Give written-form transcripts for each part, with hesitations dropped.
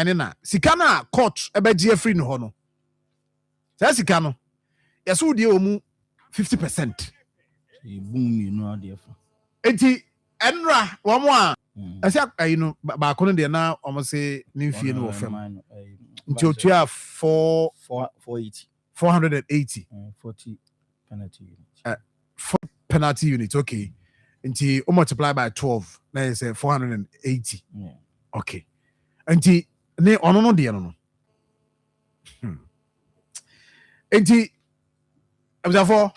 na sika na court ebeje free no ho no say sika no yeso de omu 50%. Boom, adefo. Enti enra wo mo a ase ba ko no de na o mo say ni fie no ofem. Nti otua 480. 40 penalty unit. 4 penalty unit, okay. Nti o multiply by 12, na is 480. Yeah. Okay. Nti ne ono no de no. Nti abzafo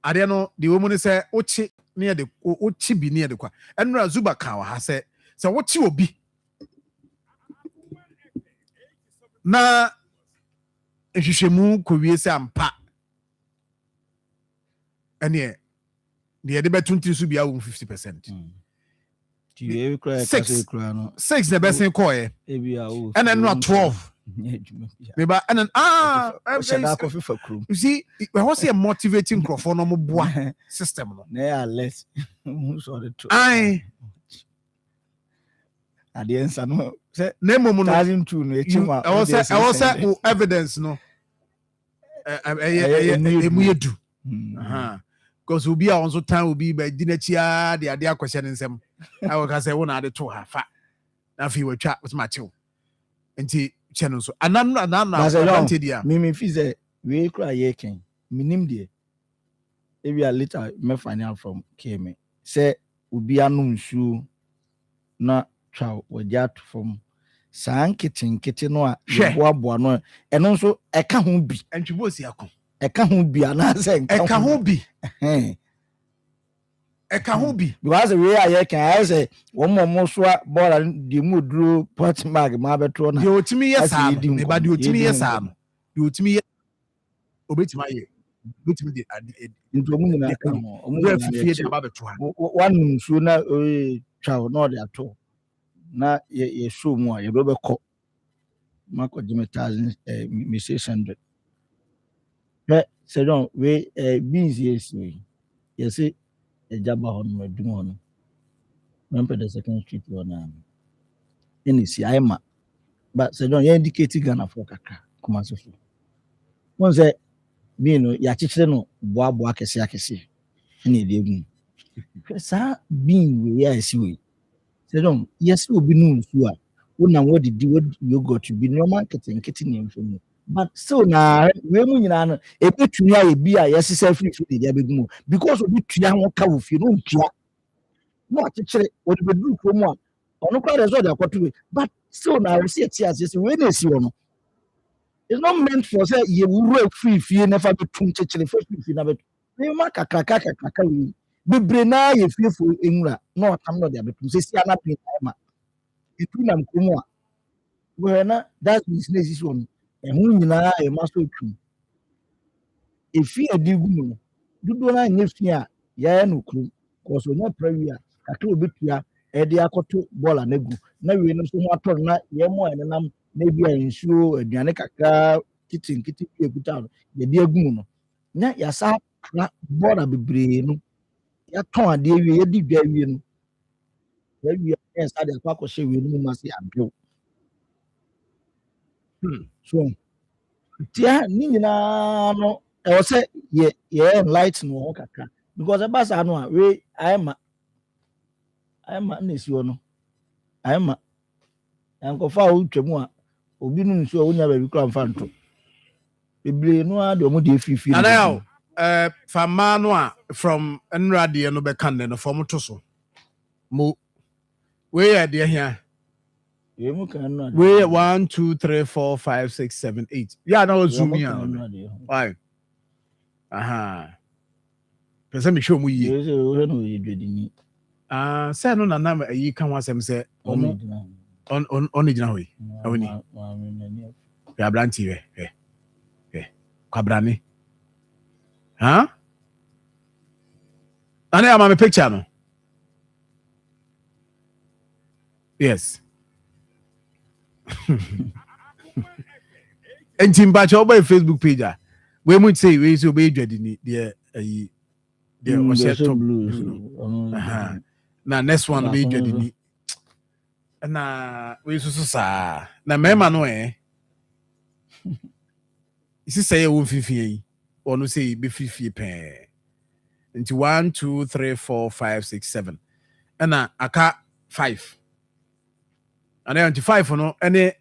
ade no de wo mu ne say ochi ne de ochi bi ne de kwa. Enra Zuba kan wa ha say wochi obi na ehwehwemu kowie se ampa ene de de betunti so bia wo 50%. Ti kra no 6 the best call e bia wo and then 12 maybe and then you see we was a motivating crowd no mo boa system no na less so the two ai at the end no say na momo no 2002 no echiwa I was say evidence no emu yedu because obi a onso tan obi ba di na chia de ade akwese ne nsem I will say wona ade to ha fa na fi watwa ma chew enti che no so anan advantage dia me fi say we kra ye ken minim de e we later me find out from KM say obi anum nsu na twa wajat from san kete no a boaboa no eno nso eka ho bi entwibo si akon eka ho bi ana say eka ho bi eka ho bi because we are can say one more so ball the mood drew pot mag ma beto na de otimi yesa me ba de otimi yesa no de otimi obetima ye betimi de into mu na ka ho omu fie de ba beto ha one so na twa no de ato na ye show mu a ye be ko mako jimetazin me 600 but say don't we beans yes you see a jaba on my doing remember the second street one in is yaima but say don't indicate Ghana for kakra come so one say me no ya chichire no boa kese akese na ede egu sa bean we ya si we say don't yes obi no nsu a wona what did you got to be normal kitten name for me but so na we mu nyina no e betumi aye bi a yes self free dey abegu because obi tua ho ka wo fie no tua no akekere wo de bedu ko mu a ono kwa result akoto but so na we see it as we na si wo no it's not meant for say ye wuru free fie na fa betum kekere first fie na betu we ma kakaka we bebre na ye fie fo enwura no atam no de abetum se si ana pin ma etu na mkomo a we na that business is one ehun nyina e maso twu efi adigu mu dudu na nyefi a ya no kru ko so na prayer kakra obetua e de akoto bola na gu na we no so ho ator na ye mo enenam na bia nsuo aduane kakra kitchen ekuta no ye de agu mu no na ya sa na bola bebre no ya ton ade wie ye di dwa wie no ya wie ya sa de akwa hye wie no mu ase abio so tia ni nyina no e wo say ye light no ho kakra because e basa no a we ayema na si wo no ayema ankofa o twemu a obi nu nso onya ba bi kra mfa nto bebre no a de omo de fifi na now fama no a from enrade no be kan no for moto so mo we ya de here we mu kan no we 1 2 3 4 5 6 7 8 yeah now zoom in why pese me show mu yi we no ye dwedini say no na na yi kan wasem say on gina hoyi awoni ya branti we kwabrani ana ama me picture no yes enti mbacho oba Facebook page a we mu say we so be dwadini de ayi de o set top blues na next one be dwadini na we so sa na mema no isi say e won fifie ono say be fifie pe nti 1 2 3 4 5 6 7 na aka 5 ana nti 5 no ene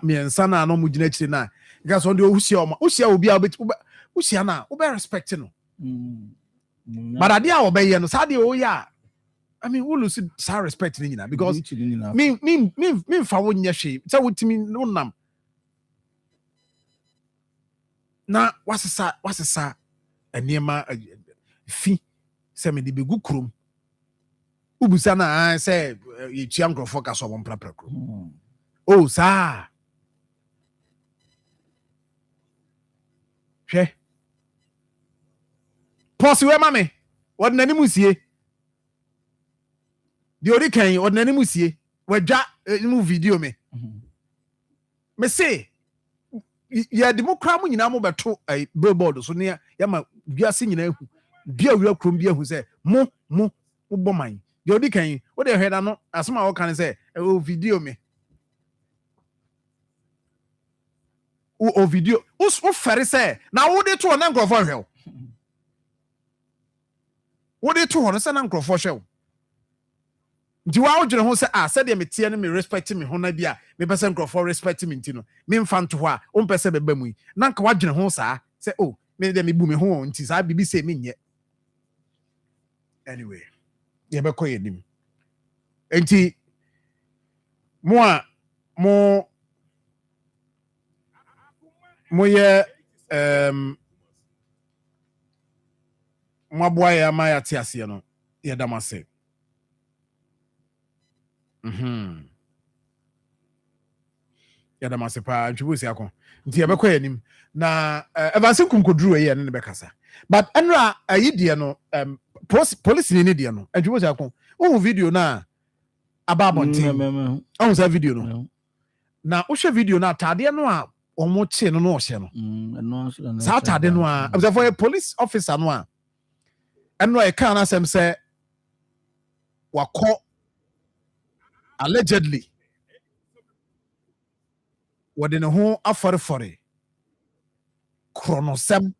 miensa na no mugina chiri na because on the ohia obi a ohia na wo be respect no but ade a obeye no sa de o ya I mean we lose sa respect ni nyina because me fa wo nya hwe say wotimi no nam na wasesa eniema fi se me de begu krom ubusa na say ye tua nkrofo ka so bon prapra krom oh sa hwe pause we mame wod nani musie di ori kan wod nani musie wadwa mu video me me say ya demokra mu nyina mo beto billboard so ne ya ma biase nyina hu bia wura krom bia hu say mo boman di odi kan wo de hweda no asoma wo kan say o video me o video o fere say na wo de to na nkrofo hwew wo de to ho no say na nkrofo hwew nti wa wo dwene ho say say de metie no me respect me ho na bia me pese nkrofo respect me ntino me mfa nto ho a o mpese beba mu na nka wa dwene ho say oh me de me bu me ho nti sa bibi say me nye anyway ye be koye nim enti mo ye mo aboa ya ma ya te ase no ye damase ya damase pa ntwu si akon nti ye be koye nim na evansin kumkoduru ye ne be kasa but enra ayidie no police ni die no ntwu si akon o video na ababontin on sa video no na o hwe video na tade no a omo che no no hye no sa tade no a for a police officer no a eno e kan na sem say wakọ allegedly wode ne ho aforefore kronosem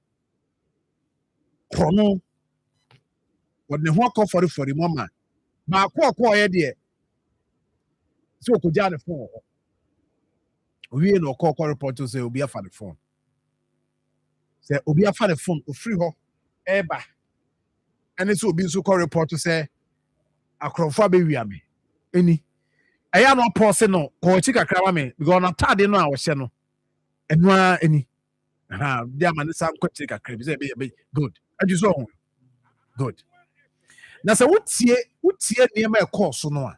krono wode ne ho akoforefore mama ma akọ ye de so ko ja ne phone we no call report to say obi afa the phone say obi afa the phone o free ho eba and so obi so call report to say akrofo be wi ame eni aya no pause no ko chi kakra ma me because na tade no a wo hye no enu a eni dia man sam ko chi kakra bi say be good adu so good na say wutie niam e course no a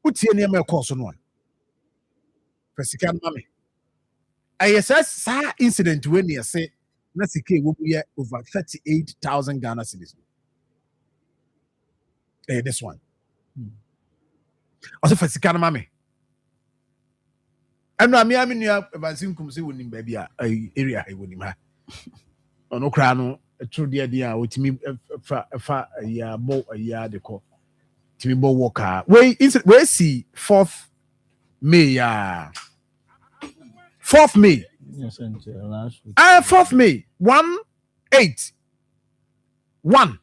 wutie niam e course no a Fesikan mame ayesa incident when you say na sike wo ye over 38,000 Ghana cedis this one also Fesikan mame eno ami nua evansin kum se wonim ba bia area ha wonim ha ono kra no true dia a otimi fa ya bo ya de ko timi bo worker we see 4th May 4th May. Yes, last week. 4th May 1/8 1.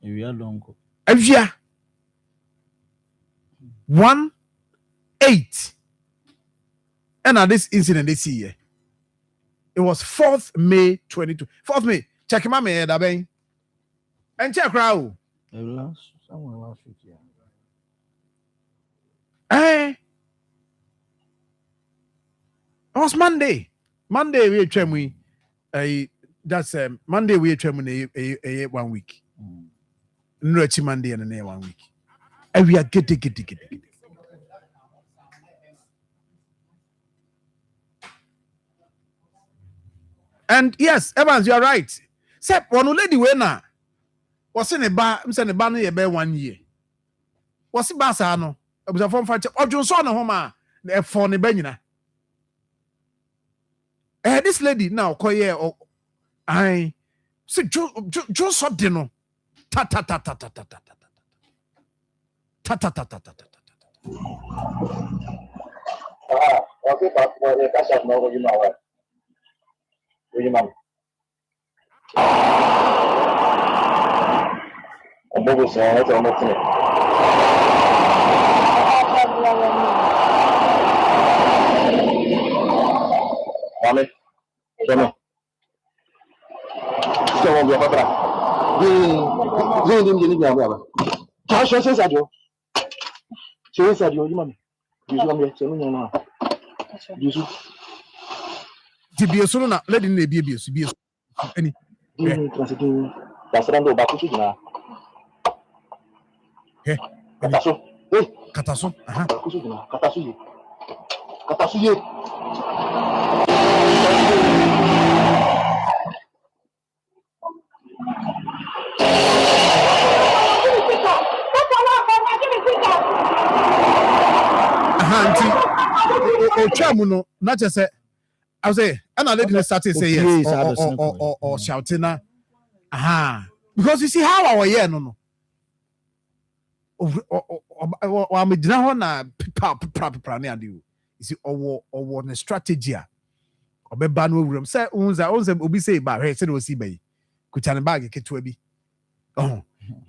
Area longo. Avia 1/8. And this incident they see here. It was 4th May 22. 4th May. Check my me da ben. And check crowd. Somewhere last week, yeah. It was Monday. Monday we try we that's Monday we try a 1 week. No Monday and 1 week. And we are get. And yes, Evans, you are right. Say one lady we na was in a bar, I'm saying a bar near 1 year. Was it basa no? I was a form fight or Johnson home for the benina. This lady now call here or I say Joe Sodino. Ta. Ta. Okay, but the cash out now, you know what? You know. I'm going to say, I'm going to say. Amen. Amen. So, on va pas. J'ai dit bien. Cash out, c'est ça, Joe. C'est ça, Joe, you know. Jesus. Tibio so na lady na ebie so bie ani Pasrando bakusu na. Kataso aha Bakusu na. Katasu ye. aha nti o twamu no na chese I say and lady na start say yes or shouting na aha because you see how our year no o amedina ho na pa na ade you see owo na strategy a obeba no wuram say unza obi say ba he say no si bai kuta ne bag keto bi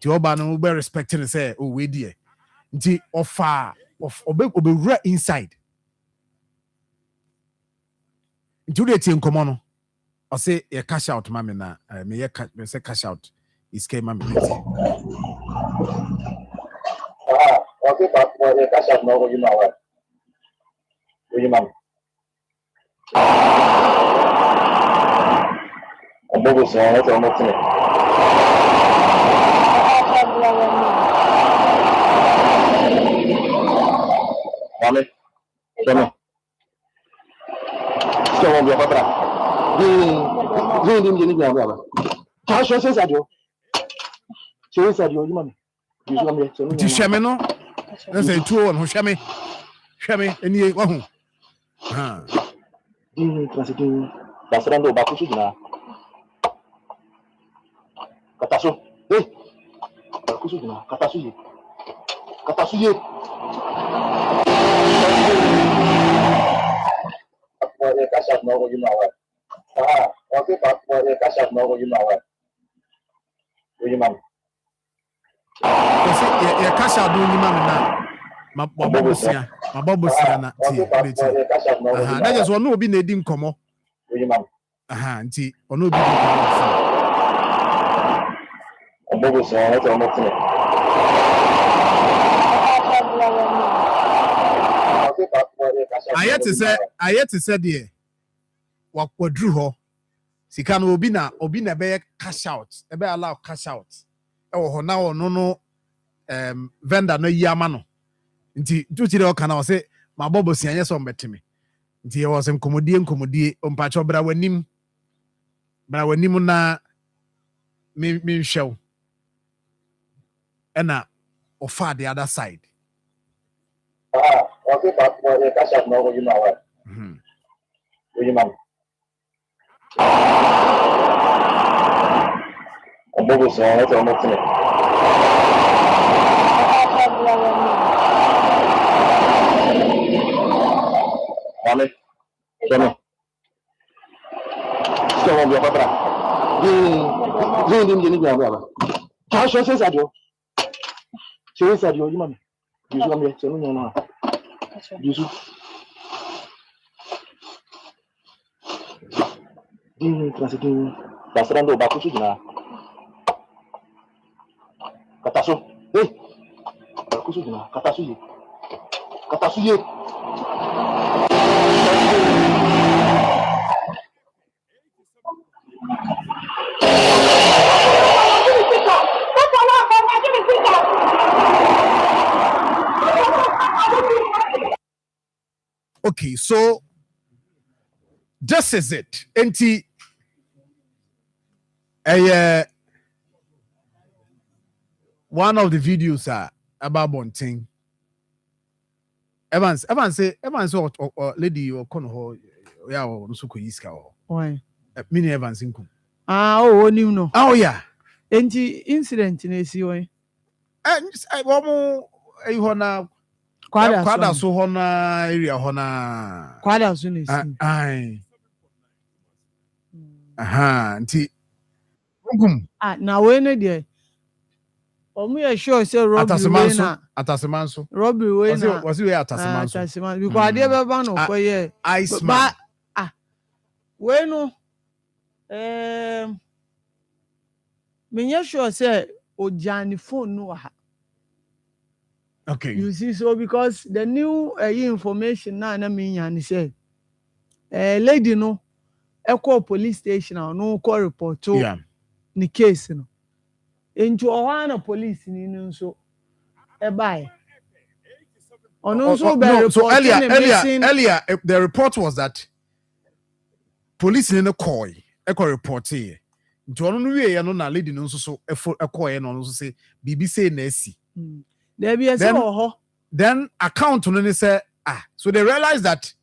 ti oba no be respecting say oh we die nti ofa obewura inside nti we tie nkomo no I say you cash out mama na me say cash out is came mama Okay, but the cash out now, you know what? You know. I'm going to say, I'm going to say. Amen. Amen. So, on va pas. J'ai dit bien. Cash out, c'est ça, Joe. C'est ça, Joe, you know. ti hweme no na say tuo won hweme eni wa hu ha Pasrando bakusu na. Katasu. Bakusu na. Katasu ye. The cash out now, you know what? Okay, but the cash out now, you know what? You know. ya cash out do ni mama na mabobosia na ti beti aha na just ono obi na edi nkomo You know. aha nti ono obi di nkomo I'm going to say, I'm going to say. ayete say de wakwadru ho sika no obi na be cash out e be allow cash out e wo ho na ono no vendor no yama no nti tuti de o kana o say mabobosia nye so mbetime nti e wo se nkomodie ompacho bra wanim na me hwew ena ofa the other side Okay, but the cash out now, you know what? You know. I'm going to say, I'm going to say. Amen. Amen. So, on va pas. J'ai dit bien. Cash out, c'est ça, Joe. C'est ça, Joe, you know. Jesus. Pasrando bakusu na. Katasu. Bakusu na. Katasu ye. Okay, so this is it. Enti one of the videos about Bonting. Evans say lady or kono ya o nso ko yiska o. Why? Mini Evans nku. Onim no. Oh yeah. Enti incident na esi won. hona kwada so hona area hona kwada so na si ai aha nti na we no de omu ye sure say robbery we na atasemanso robbery we na was we atasemanso because ade be ba no koye Iceman we no me sure say ojani phone no ha. Okay. You see, so because the new information now na me yan say lady no call police station or no call report to the case no into ohana police ni nso e buy so earlier the report was that police in a call report here into ono no wie no na lady no nso so e call no nso say bibi say na asi there be a then account no say so they realized that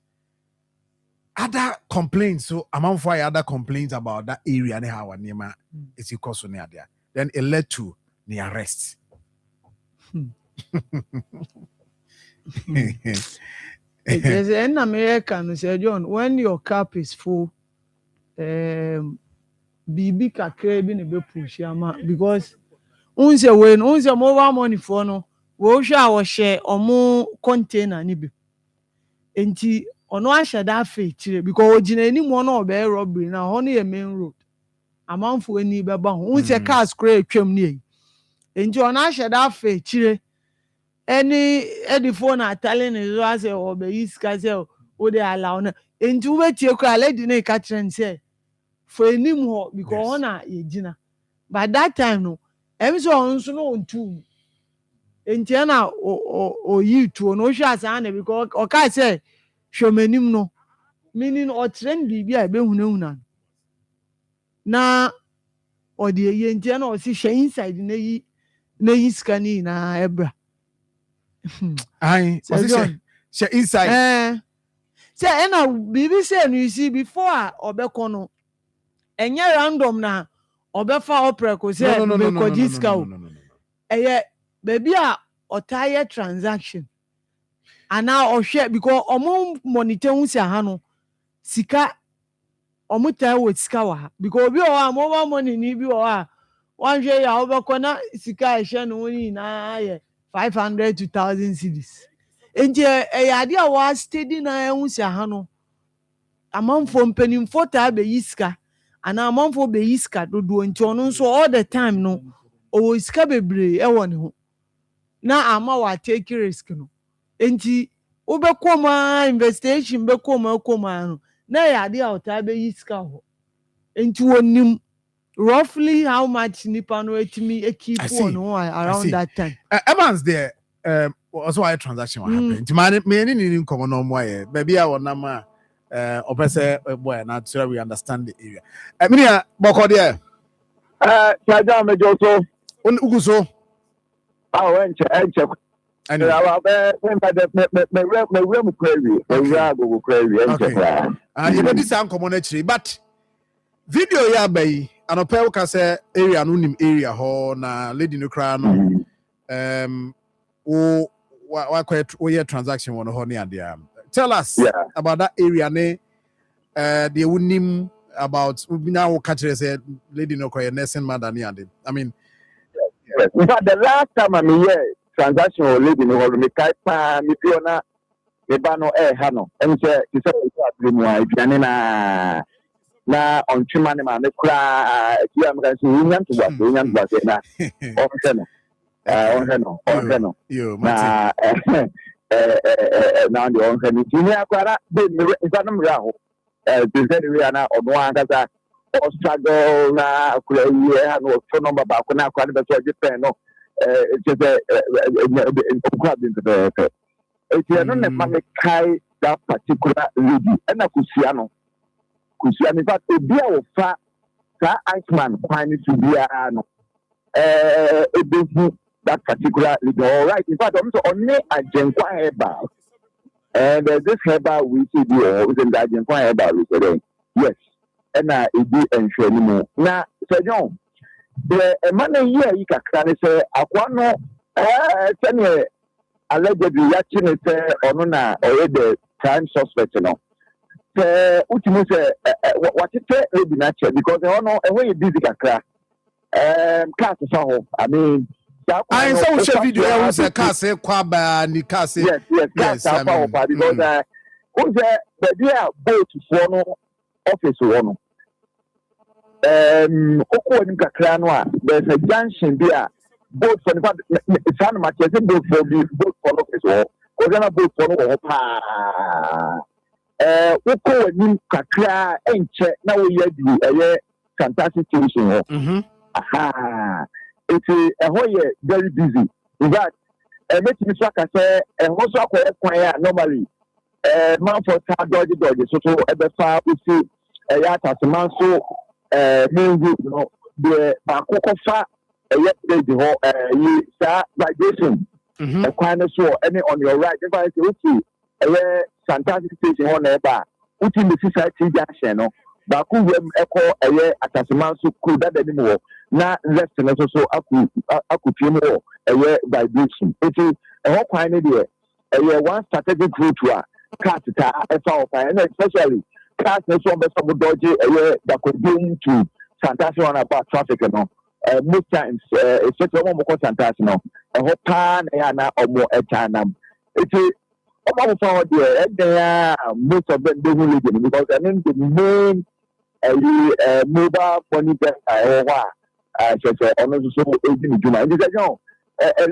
other complaints so among for other complaints about that area and how anema is because so near there then it led to the arrest. There's an American say John when your cup is full bibi kakra bi ne be push ama because unse when unse mobile money for no wo hwa wo share omo container ni bi enti ono ahye da fa chire because ogina ni mo no be robbery na ho ne main road amanfo ani be ba ho unse cars kra atwam ni enti ono ahye da fa chire any phone atale ne zo ase o be iska se o de allow na enti wo betie kra lady na ka chire nse for enim ho because ho na yegina by that time no so on so no ntu enti na o yi tu no hwa asa na because o ka say hwemanim no meaning o trend bibia e be hunahuna na o de ye enti na o si hwe inside na yi skani na ebra ai o si hwe inside say na bibi say no you see before obekọ no enye random na obefa opera ko say be ko diska o eye baby a otaye transaction ana ohwe because omo monitor hu si ha no sika omo tai wo sika wa ha because obi o ha mobile money ni bi o ha wan hwe ya obekọ na sika ehwe no ni na ye 500 to 1000 cedis enje ade a wa steady na hu si ha no amanfo mpanimfo ta be yiska ana amanfo be yiska dodo nti ono nso all the time no o iska bebre e won ho na ama wa take risk no enti ubekoma investigation bekoma no na ya ade a ta be yiska ho enti wonim roughly how much nipa no etimi keep on around that time Evans there also a transaction what happened nti me ni nkomo no mo aye baby a wonam a opese boy na so we understand the area eminia boko there Chaja mejoso uguso enche anyway me go query enche you know this am common actually but video ya bayi anope wo ka say area no nim area ho na lady no kra no we transaction one ho ne ade tell us about that area ne they would name about now catch say lady no kra nursing mother ne ade I mean yes. In fact the last time I mean transaction or lady no me kai pa me piona me ba no ha no em say ti say mu aduane na on twema ne ma me kra ti am kan so nyan to ba na on no yo na na ndi on kan ti ni akwara be me isa no mra ho ti say we na ono anga o struggle na kula ye ha no phone number ba ko na akwara be so je no just a no ne ma me kai that particular lady and akusia in fact obi a wo fa ka Iceman kwan to bia no ebehu that particular lady all right in fact also only agenkwa herbal and this herbal we see the agenkwa herbal we say yes and na ebi enhwe ni mo na Sir John the man here you kakra ne say akwa no tene allegedly yachine say ono na the crime suspect no ultimo say what it be na check because ono when you busy kakra cars fa ho I mean I saw share video who say car say kwaba ni car say yes cars fa ho because who say the boat for no office one okwo kakra no a there's a junction there both for the it's an much as both for the both for office or gonna both for no pa okwo ni kakra enche na we yadi fantastic station aha it's a whole very busy in fact make me so ka say also akwa kwan normally Marfo ta dodge so ebe fa usi ya tasman so mean no the bakofa yesterday ho yi sa vibration kwan so any on your right if I say uti fantastic station ho na eba uti the society junction no bako wem eko atasman so cool that any more na left no so akutwe mo vibration uti kwan ne de one strategic route cars and especially cars so some dodge that could be to Fantastic on about traffic most times especially when we Fantastic no pan na or more time it's almost for there most of them don't live because I mean the main mobile money bank so almost so agent Juma and this I'm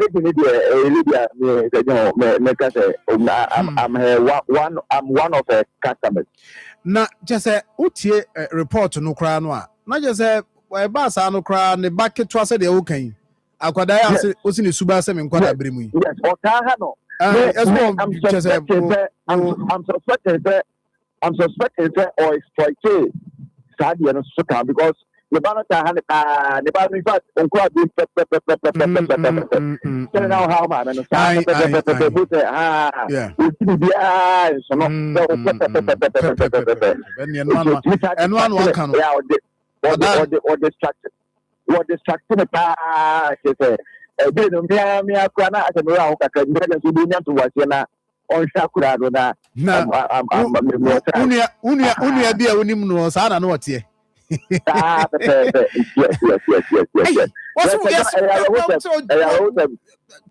one of the customers. Na just say utie report no kra no a na just say we ba sa no kra ne ba ketwa se de wo kan akwada ya se o si ne suba se me nkwada bere mu yi yes o ta ha no I'm suspecting that or exploit sadly no so because the banner the banner in fact on crowd tell now how man and so no and one can or distracted again me akwana asemura ka ndele so bi nyanto wase na on shakura do na unia bia unim no sa na no wote yes.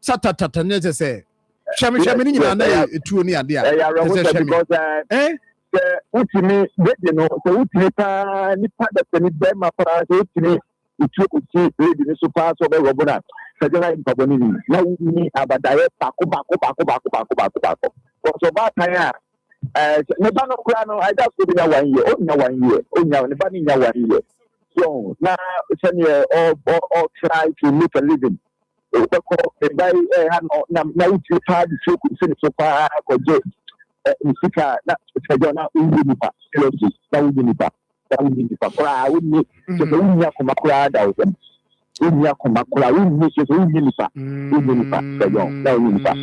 Satata ne say shame ni nyina na ya etuo ni ade a utimi de no so utimi pa ni pa da ni be ma para so utimi utu lady ni so pa so be robona sajana in paboni ni na ni abadaye pako so ba tan ne ba no kura no I just be na 1 year onya ne ba ni nya 1 year so na senior or try to make a living by na utu pa di so so pa ko je Mfika na sajana uninipa na uninipa kwa unni so unya kumakura da uzem unya kumakura unni so uninipa sajana na uninipa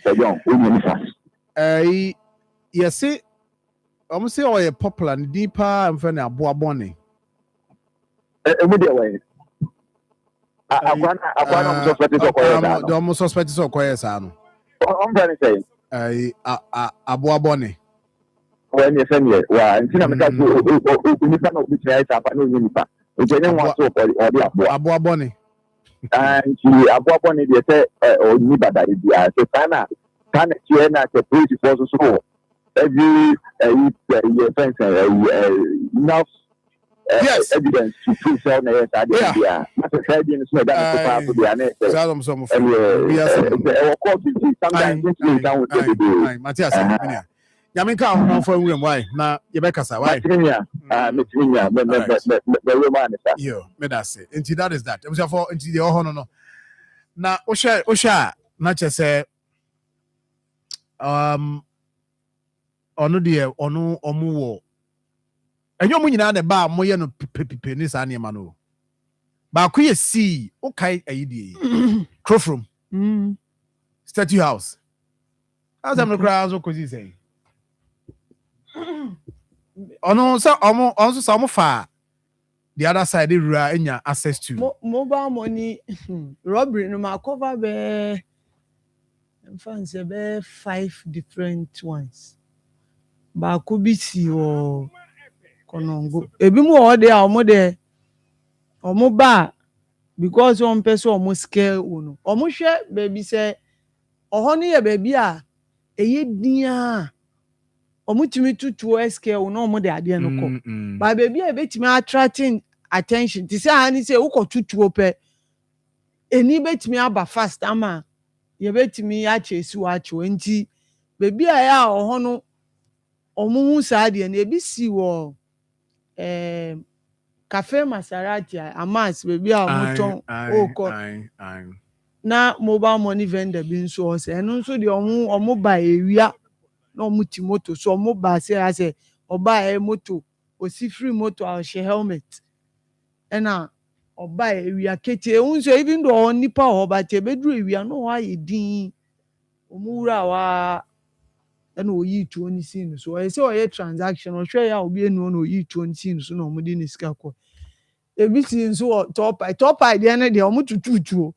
sajana uninipa yesi omo se o ye popular ni deeper am fe na aboabone emu de we akwana suspect so ko ya do mo suspect so ko ya sa no I'm going to say, aboabone. When you send it, well, and Tina Mika, you cannot be tried up and no unipa. You can want to or the aboabone. And she aboabone, they say, or Niba that is the Sana, Sana, Siena, the police was so every fence enough evidence to prove that idea. That's a fair deal. So that's the Matthias, Yaminka on for William, why? Now, Yabekasa, why? Yo, Medase. Into that is that. It was for into the honor. Now, Osha, not just say, ono dear, ono omuwo. Enyo mu nyina na ba moye no pepepe ni sa ne ma no ba ko ye see o kai ayidie crofrom statue house azam no crowds o kozi say ono so omo onso so omo fa the other side they enya access to. Mobile money robbery no ma cover be fancy be 5 different ones. Ba could be see or konongo. Ebi mu o de a omo de omo ba because one person almost scare uno. Omo hwe baby say oho no ye baby a eye din a omo timi tutu scare uno omo de ade no ko. Ba baby a betimi attracting attention. Ti say ani say uko tutu ope. Eni betimi aba fast ama ye betimi a chase wacho nti baby a ya oho no omo hu sa ade na ebi si wo Cafe Maserati Amas baby a moton oko na mobile money vendor bi nso o se eno nso de omo ba ewia na omo ti moto so omo ba say oba moto o si free moto a she helmet ena oba ewia kete unso even though on nipa o ba te bedru ewia no wa yedin omo wura wa ena oyi tu oni sin so e say o transaction o hwe ya obi enu na oyi tu oni sin so na omo di ni sika ko ebi si nso top de na de omo tututu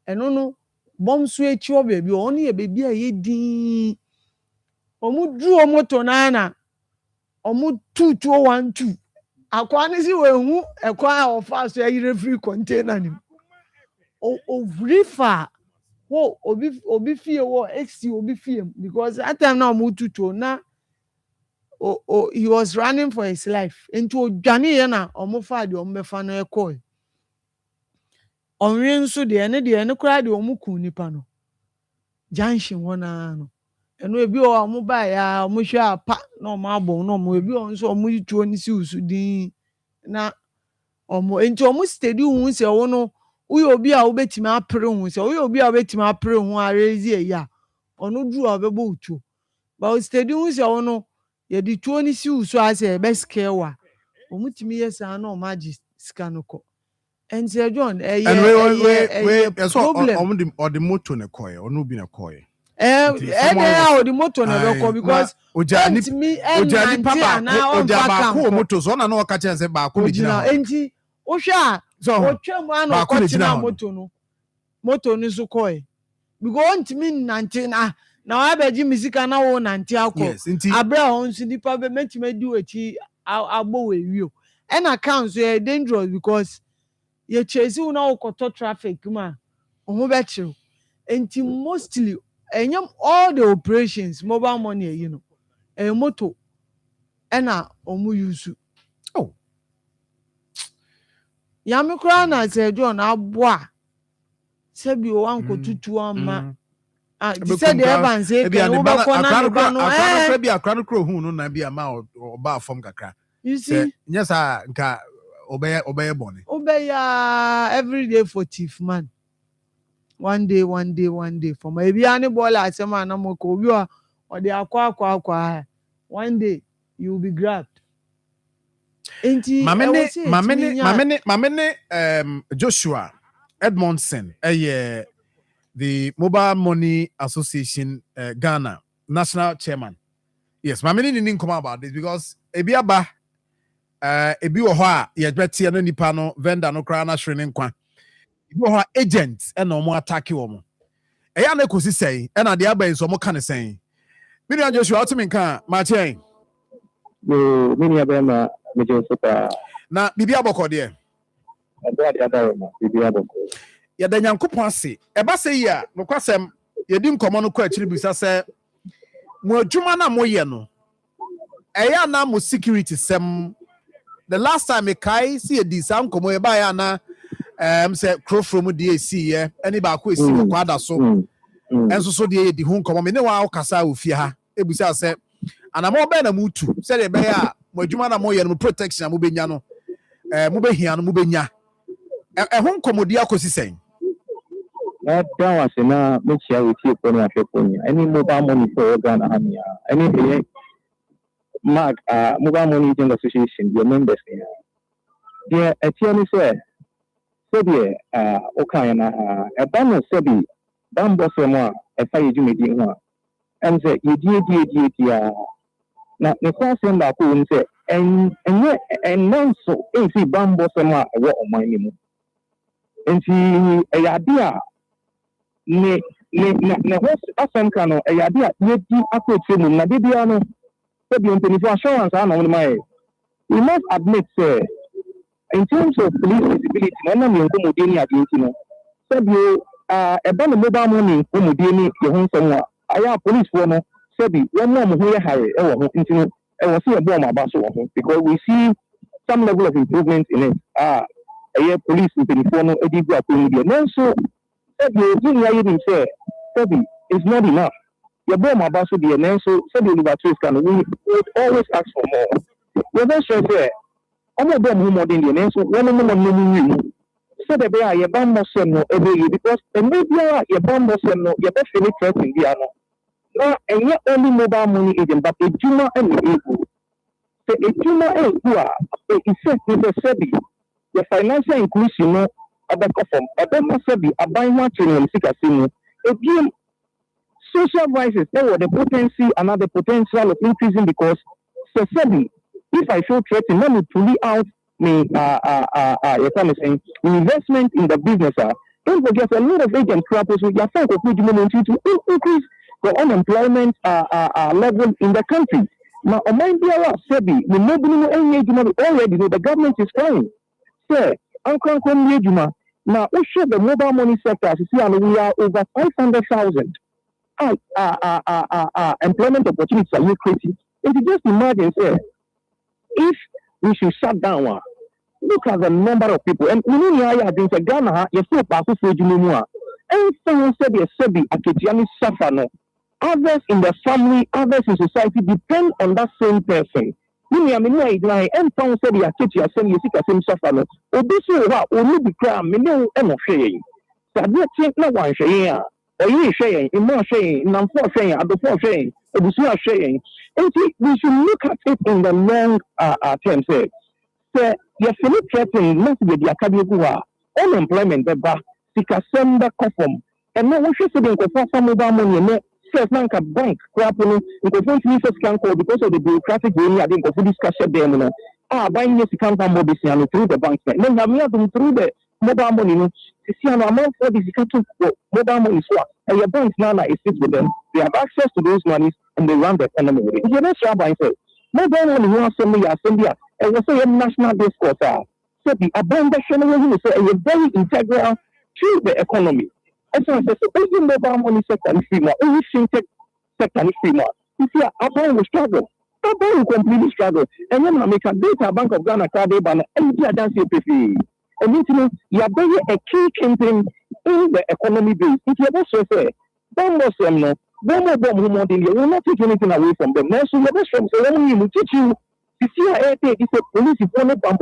eno no bom so echi o baby o ne baby a yedin omo dru o moto na omo 2212 akwa ne si we hu ekwa a ofa so yire free container ni o rifa wo obi fie wo ex obi fie because that time na omo tutu na he was running for his life into odwane ye na omo fa de omo befa no ekoi onwe nso de ne kura de omo ku nipa no junction wona no eno ebi o omo ba ya omo hwe apa na omo abon na omo ebi o nso omo tuo ni si usu din na omo enti omo steady hu se wo no uyo obi a obetimi apre hu se uyo obi a obetimi apre hu arezi eya ono dru a obebo utuo ba o steady hu se wo no ye di tuo ni si usu ase be scare wa omo timi yesa na omo agi sika no ko enti John problem or the motor ne koy ono bi ne koy o the motor na be because ojani papa oja ko motor so na no ka chen se ba ko gina enti o hwa o twam ana ko tina motor no so koy because ntimi nante na wa beji misika na wo nante akọ abra on so nipa be metime di wechi agbo we wio and account so dangerous because ye chase una okoto traffic ma omo be chiro enti mostly enyam all the operations mobile money you know moto ena omo use ya me kura na se John aboa se bi o anko tutu ama you said the Evans say can we back on akra bi akra no kro hu no na bi ama oba form kakra you see yes nka obey bone every day for thief man one day for my bi ani ball asema na mo ko bi o de akwa one day you will be grabbed enti mamene Joshua Edmondson the Mobile Money Association Ghana national chairman. Yes, mamene didn't come about this because ebi aba ebi wo ho a ye betie no nipa no vendor no kra na hwere ne nkwa ebi wo ho agent e na omo attack wo mo eya na ekosi sei e na de aba enso mo ka ne sei Mini Joshua otimi nka ma chen mini aba na me Joshua na bibi aboko de bibi aboko ya da nyankopon ase e ba se yi a no kwasem ye di nkomo no kwa akiri bisa se mo adwuma na mo ye no eya na mo security sem the last time e kai see e di sam nkomo e ba ya na say crow from the AC ye any ba ko esi ko kwada so enso so de di hu nkomo me ne wa okasa ofie ha ebusa se anamo be na mutu se de be ya mo adwuma na mo ye no protection mo benya no mo be hia no mo benya hu nkomo di akosi sen that was na me chia we tie ko na hwepo ni any mobile money for Ghana hamia any mark mobile money association your members here there etiani say sebi okay na no sebi dan boss mo e fa yedumedi ho am say yedie na ne kwasem ba ko won say and then so if he bambo sama what on my name and see a idea ne what asem kan no a idea ye di akoti mu na de bia no so be on penny assurance and on my we must admit say in terms of police visibility na me ko mo de ni adinti no so be e ba no mobile money ko mo de ni ye ho nsem a aya police for no so be one more ho ye hare e wo ho ntino e wo se e bo ma ba so wo ho because we see some level of improvement in it a police in the no edigu akomi no so said you hear say sabi it's not enough your boy my boss be and so said the liberties can we always ask for more we don't sure say I'm not them more than the so one no so the be your bam must no every because and maybe your bam must no your best feel threat in the no and yet only mobile money agent but a juma and able say a juma and who are a sabi the financial inclusion no abeko from must be a buying one training sikasimu again social vices there were the potency another potential of increasing because sabi if I show threatening let me pull out me investment in the business don't forget a lot of agents to increase the unemployment level in the country now mind there sabi the nobody already know the government is trying say Uncle Juma. Now, we show the mobile money sector. As you see, we are over 500,000 employment opportunities are you creating. If you just imagine, say, if we should shut down, look at the number of people. And we know you have Ghana, you still pass through Jumua. And someone said, yes, Sebi, Aketiani suffer. No. Others in the family, others in society depend on that same person. Mimi amenia iglan en ton se dia kechi asem yesika asem sofa no obi so wa oni bi kra me ne e no hwe yin sabe tie na wan hwe yin a oyi hwe yin imo hwe yin namfo hwe yin adofo hwe yin obusu hwe yin we should look at it in the long term say you feel threatening must be the akabi wa unemployment be ba sika senda kofom and no we should say the kofo mobile money ne says Nanka bank, crapping, can call because of the bureaucratic way I think of discussion them. Buying this account and through the bank. Then I'm through the mobile money. You see, an amount for this mobile money swap. And your banks now it sits with them. They have access to those monies and they run the economy. If you're not sure by yourself, mobile money wants assembly, and we say a national discourse. So the abandonation is a very integral to the economy. And so I said, so mobile money sector is free more, only fintech sector is free more. You see, our bank will struggle. Our bank will completely struggle. And then I make a data Bank of Ghana card ban and you are dancing PFE. And you are very a key campaign in the economy base. If you are also say, don't no, you will not take anything away from them. Now, so your best friend say, when you teach you, you see, I it's a police, if one of them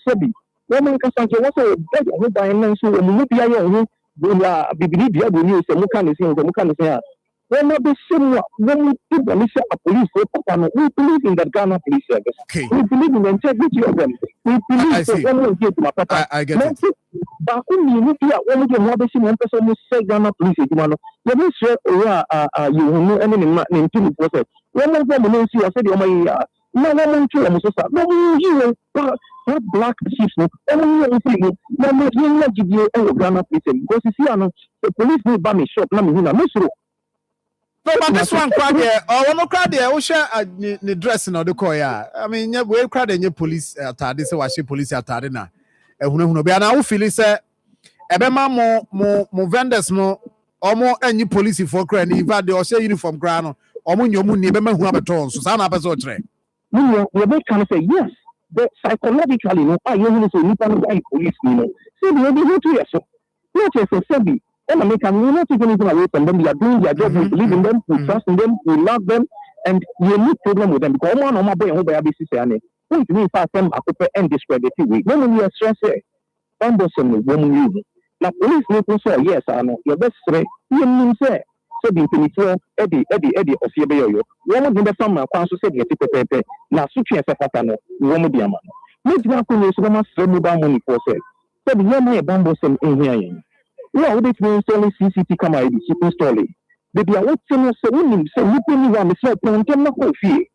Sebi. Woman can say, what's a bed of a so when you be a believe you have news and can say, when not be similar, when we police a police, we believe in the Ghana police service. Okay. We believe in the integrity of them. We believe that I get it. But when you look at when you have one person who say Ghana police, you don't say, you know, any name to the process. When one woman see, I said, no one to them, no you that black chiefs, no one thing, no one will give you a Ghana police because you see, the police will ban me shop, no, no, but this one crowd there, or one crowd there, we share the dressing or the choir. I mean, we crowd in your police attire, so I see police attire now. And who be an out feel say, Ebema more vendors no, or more any police for crying, if they all say uniform ground, or when your money, Ebema who have a tone, so some episode train. No, we can say yes, but psychologically, no, I usually say, Nippon police, so we will be here to yes, not as a Sebi. And American, we're not taking anything away from them. They are doing their job. We believe in them. We trust in them. We love them. And we have no problem with them. Because one of my boy and who be saying, "Who to me fast them a prepare and discredit we." When we are stressed, when we use now police need to say yes, I know your best friend. You mean say so the penitentiary Eddie of your one of the summer council said yes, pepe. Now switch as a fatano. One of the man. Let's go to the summer mobile money for sale. So the young bamboo in here. Yeah, we did install CCTV camera. Install it. Baby, I want to say, when you say, you pay me one, say, fountain na coffee.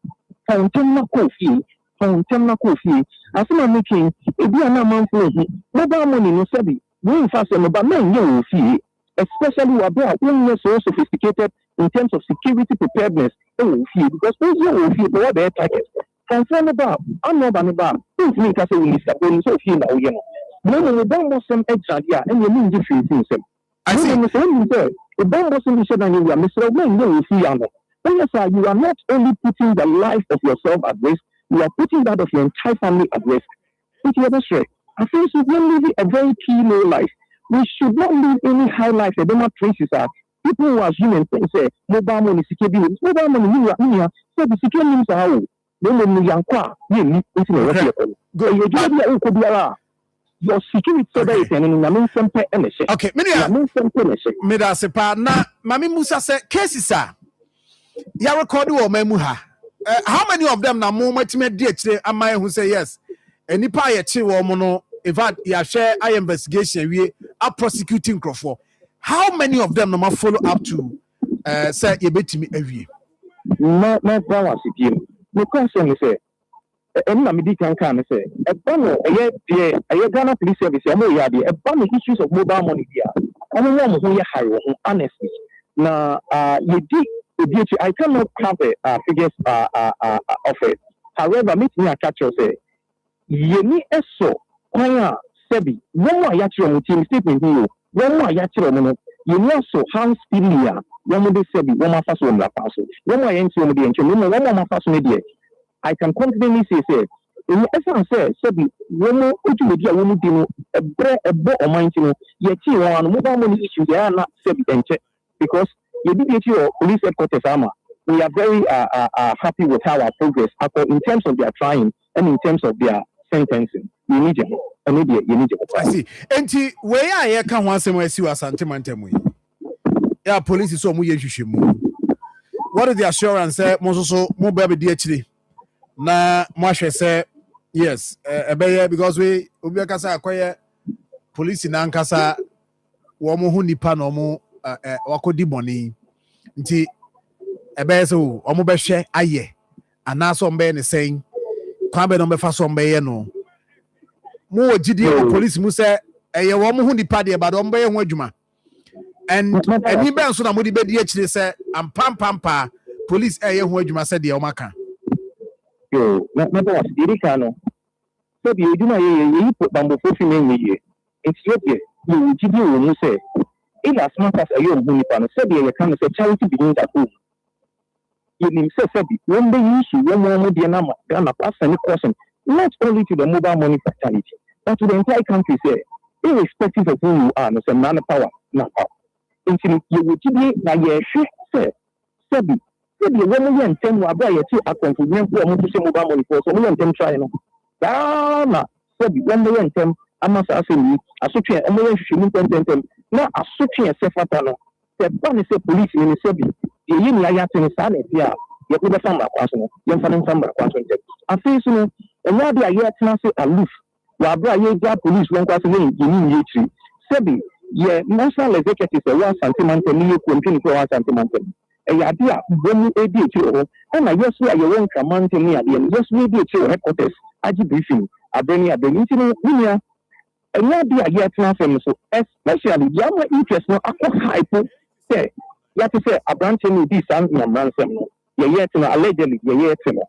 phone temna coffee. As I'm making a be an amount for mobile money no sabi. We fast about men you fee, especially about when you're so sophisticated in terms of security preparedness. Because those you feel what they're target. Concern about I'm not about things make us a minister when so feel now you know. No, don't want some extra and you mean different things. I see the same thing. The bomb wasn't said and you are Mr. When you see yes, sir, you are not only putting the life of yourself at risk, you are putting that of your entire family at risk. Which is other I think we are living a very key low life. We should not live any high life. The demon traces are people who are human things say mobile money security. Mobile money so the security means how when you are your security so that okay, me da sepa na mami Musa say cases are ya record wo mamuha. How many of them na mo matime di akire amai who say yes enipa ye chi wo mo no in fact ya share I investigation we are prosecuting Crawford. How many of them no follow up to say ye betimi awie no was it the question is say and Namidi can say a banner a Ghana police service a banner issues of mobile money here. I don't know who honestly. Now you did I cannot have a figures of it. However, meet me a catch you say ye ni eso kwanya sebi one more yachiro team statement here one more yachiro you know so hands pilia one more sebi one more fast one la pass one more enti one the enti one more fast media I can confidently say in essence sebi one more utu media one dino a bo o mind no yeti one mobile money issues they are not sebi enche because you did your police headquarters armor we are very happy with how our progress in terms of their trying and in terms of their sentencing. You need it. I see. Enti where I can once more see was antimantemwe. Yeah, police is so mu yehwehwemu. What is the assurance say so mo baby di akire. Na mo ahwe say yes, ebeye because we obi akasa akoye police na nkasa wo mo hu nipa na mo wakodi boni. Nti ebeye so o mo behwe aye. Anaso mbe ne sen kwabe no befa so mbe ye no mo gidi o police mu say eye wo mo hu nipa de ba do mbe ye ho adwuma and any ben so na mo di be di akire say ampampampa police eye ho adwuma say de o maka yo na boss dirika no so bi adwuma ye bambo fofi me ye Ethiopia you gidi o mu say in as much as ayo hu nipa no say de ye kan say charity begins at home you himself said when they use one more Ghana pass any question, not only to the mobile money fatality, but to the entire country, say, irrespective of who you are, no say man power, not power. Until you will be na ye say, Sebi, when we intend to buy a 2 account to mobile money for so we intend try no. Dana, Sebi, when they intend, I must ask you, I should try, and we should intend, now I should try a self-atano. The bunny say police in Sebi. The yin ya tin san e bia ye ko be famba kwaso no ye mfa famba kwaso nte afisi no enwa bia ye tena se aloof wa bra ye ja police won kwaso ye ni ye tri sebi ye national executive e wa santimante ni ye ko ntini ko wa santimante e ya bia bomu e di tri o na yesu ya ye won kamante ni ade yesu ni di tri headquarters aji briefing abeni ntini nya enwa bia ye tena se so especially the more interest no akọ hype say ya to say Abrante ni this and na ransom ye yet no allegedly ye yet no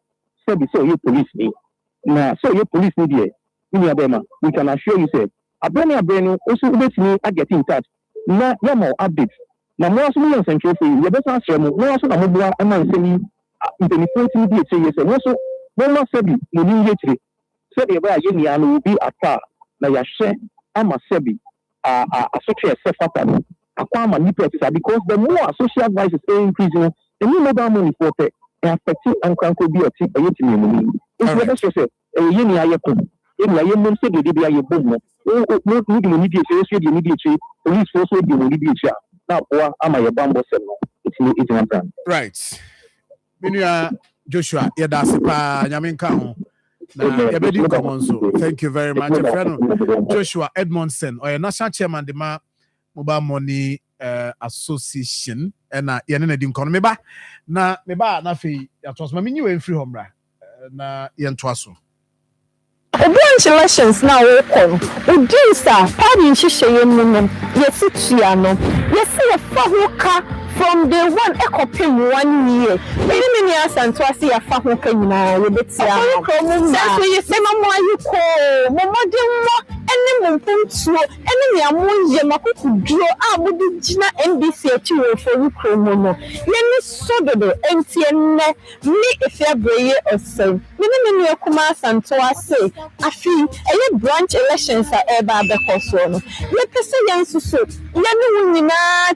so be so you police me na so you police me there ni abema we can assure you say Abrani also let me get in touch na more updates na mo aso mo central for you be san share mo aso na mo bua e man say ni inteliform bi e say yes mo so mo ma sebi ni ni yetire say be ba ye ni anu bi aka na ya share ama sebi social self Akoma because the more social vices are increasing, the new mobile money for the affecting and can be a tip. It's never so say, you need a boom. In my own city, be a boom. No immediate, immediately, police force will be immediate. Now, am I a bamboo? It's not done. Right. Minia Joshua, Yadasipa, Yaminka. Thank you very much. Joshua Edmondson, or a national chairman, the Mobile Money Association, and Yanina Dinkonomeba. Na fi ya was my menu in free home, na Yantwaso. branch elections now open. Udisa, party in Shishayamunum, Yesitiano, Yesi from day one, Ekopim 1 year. Many years and to see a Fahoka in a bit. So you say, Mamma, you call Mamma, any Mumpu, any Yamu Yamaku draw out with Gina NBC for you, Cromono. Yemi Sododo, NTN, me if you're brave or so. Many Akoma and to say, I feel a branch elections are ever because let us say, Yansu, Yanu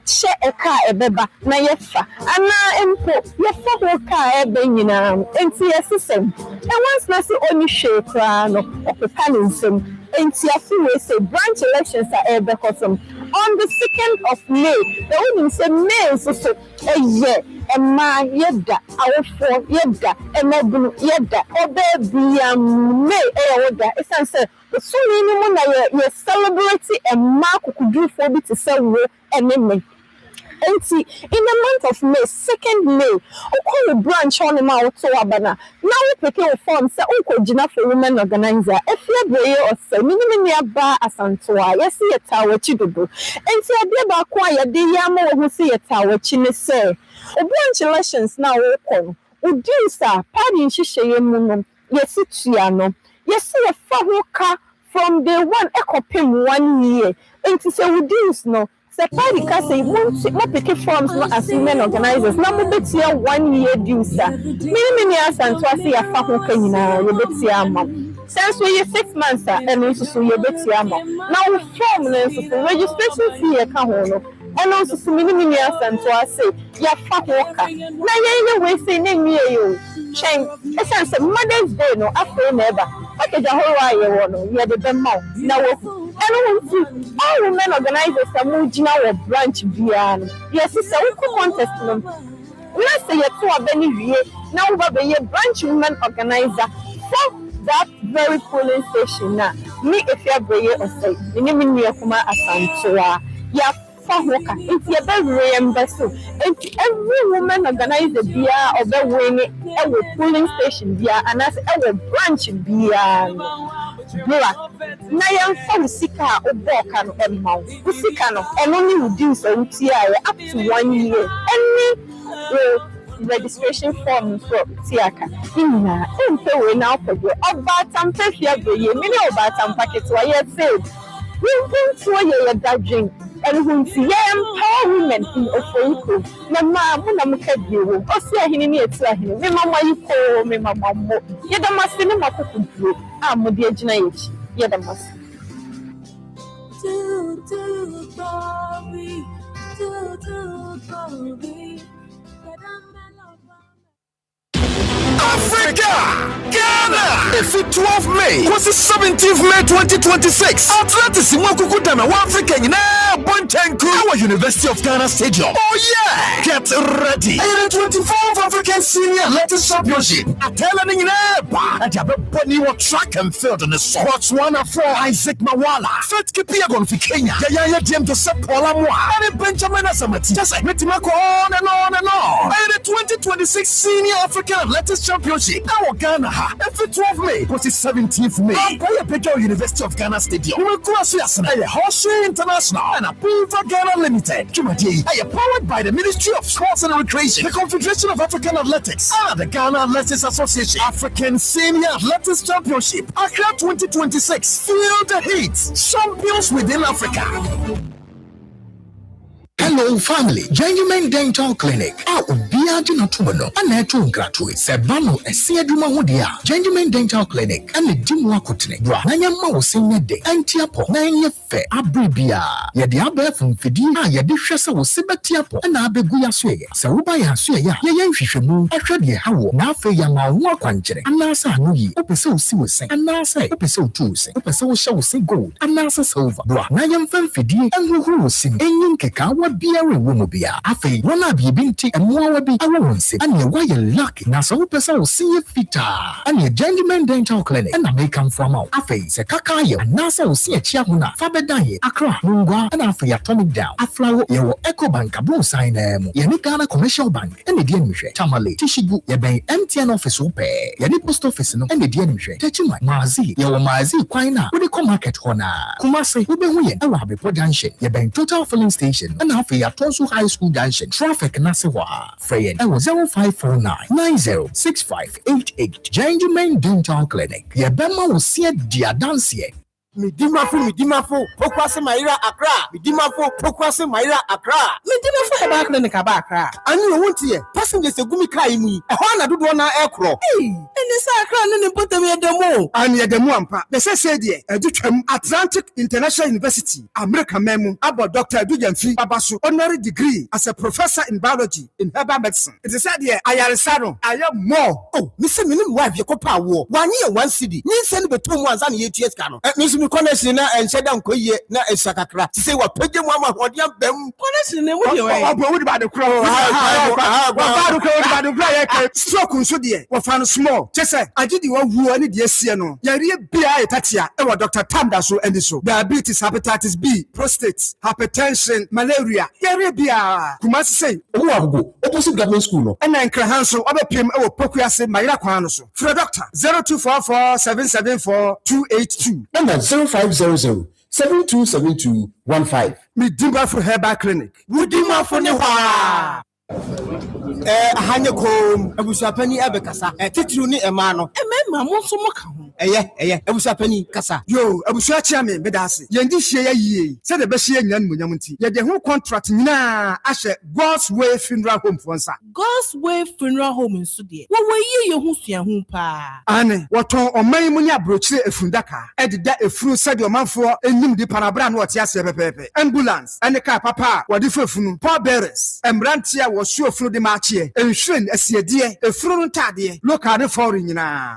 check a car a beba. Na yefa ana empo yefa ho ka ebe nyina enti yesesem once na se oni hwe kra no opepa nsem enti afi we say branch elections are ebe kosom on the 2nd of May the women say May so eye ema yeda awofo yeda emabunu yeda obebiam May oda esan say so ni na ye celebrate ema kokudufo bi te say wo eneme. In the month of May, 2nd May, Oko branch on the mouth to Abana. Now we pick a form, say Oko Gina for women organizer. If you're brave or say, minimum bar as Antoa, yes, see a tower chidubu. And see a dear quiet, the Yamo who see a tower chine say. A branch elections now open. Udisa, party in Shishayamunum, yes, Tiano. Yes, see a Fahoka from day one, Ekopim 1 year. And to say, Udis no. The party can say, what pick forms not as women organizers. Now, we bet here 1 year due, sir. Many years and twice a Fahoka in a bet here, since we 6 months, sir, and also so you bet here. Now, we form registration fee a cahono, and also so many years and twice say, ya Fahoka. Now, you say, name me you. Shame, essence of Mother's Day, no, after never. Okay, the whole way you want, you had the demo. Now, all women organizers are moving our branch beyond. Yes, it's a contest. Let's say you're 2 of any year. Now, we have a branch women organizer for that very polling station. Now, me if you're brave or say, you name me Akoma Asantua. Yeah. It's your very embassy. It's every woman organizer beer or the winning a polling station beer and as a branch beer. Now, I'm Sika or Bokan and Mount Sikano, and only reduce a TI up to 1 year. Any registration form for Tiaka. Inna, we now put you about some pressure, many about some packets why you said. We won't throw you that drink. And when see empower women in Ofonko, na muna mukadiwo. Osia hini ni etua hini. Me mama yuko, me mama mo. Yeda masi ne makukudu. Mudi ejina yechi. Yeda masi. Africa! Ghana! If it 12 May, was the 17th May 2026? Atlantis in Wakukudana, Africa in Bonchenku, our University of Ghana Stadium. Oh yeah! Get ready! And the 24th African Senior Athletics Championship. Atelani in Eba. And Yabani track and field in the sports one for Isaac Mawala. Fat Kipiagon for Kenya. Yaya Diem to Sepola Mwa. And Benjamin Asamati. Just like Metimako on and on and on. And the 2026 Senior African Athletics Championship. Now Ghana. Every 12 May was the 17th May. By Pedro University of Ghana Stadium. We will go as a Hoshi International and a Pulver Ghana Limited. Jumadi, powered by the Ministry of Sports and Recreation, the Confederation of African Athletics, and the Ghana Athletics Association. African Senior Athletics Championship. Accra 2026. Feel the heat. Champions within Africa. Hello family, Genuine Dental Clinic. Ubia do not know. And to graduate. Sebano Esiaduma Hodia. Genuine Dental Clinic. And the Dimwa Kutne. Nanya Mausin de Antiapo. Nanya Fe Abribia. Yadiabe from Fidi. Yadishasa was Sibatiapo. And Abeguya Sway. Sarubaya Sway. Yayan Fishamu. Ashadi Hawo. Nafe Yama Wakanjere. And Nasa Nui. Opeso Siwase. And Nasa Opeso Tuesday. Opeso Show Say Gold. And Nasa Silver. Nayam Fidi. And who sing. Enyim Kekawa. Biara womobia afi wona bi binti emwa bi won't and your why you lucky. Now, so person will see you fitter. And your gentleman dental clinic, and I may come from out. I face a kakayo, and NASA will see a chiamuna, Fabedaye, Accra, Mungwa, and after your atomic down. A flower, your Echo Bank, a blue sign, Yanikana Commercial Bank, and the DMJ, Tamale, Tishibu, your bay, MTN office, ope, Yanni Post Office, and the DMJ, Techuma, Mazi, your Mazi, Quina, with the market hona. Kumasi, Ube Win, Arabi Junction, your bank total filling station, and after your Tonsu High School Junction, traffic Nasiwa, Freyen, 0549 906588, Gentleman Dental Clinic, your Bema will see a dear dance here. Midimafo, Pokwase Maira Accra, Midimafo, Pokwase Maira Accra, Midimafo Eba Clinic Aba Accra. And you want here, passengers a gumi kaimi, a Hana do one aircraft. Hey, and this Accra and put them at the mall. And near the Mwampa, the said here, Atlantic International University, American Memo, about Dr. Dujanfi Babasu, honorary degree as a professor in biology in herbal medicine. It is said here, I am Saro, I am more. Oh, Mr. Minim wife, your copa war, 1 year, 1 city, need send the 2 months and 8 years cano. Connection and said down Koye na Esakakra. Say what Peggy Mama what you them connection about the crow. Stroke so dear. What found small. Just say I did the one who any dear Siano. Yari Bia Tatia, our Dr. Tandaso and so. Diabetes, hepatitis B, prostate, hypertension, malaria. Yari Bia. Kumasi say, oh, opposite government school. And then Krahanso, other PM or Pokuase, Maira Kwanoso. For Doctor 0244 774 282. And 0500-727215. Midimba for Herbal Clinic. Midimba for Newa. Hanyako, Abusapani Abekasa, Titru ni Emano, Emma Monsomoka. Abusapani Kasa. Yo, Abusachiame, Bedasi, Yendi Shea ye, said the Bessia Yan Munamunti. Yet the whole contract na Asher God's Way Funeral Home for Sa. God's Way Funeral Home in Sudi. What were you who see a humpa? Anne, what on my munia broche a fundaka, added that a fruit said your man for a new de Panabran, what Yasser ambulance, and the car papa, what if funu, poor bearers, and Brantia was sure through the march here, and shrink as ye dear, a front taddy, look at the foreign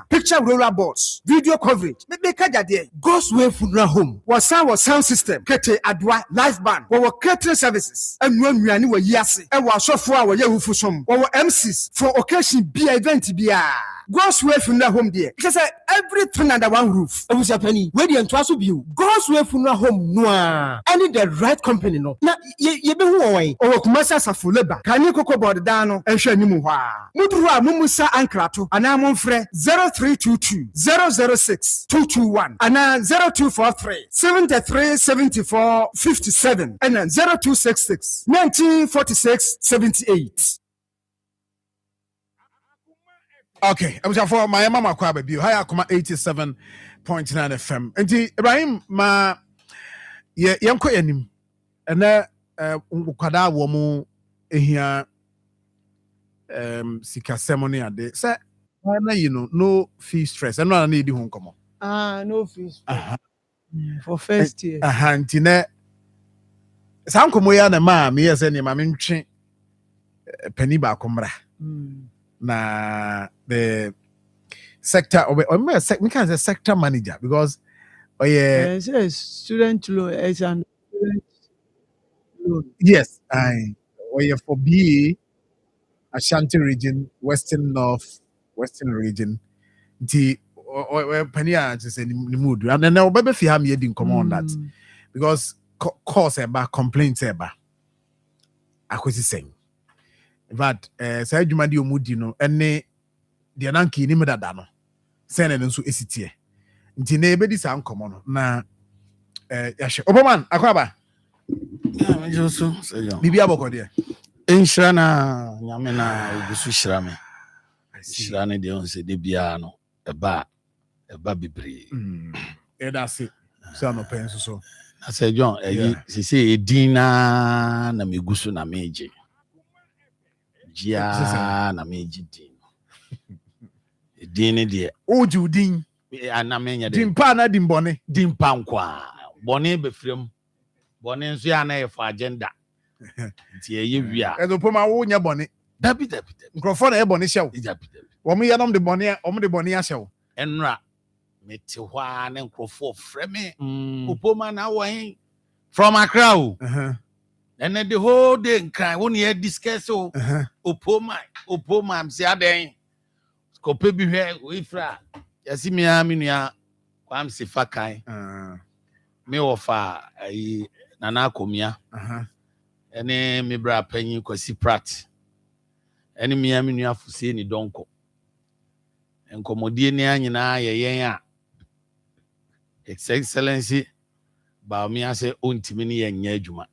picture roller boards, video coverage, maybe Kaja, God's Way Funeral Home, was sound system, Kete Adwa, life band, our catering services, and when we are new yasi, and was so for our Yahoo for some, our MCs for occasion be event be a. God's Way Funeral Home there. Just everything under one roof. I was a penny. Where the entrance view. God's Way Funeral Home noir. I need the right company no. Now you be away. Or Kumasa Safuleba. Can you cook about the dano and show Nimuha? Mudra Mumusa Ankrato. And I'm on Fre 0322 006 221 and 0243 73 74 57 and 0266 1946 78. Okay, I was for my mama kwa baby. Hi, Akoma 87.9 FM. And Ibrahim, ma yanko yanim. And kwada womu ehia sika ceremony ade. Say, you know, no fee stress. I know I need home come on. No fee stress. For first year. Ntine. Sanko moya na ma me yese ni ma mentwe pani ba komra. Na the sector we can say sector manager because yes, student loan and student loan. Yes, I for BA Ashanti region, Western North, Western region. The Pania to say the mood and then now baby fi am yedin come on that because cause about complaints about akwesi saying. But say dwumadi omudi no ene de nanki ni medada no say na nso esitie nti na ebedi sa nkomo no na yahye oboman akwaba Joso sejo bibi aboko de enhira na nyame na ogusu hira me hira ne de on se de bia no eba bebre da se no penso so na say John se edin na megusu na meje Jia na meji din. Din de oju din anamenya de. Din pa na din bone. Din pa nkwa. Bone be frem. Bone nso ya na e for agenda. Nti eye wia. Ezo poma wo nya bone. Dabi. Microphone na e bone hyew. Dabi. Wo me yanom de bone, o me de bone ahyew. Enra meti hwa na nkrofo freme. Opoma na wo hin from Accra o. And then the whole day in crying, when you discuss Opoma, say aden. Kope bi hwe we fra. Yesi me aminua kwam sifa kan. Me ofa ayi nana akomia. Ene me bra panyin kwasi prat. Ene me aminua fusie ni donko. Enkomodie ni anyina ye yen a. Excellency ba mi ase ontimi ni yen nya adwuma.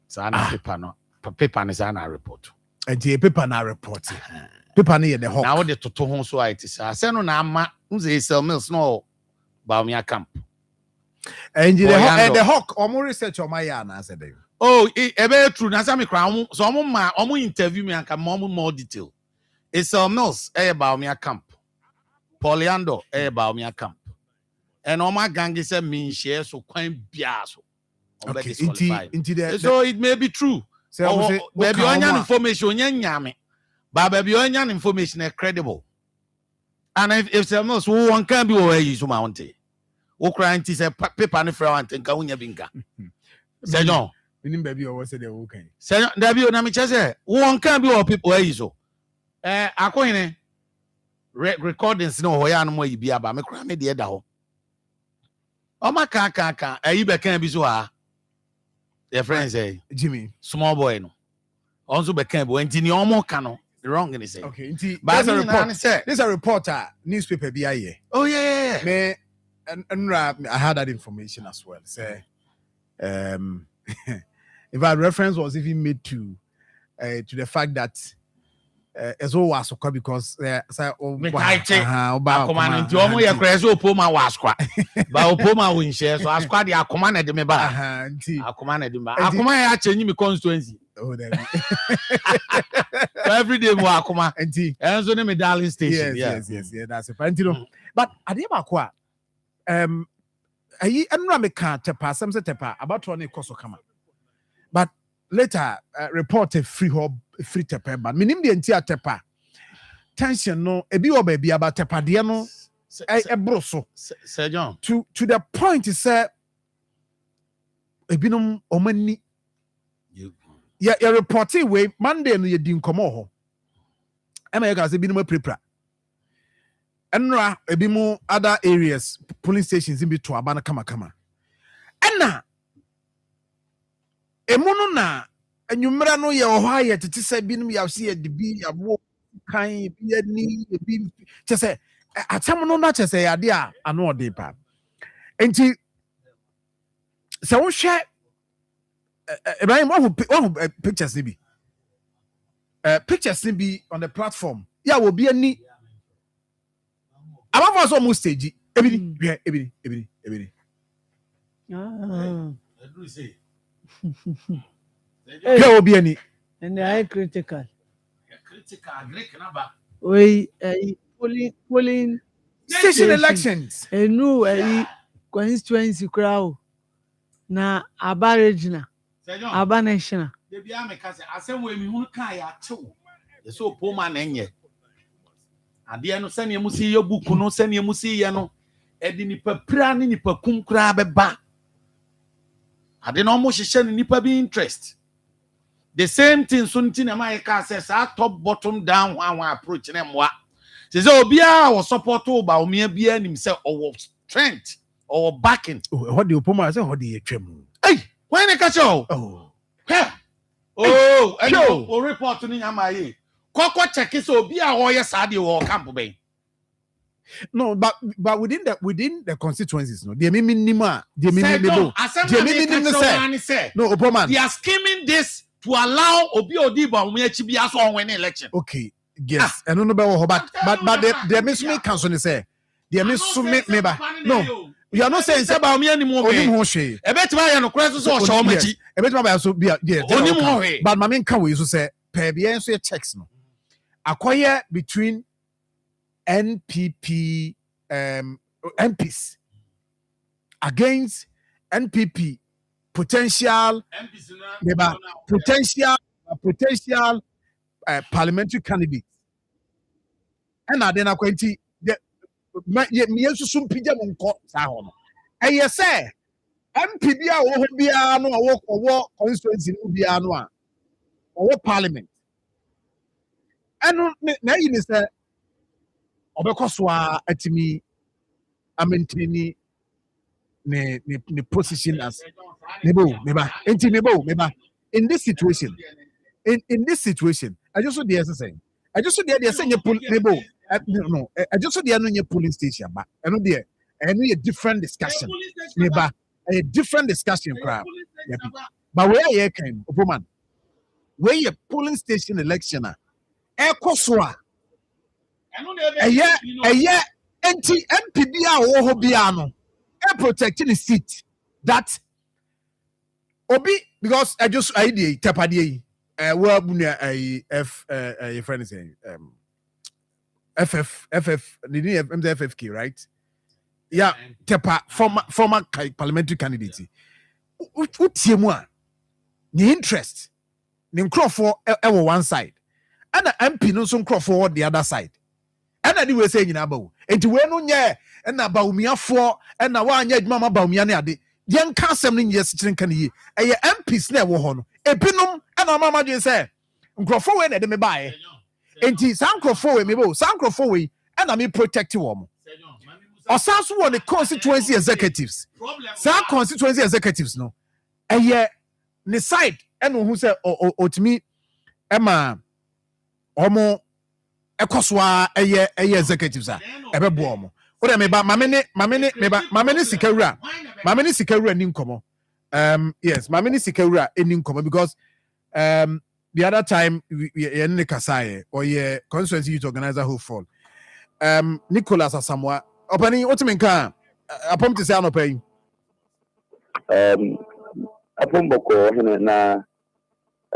Sa na paper no. Paper ne sa na report. Enti paper na report. Paper ne the hawk. Now the toto ho so it is. Say no na ama unze sell mills no ba mi camp. And the hawk omo research o my ya na say dem. Oh, e be true na say me kra so omo interview me anka more detail. It's mills ba mi camp. Poliando ba mi camp. And oma gang say me share so kwan bia so. Okay, so it may be true. So baby onion information nyame. But baby onion information is credible. And if someone who one can be where you so mountain. O crying to say paper and flower and think unya binka. Say no. Meaning baby or say they okay. Say there be na me say one can be all people where you so. Akohene recordings no ho ya no mo yi aba me kra me de da ho. O ma ka ayi be kan bi so ha. Their friends say Jimmy small boy no. Also be kan bo enti ni omo ka no wrong in say. Okay, that's a report. This is a reporter newspaper BIA. Oh yeah. Me and I had that information as well. Say if our reference was even made to the fact that as all was because say Akoma no nti omo ye kra so Opoma waskwa ba Opoma win share so askwa de Akoma na de me ba Akoma na de me Akoma ya change me constituency. Oh, there every day more Akoma and so me darling station. Yes, that's it. But adeba kwa ayi enra me ka tepa some say tepa about one koso kama. But later report a free tepa but minim de ntia tepa tension no ebi o ba bi about tepa de no e broso Sir John to the point is say ebinom omani ya reporting way Monday no ye di nkomo ho ema ye ka say ebinom prepare enra ebimu other areas police stations in between abana kama ena emono na enwumra no ye ho aye tete say binum ya se ye de bi abo kan bi ani bi che say atam no na che say ade a ano ode pa enti se wo hwe Ibrahim one pictures ni bi pictures ni bi on the platform ya wo bi ani abafo so mo stage ebini yeah obi ani and I critical Greek na ba we polling station elections enu constituency crowd na aba regional aba national de bia me ka se asem we mi hu kan ya tew ye so Opoma na enye ade no sane mu si ye buku no sane mu si ye no edi nipa pra ne nipa kum kra beba ade no mo hihye ne nipa bi interest the same thing so nti na my ka say top bottom down one approach na moa se obi a wo support ba omia bia nim se owo strength or backing what the Opoma say what the twem hey when e ka cho and o report ni nyamaye Koko check is obi a wo ye sade wo camp ben. No, but within the constituencies, no. They mean minima. They mean minimum. No, Opoma. They are scheming this to allow Obi Odiba Umechibi so win election. Okay, yes. I don't know about but they miss me council say. They miss me no. You are not saying say about me anymore. E betima ya no kweso so show machi. E betima so be yeah. But my main can we so say per bien so checks no. Acquire between NPP MPs against NPP potential parliamentary candidates. And then me so sum pija monko sa ho no. Eye say MP bia wo ho bia no wo constituency no bia no a wo parliament eno na yi ni say obekọso a atimi amentini ne position as meba in this situation I just saw the saying I just saw the saying nebo no I just saw the no polling station ba eno de a different discussion meba a different discussion crowd but where you can opoman where your polling station election ekoso a eye enti MPB a wo ho bia no protecting the seat that obi because I did tapade well your friend is saying FF the new FFK right yeah tepa former parliamentary candidate utie mu a the interest the nkrofo ewo one side and the MP no so nkrofo the other side and I we say nyina ba wo enti we no nye na bawumiafo na wa anya adwuma ma bawumia ne ade de nka asem no nye sekire nka ne yi eye MPs na ewo ho no ebinom na mama dwen say nkrofo we na de me baaye enti san nkrofo we me bo san nkrofo we na me protect wo mo osanso wo the constituency executives san constituency executives no eye ne side eno hu say otimi ema omo ekoswa eye executives a ebebo omo o de me ba mamene sikawura ni nkomo yes mamene sikawura eni nkomo because the other time ye ne kasaye or ye constituency youth organizer who fall Nicholas Asamoah opani otimenka apom te say anopai apom boko hene na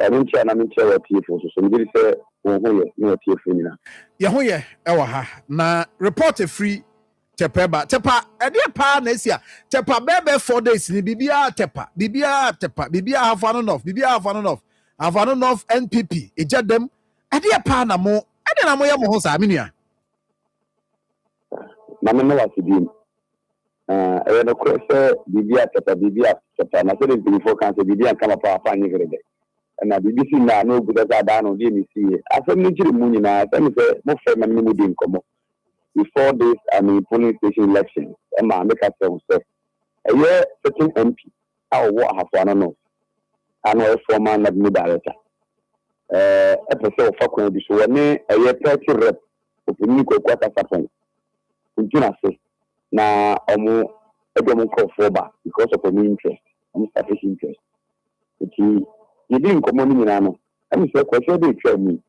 mincha wa tifo so ngiri se wohoye ni wa tifo nyina ye hoye ewa ha na report free tepa ede pa na esia tepa bebe 4 days ni bibia tepa have on enough NPP eja dem ede pa na mo ye mo ho sa menua na me no wasidi e no kwese bibia tepa na so de before kan se bibia kama pa fa ni grede na BBC na no guda da no de mi sie afem ni jiri mu nyina afem se mo fe ma ni mu di nkomo before this polling station election Emma make us say a year certain MP our what have one no and a former national director a person for can be so ne a year 30 rep opinion ko kwata sapon ntuna se na omo edomo ko foba because of any interest any sufficient interest iti you didn't come on no and say question dey tell me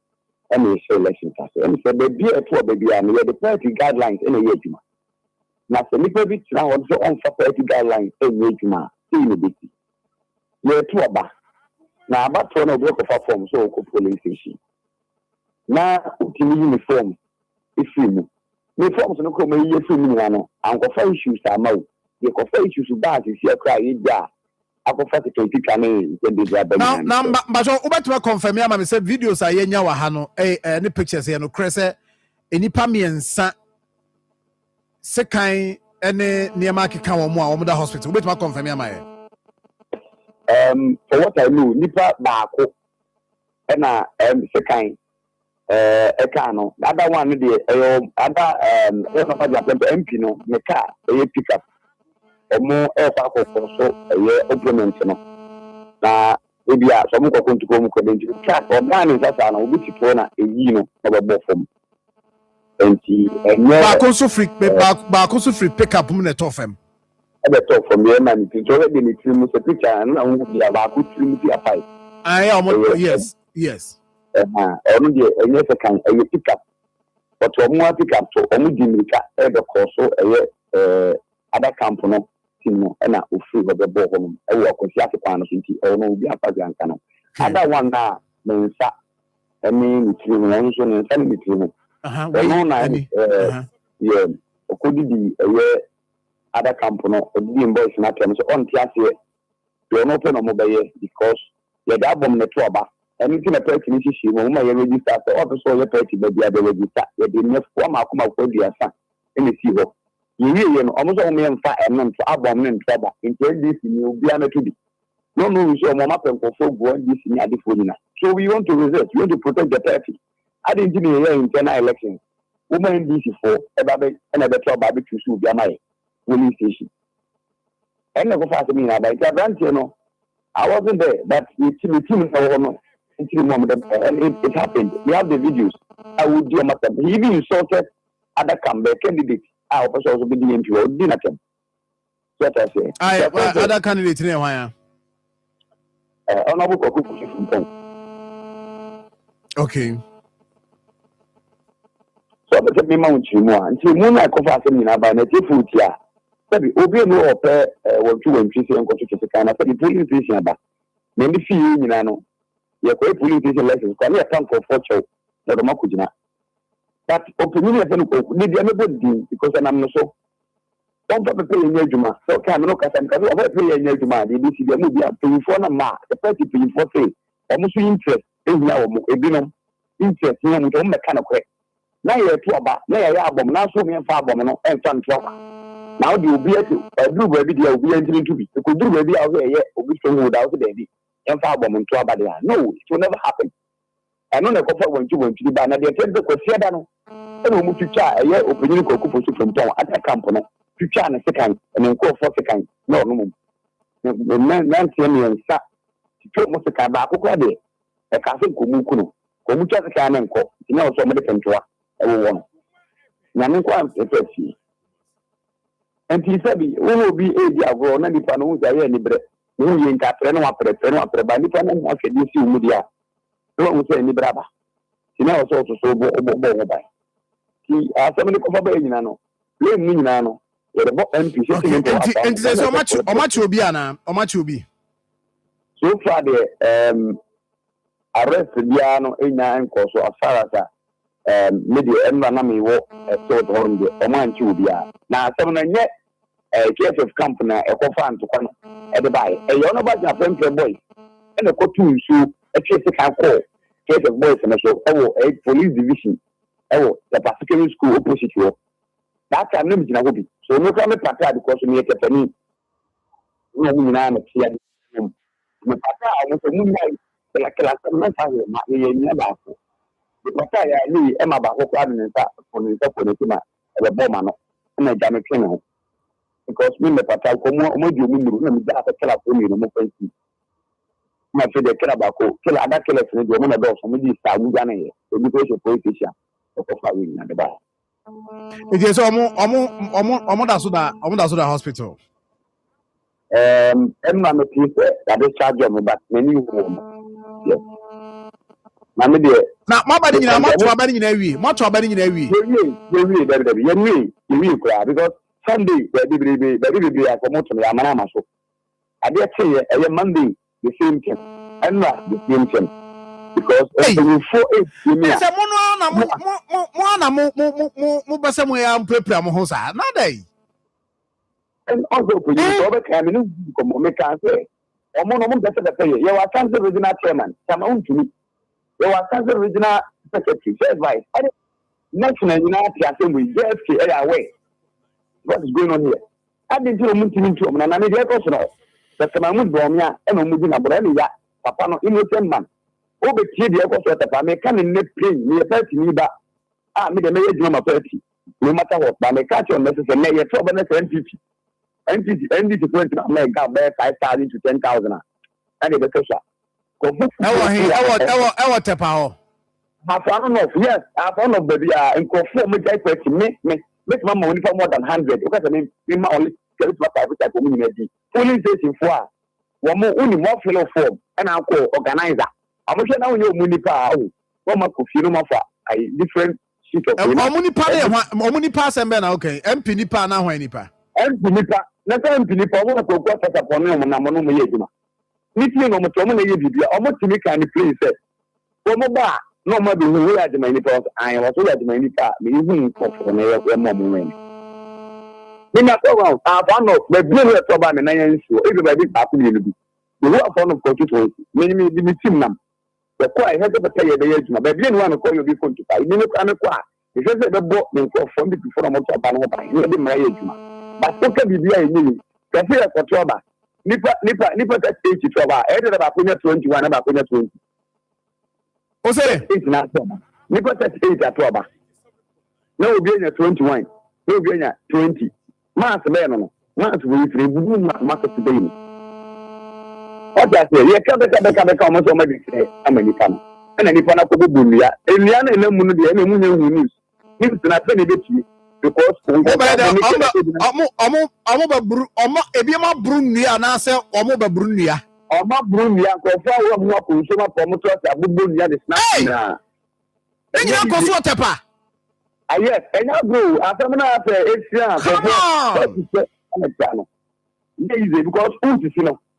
and we say election pass and say baby and we the party guidelines in a year juma na se nipa bi tira ho so on for party guidelines in year juma say no be ye to aba na aba to na go for form so ko polling station na utimi uniform ifimu uniform so no ko me ye fimu no an ko fa issues amawo ye ko fa issues ba si akra ye ja akofa security kane na bajo ubetuma confirm ya ma say videos ayenya wa ha no ne pictures ye no krese enipa miensa sekan ene niema keka wo mo a wo da hospital ubetuma confirm ya ma ye for what I know nipa baako na sekan eka no other one dey other MP no me car pick up omo so implement no na ebia so mo kokuntu ko mo ko denti track o man sasa na obi tipo na eyi no obebo fom enti enye ba ko so free pick up mo na to fam ebe to fom ye man ti so we ni trim so picture na wo bia ba ko trim ti apai yes onu de enye se kan eye pick up but omo pick up so omo di mirika ebe ko so other camp no no na ofri go bebo ho no e wo akosi akwa no nti e no obi afazi anka no ada one na mensa emi mitri no nso no nsa mitri no no na yeah okodi di other camp no odi boys na tem so on ti ase do no pe no mo beye because ye da bom ne to oba emi ti na party ni shishi mo ma ye register so o so ye party be dia be register ye de ne fo ma akoma ko dia sa emi ti ho you know, almost only in fact, and non for album and trouble. In this, you will be a to be. No, we saw Mama Penko for going this in Adifuna. So we want to resist, we want to protect the party. I didn't give me a internal elections. Women DC for and a better barbecue should be my police station. And never fast me now, but you know, I wasn't there, but we team and it happened. We have the videos. I would do a matter. He even insulted other candidates. I was also be the MP or dinner. What I say. Other candidates in why? Okay. So I said, "Mount you more." Until moon I cover me now by the food here. Sabi obi no ope what you want to say and go to kind of the police station about. Maybe see you know. You go police station lessons. Come here, come for fortune. No the makujina. But opinion is need anybody because I'm not so. Don't pay in your juma. So can no custom can over pay in your juma. The BC the movie paying for na ma. The party paying for say. Almost interest is now a binum interest here with all mechanical. Now you're two about. Now you're about. Now so me and far bomb and fun trouble. Now the will be a blue baby, there will be entering to be. You could do baby out there, or be strong without the baby. And far bomb and trouble there. No, it will never happen. I know the couple when you went to the banner, they tell the Cosiadano. And we move to try a year opinion from town at a company. To try a second and then call for second. No, the man see me and sat to talk most of the Kabako. A castle Kumukuno. Komucha the can and call. You know, somebody can try. Everyone. Nanquam, a person. And he said, we will be a grown and if I know that any bread. No, you ain't got no opera, but if I know I can see media. Don't say any brava. He now also so by. He asked somebody to come in Nano. Blame me Nano. And there's so much will be Anna, how much will be. So far, the arrest Diano in nine course as far as media and Manami walk a sort on the Oman Chubia. Now, someone yet a case of company, a co-fan to come at the buy. A young about a friend boy and a co-two shoe, a case of call, case of boys and a show, a police division, the Pacific school opposite you. That time, no, so no come at because we make a penny. No, we are not here. The Pata, I want to move like a last never. The Pata, I knew Emma Baho and for the a bomber, and a damn criminal. Because when the Pata come on, you will have a killer for me, no more. My friend, the Kelabaco, kill other killers in the woman of some of these Samugan, the immigration police of firing at the bar. It is almost the hospital. Emma, the people that is charged of me, but many women. Yes. Mamma dear. Now, my body, I'm not traveling in every, much traveling in every. You because Sunday, baby, I come out to me, I'm an amateur. I dare say, a Monday, the same thing, and not the same thing. Because before it, you mean, and also, for you, Robert Camino, make answer. Or more, the player. You are cancer original chairman, come on to me. You are cancer original secretary, says vice. National United Assembly, just away. What is going on here? I didn't do a meeting to him, and I made a personal. But my mood bomb, and I'm moving a brand Papa, no innocent man. Over here, the airport, I may come in net plane, near 30 me back. I made a major drum of 30. No matter what, but I catch on necessary, mayor, trouble, NPP. NPP to 20, I may got there 5,000 to 10,000. And the pressure. Our tepao. I found of, yes, I found of baby, and conform with that question, make my money for more than 100. Because I mean, my only private community. Police station for one more, only more fellow form, and I'll call organizer. I'm sure now you're Munipa. One more confirm for a different sheet of Munipa and Ben, okay, MP Nipa now, Nipa. MP Nipa, not MP Nipa, one of the quarters upon him, and I'm on my yedima. Meeting on the Tommy, almost to make any place. Bar, no more than we had the many parts. I was at the many car, even for me. In that program, I found out the blue problem and I ensure everybody happy to be. The work on of constituency, many the team. The choir has to pay the age, but then one of call you before to buy. You know, He says the boat will go from the before I'm to ban over. You didn't marry you. But so can be behind me. Can see a controller. Nipper that 80 trouble. I ended about 21 about 20. O say it's not Nipper that 8 at trouble. No being a 21. No being a 20. Mass man. Mass will be market today. What I say, you can't come on somebody say, I'm a Nipan. And any fan of the Bunia, and Liana and the Moon, the enemy news. It's not any bit because Ebiama Brunia na say Omoba Brunia. Oma Brunia, Kofa, more consumer promoters, a Bunia, the snap. And you go so tepa. Yes, and I go after it's because who is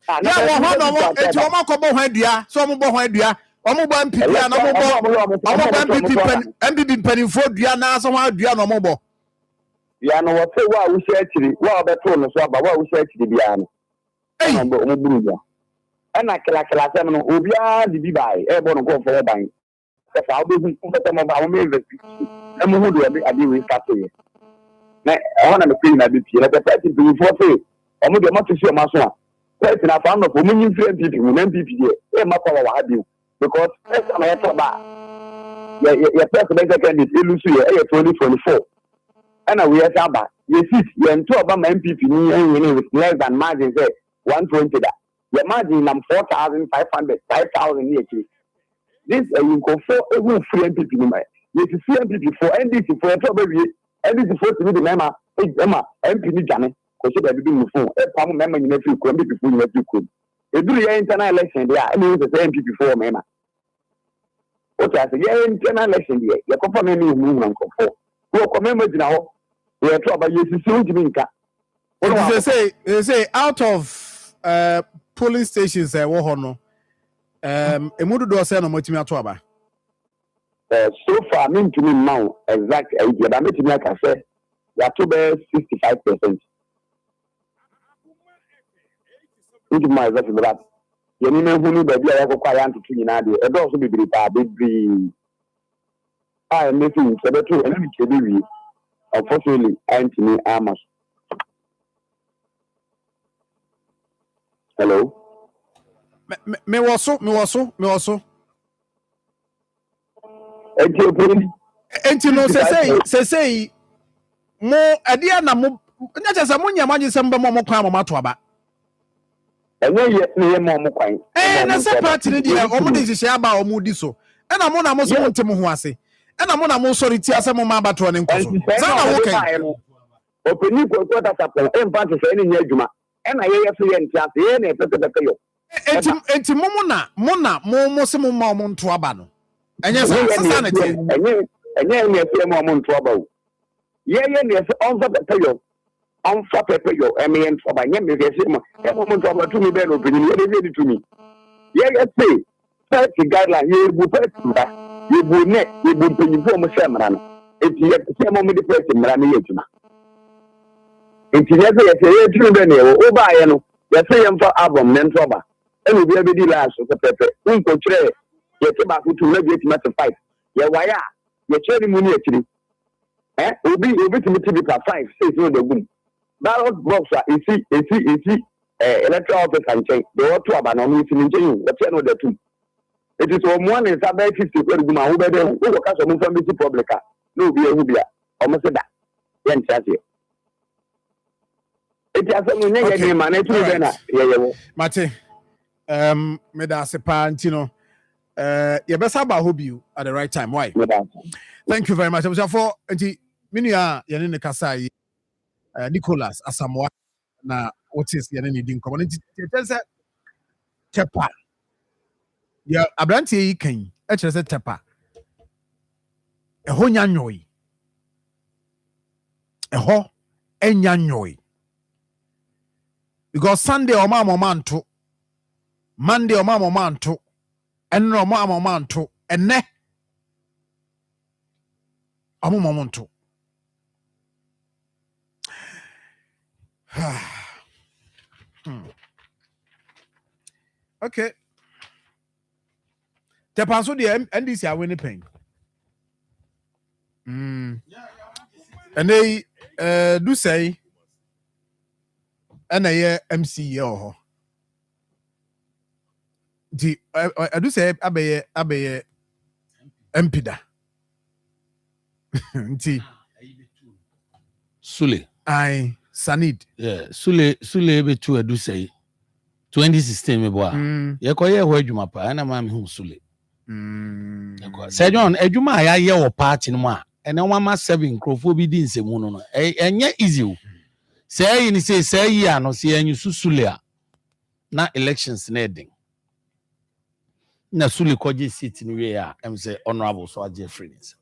Yeah, one it's Oma Kobo Hedia, some Bo Hedia, Omoba MPP and Omoba MPP penny for Diana, somehow Diana Mobo. Yeah, no, what say what we say actually, what about Tono Swaba, what we say actually, Diana. And I can Ubia, the Bibai, airborne go for a bank. That's how we put them about me. I'm who do I do with Cafe. I want to clean a bit, like a party before say, I'm going to see a master. That's enough. I'm not for many friends, people, MPP, my power, I do. Because that's my thought. Your president candidate, Illusia, 2024. And we are Saba. You see, you're in two of them MPP, with less than margin, say 120. Your margin, I'm 4,500, 5,000 years. This you go for every free MPP. You see MPP for NDC for a trouble. NDC for to be the member, MPP Janet, because they be doing phone. A palm member in every MPP in every could. They do the internal election there. I mean, the MPP for member. What I say, yeah, internal election there. You come from any movement for. Who commemorate now? We are trouble. You see, they say out of polling stations, no. Emudu do say no motimi ato aba. So far, mean to me now, exact idea. But me like I say, you are to be 65%. Into my exact that. You know who baby I go quiet to you now. It also be big. I am making so that too. And me unfortunately, Anthony Amos. Hello. Me also. Enti no say mo adia na mo nya chese mo nya magye sembe mo kwan mo to aba. Enye ye ne mo kwan. Na se party ne dia o mo de hihye aba o mo di so. Na mo so ntem ho ase. Na mo sorry ti ase mo ma aba to ne nkoso. Sa na wo kan. Openi ko ta sapon empa te se ne nya adwuma. Na ye so ye ntia se ye na pepepeke yo. Enti mo se mo ma mo nto aba no. Enye sa na tie. Enye ne se mo nto aba o. Ye ne se on fa pepeke yo. Em for by nyem be se mo. E mo nto aba to mi be no opini ye dey to me. Ye say party guideline ye bu party ba. Ye bu ne ye bu penyi fo mo se mra no. Enti ye se mo me de party mra na ye adwuma. Enti ye se tru be ne o ba ye no. Ye se ye mfa album ne nto aba. Enu bi abedi last so pepe. Nko kire ye te ba kutu na bi etima 5. Ye waya ye chere mu ni akiri. Obi timiti bi pa 5 6 no de gum. Ballot box isi electoral office and check. The auto aba na mu timi nchen the no de two. It is one is about 50 per gum who be there who go ka so mu from the publica. No bi ehu bia. Omo se da. Ye ntiase. Eti asem nye ye ni ma na tu be na ye wo. Mate me da se pa ntino you best ba hobby at the right time. Why? Thank you very much. For anti minua yene ne kasa yi Nicholas Asamoah na Otis yene ne din community say tepa ya abrantie yi kan e kire say tepa eho nya nyoy eho enya nyoy because Sunday o ma nto Monday o ma nto enno o ma nto enne o ma nto. Okay. The pass the NDC are winning pain. And they do say and a MC or the I do say abe empida. Sule. I Sanid. Yeah, Sule be to do say 2016 me boa. Ye ko ye ho adwuma pa na ma me hu Sule. Sir John adwuma ya ye wo party no a ene wama 7 crofo bi di nsemu no enye easy o. Say ni say yi ano say anyu Sule a na elections na edin. Na Sule koje seat ni we a em say honorable so aje friends.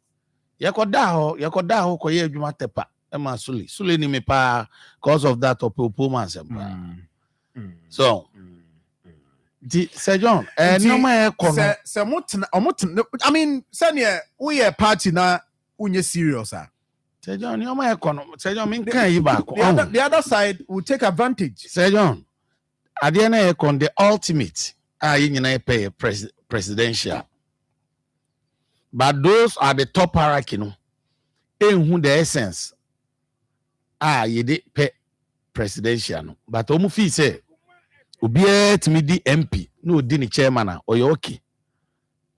Ye ko da ho ko ye adwuma tepa. Emma Sule ni me pa cause of that opo man sempa. So Sir John, no my kono. Sir Mutna, I mean, Sanya, we a party na unye serious. Sir John, no my kono. Sir John, min kan yi back. The other side will take advantage. Sir John, at the end of the ultimate, you pay presidential. But those are the top hierarchy, no. Who the essence. Ye de pay presidential, no. But omu fi say. Obiye timi di MP no di ni chairman or you okay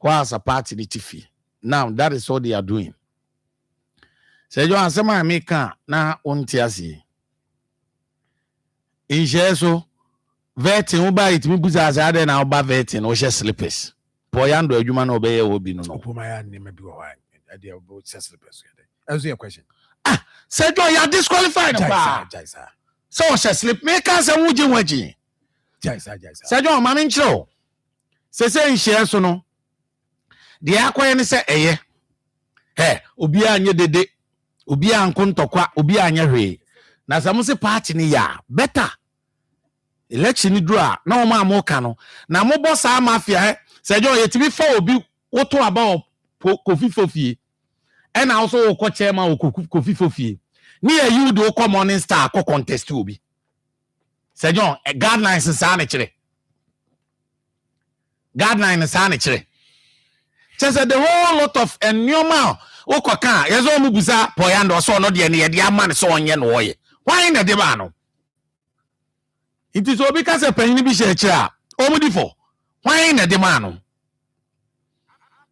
as a party ni tifi. Now that is what they are doing. Say you ansema America na onti asi inje so vetting uba itimi buza azade na uba vetting o she slippers poyando adwuma na obeye obi no opomaya ni mebi wo why ade about slippers answer your question. Say you are disqualified Jaisa. So she slip me can say wuji waji. Jaisa. Sir John, mami nchiro. Se nhye so no. De akwaye ne se eye. Obi anye dede. Obi anko ntokwa, obi anye hwe. Na samusi party ni ya better. Election ni dura na o ma mo ka no. Na mo boss a mafia Sir John yetimi fa obi woto aba Kofi Fofie. And also o ko chairman o Kofi Fofie. Ni you do ko Morning Star ko contest obi. Sir John, guidelines is sanitary. Guidelines is sanitary. Just the whole lot of normal. Okoka, yezo mubuza poyando so no de ne de man so onye no oye. Why na de ba no? It is obi ka se panyin bi she kira. Omudi for. Why na de man no?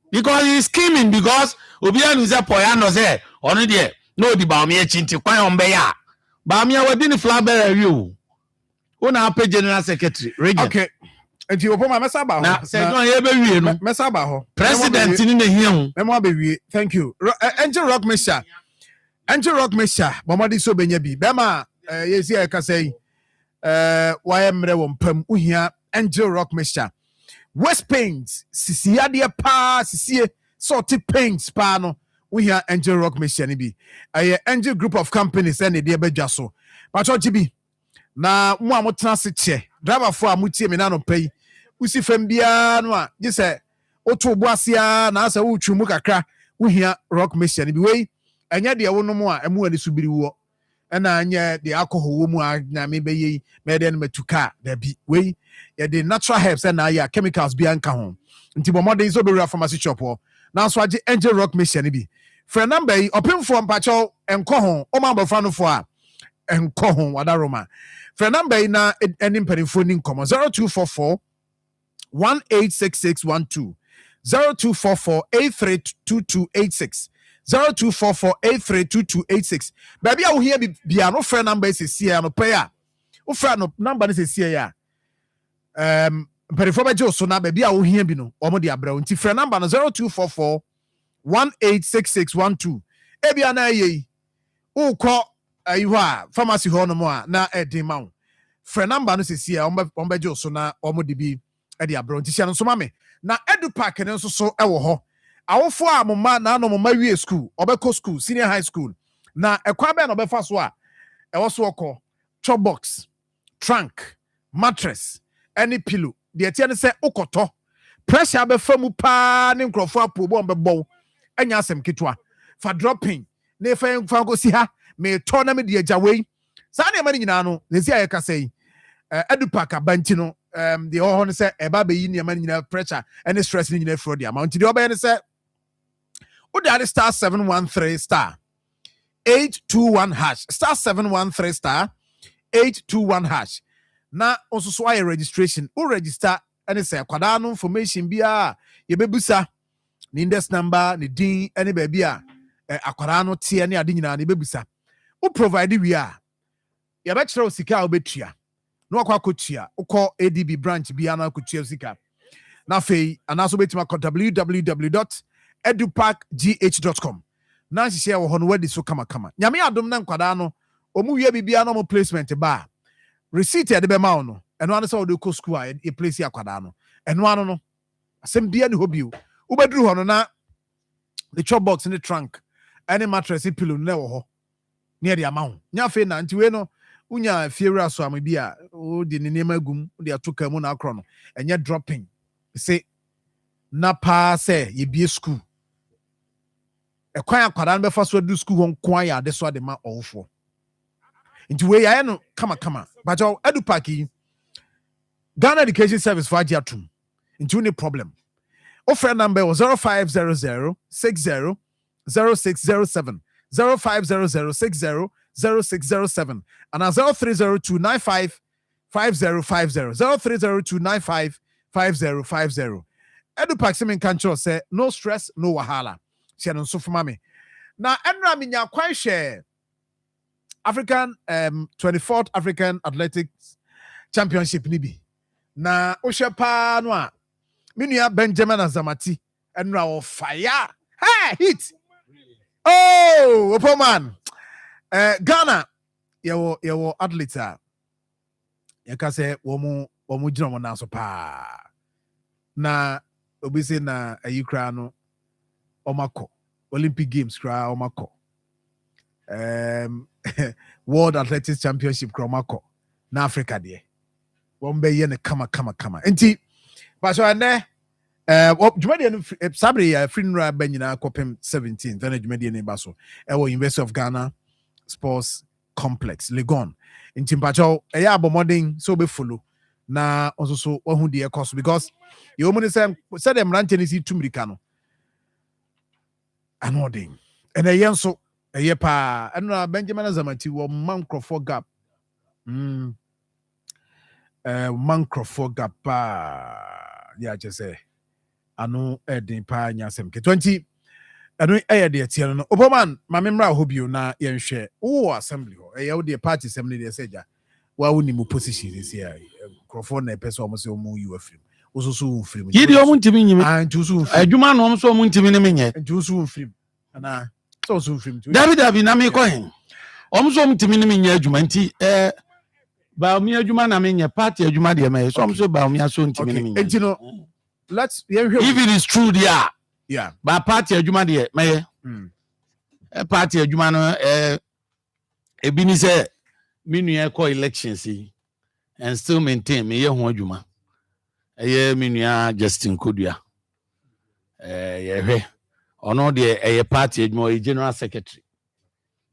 Because he is scheming because obi anu say poyando say ono de no di ba o me chinti kwan on be ya. Ba me wadi ni flaber awi. Una pay general secretary region. Okay. And you opoma mesaba ho. Na say no ye be wie no. Mesaba ho. President ni na hia hu. Memo be wie. Thank you. Angel Rock Misha. Momadi so benya bi. Bema yesi e ka say why mre wo mpam uhia Angel Rock Misha. West Paints sisi ade pa sisi sorti paints pa no uhia Angel Rock Misha ni bi. Angel group of companies and e de bedwa so. Pacho gibi na mo amotena se che driver fo amutie me na no pay usi fam bia no a je se oto bo asia na asa wutwu mu kakra wohia rock mission bi wei anya de wo no mo a emu ani subiri wo na anya de alcohol wo mu a na me be yi me de no matuka da bi wei ye de natural herbs na ya chemicals bi anka ho nti bo modern so be real pharmacy shop ho na so age Angel Rock Mission bi for number yi opemfo mpacho enko ho o ma bofra no fo a enko ho wadaroma for number na any mpanyfo ni nkomo 0244 186612 0244 832286 0244-832286. Baby, I will hear be no friend number is here no pair. O friend no number is here. But if so now, baby, I will hear be no. Omo di abra. Unti friend number no 0244-186612. Ebi ana ye. O call aywa pharmacy ho no mo na edima. Friend number no is here. Ombe so na omo di bi edi abra. Unti sia no so mame. Na edu park no so ewo ho. Awofo a mama na no mama wie school obeko school senior high school na ekwa be na obefa so a ewo so okọ chop box trunk mattress any pillow de tie ne se ukoto pressure be famu pa ne nkrofo apo bo mbebo anya asem ketwa fa dropping ne fa go si ha me to na me de agyawe sa na ma nyina no ne si ayeka sei edupak abanti no de ho no se eba be yi ne ma nyina pressure any stress ne nyina fro de amount de obe ne se Udari *713*. 821 hash star 713 star 821 hash. Na also so I registration. O register and say kwada no information bia ye bebusa ni index number ni din any baby a akwada no tie ne ade nyina ne bebusa. O provide we a ye be kire osika obetua. No akwa kotua. Ukọ ADB branch bia na kotua osika. Na fei anaso betima www.eduparkgh.com. Na share wo hono wadi so kama. Nyame adom na nkwada no omu wie bibia no mo placement ba. Receipt e de be ma wo no. Eno ane se wo de ko school a e place akwada no. Eno ano no. Asem bia ne hobio. Wo beduru hono na the chop box in the trunk. Any mattress pillow na wo ho. Ne de ama wo. Nya fe na nti we no unya fiewura so am bia o de ne nema gum o de atoka mu na akro no. Enye dropping. Say na pa say ye be school. Ekwan akwada no be fa so do school hon kwa ya de so de ma ofo. Into way I no kama. But Edu Park Ghana Education Service for Ajatum. Into any problem. Offer number was 0500 60 0607 0500 60 0607 and 0302 95 5050 0302 95 5050. Edu Park Simin Kancho say no stress, no wahala. She don't suffer mommy. Now Enra minya kwan share African 24th African Athletics Championship nibi. Na Oshepa no a minua Benjamin Azamati Enra o fire. Hey, hit. Oh, Opoman. Ghana yewo athletes a yeka say wo mu gina mo na so pa. Na obi say na ayikra no omako Olympic Games kra omako World Athletics Championship kra omako na Africa de won be ye ne kama enti ba so ane jumadi no sabre ya funeral ba nyina kopem 17 then jumadi ne ba so University of Ghana Sports Complex Legon enti mpacho eya abomodin so be follow na also so ohu de cost because you money say dem ranche ni si tumrika no anodin and a yenso a yepa and Benjamin Azamati wo Mancroft gap Mancroft gap yeah just say anu edin pa nyasem ke 20 anu de tie no Oboman ma memra hobio na yenhwe wo assembly ho e wo de party assembly de seja wa woni mu position this year Crawford na person omo se omo you afrim osusu mfrim yidi omo ntimi nyime ntusu adwuma no omo so omo ntimi ne menye ntusu mfrim ana so osu mfrim David na me ko hen omo so omo ntimi ne menye adwuma nti ba omi adwuma na menye party adwuma de me so omo so ba omi aso ntimi ne menye enti no let's if it is true there yeah ba party adwuma de me party adwuma no ebi ni say minua call elections and still maintain me ye ho adwuma minua Justin Kodua ye hwe ono de party adwuma general secretary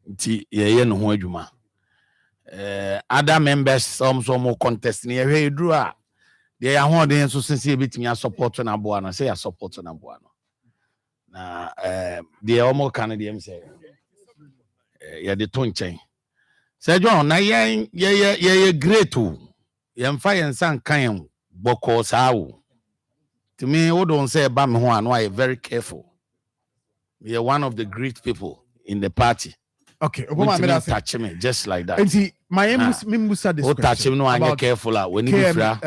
nti ye no ho adwuma other members some contest ni ye hwe eduru a de ya ho de so sense ebetimi support na boa na say ya support na boa no na de omo kan de em say ye de to nchen say John na ye great o ye mfa ye nsan kan boko sawo to me we don't say ba me ho an why very careful. We are one of the great people in the party. Okay, Obama made us touch me just like that. Enti my Musa this question. Touch him no anya careful when you be fra.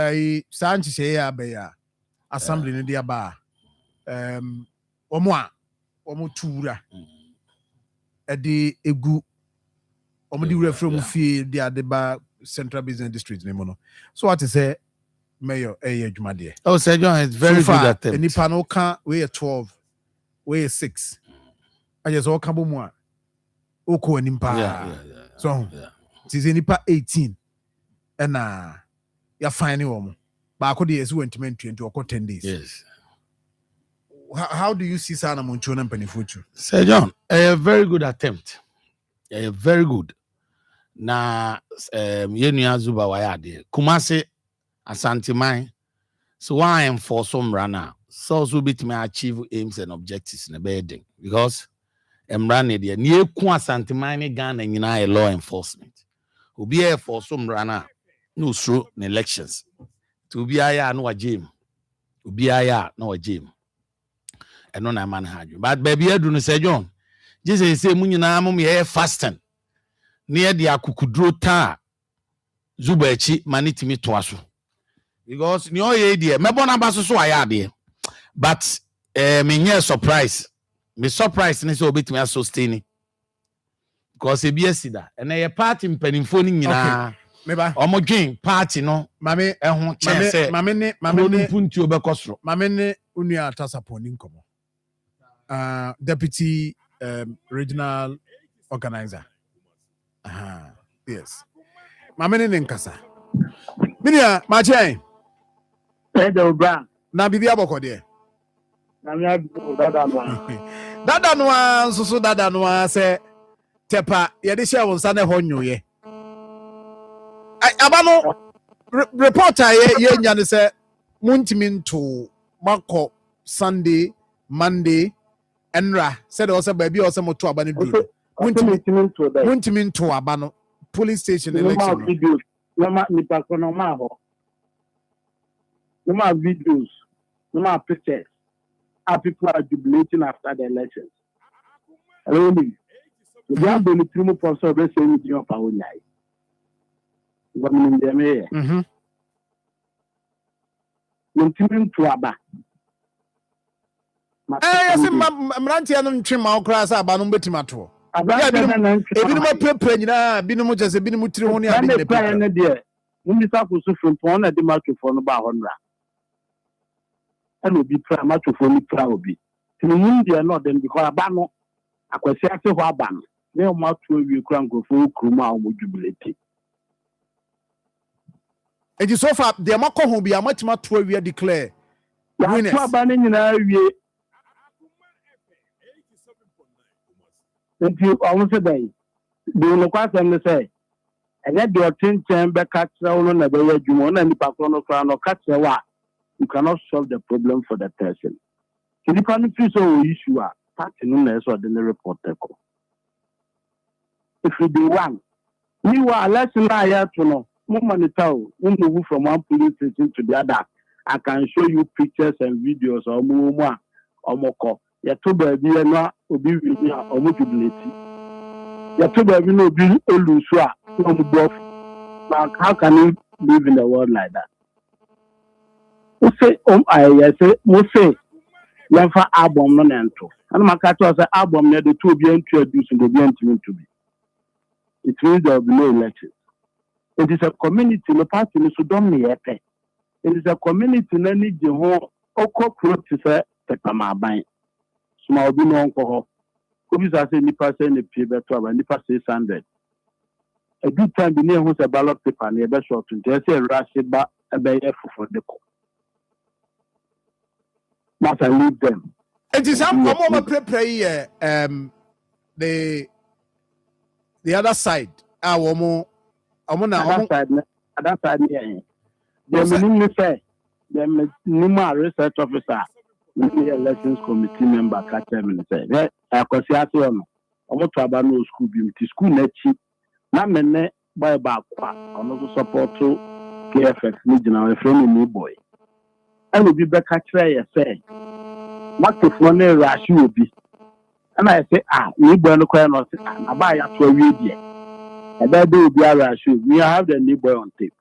Sanchi say ya be ya assembly no dia ba. Omo tuura. Edi egu omo di wura from fie dia de ba Central Business District ni mo no. So what is say mayor adwuma de. Oh, Sir John, it's very so good at them. Any panel can we 12, we 6. I just all come more. Oko nimpa. Yeah. So it is nipa 18. And you're finding one. But I could yes went to 10 days. Yes. How do you see Sana Munchon and Penifuchu? Sir John, a very good attempt. A very good. Na Yenu Zuba Wayade. Kumase Asante Mai. So why I am for some runner. So bit may achieve aims and objectives in a building. Because emrane de ne eku asanteman ne Ghana nyina law enforcement obi e for so mrana no sro in elections to obi aya na wagem obi aya na wagem eno na man hadwo but baby adu no say John Jesus say mu nyina mo me fasting ne de akukuduro ta zuba echi manitimi to aso because ni oye de mebo na baso so aya de but me surprise me surprise ni say obetimi sustain because e bi asida and ye party mpanimfo ni nyina meba omodwen party no mame ehun chese mame ne punti obekosoro mame ne unua atasaponi nkomo deputy regional organizer yes mame ne nkasa minia machen Bra. na bibi abokode Na me dada dada no ansusu dada no se tepa ye de share wonsa na honyoye aba no reporter ye nya ne se muntimi nto mako Sunday Monday enra said also baby also moto aba ne do muntimi nto aba no police station election no nipa kono ma ho no ma videos no ma pictures people are jubilating after the elections. Really, we are going to move for service in the power line. What in the mayor? Continue to Abba. Yes, Mrantia no ntwe ma okra aba no betimato. Ebi no pepe nyina bi no just bi no tiri ho ne ade ne pepe. Na de, mun sa ko so fun pon na de match for no ba honra. And will be much of only proud be. In India, not then because a banner, I could say, I a ban. No much will you crank go for Kruma or jubilate. It is so far, the Amako will be a much more we are declare. Winners. Banning in our way. If you almost a day, the local and say, and let your 10 chamber catch on a day, you want any patrono crown or catch a what. You cannot solve the problem for the person. So you can't feel so issue are parting on the ordinary reporter. If you do one, you are less than I have to know. Woman, move from one police station to the other. I can show you pictures and videos or more or more. You told baby no obi wi or mobility. You told baby no be olusua no both. But how can you live in the world like that? Say I say say Lemfa album no nento. And my cat was an album near the two be introduced to be to be. It means there will be no elections. It is a community, no party, no Sudan. It is a community, no need the whole Oko Pro to say, Pepama Bank. Small be no alcohol. Who is as any person in the paper and the 600. A good time be near who's a ballot paper near the short to just say Rashiba a bay for the court. But I leave them. It is some more play the other side. Our more other side, yeah. The say the Numa research officer, the elections committee member, catch them and say, I can see at home. I want to have no school, beauty school net cheap. Not many by back, I'm also support to KFX, regional friend, new boy. I will be back at say, what if one rush you be? And I say, you burn the coin or I buy a 12 years. And that will be a rush you. We have the new boy on tape.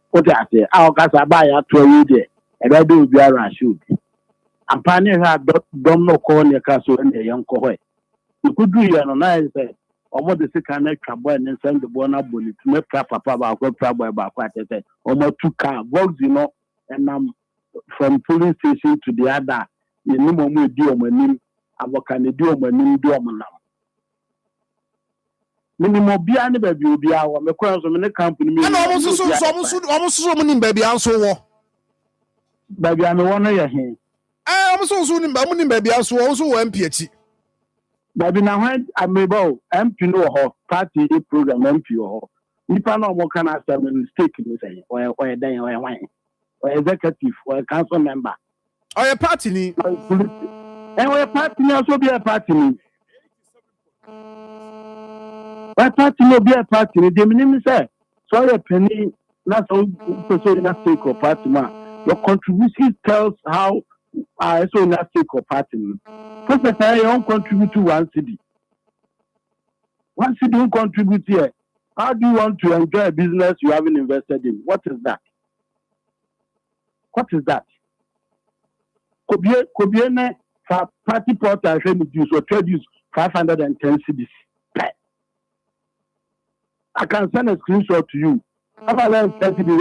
What I say, I'll buy a 12 years. And that will be a rush you. And Pioneer had don't know corner castle and a young coy. You could do your own eyes, say, or what the second trouble and send the bonnet bullet to make papa about trouble about what I say, or more 2 car, box, you know, and from police station to the other, you know, we do my name, our can do my name, do my name. Minimum be any baby will be our McQuarrie of the company. And almost so many baby also. Baby, I'm one of your hands. I am so soon in Bamunin baby also MPH. Baby, now I may bow MP no her party program MP or Nipa no more can ask them mistake in say or then or wine or executive or council member or a party ni And we're party also be a party. Why party no be a party? The minimum say, sorry, a penny, not so person that take or party man. Your contribution tells how I so not take or party. First, I don't contribute to one city. One city don't contribute here. How do you want to enjoy a business you haven't invested in? What is that? What is that? Could be for party portal reduce or trade use 510 cedis. I can send a screenshot to you. Have I learned 30 days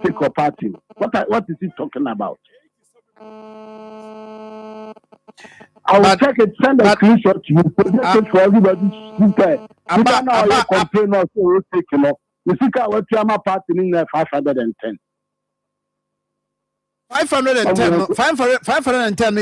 take a party? What is he talking about? I will check it, send a screenshot to you. Project it for everybody to compare. You don't know how you complain or so taking off. You see what you are party in there 510. 510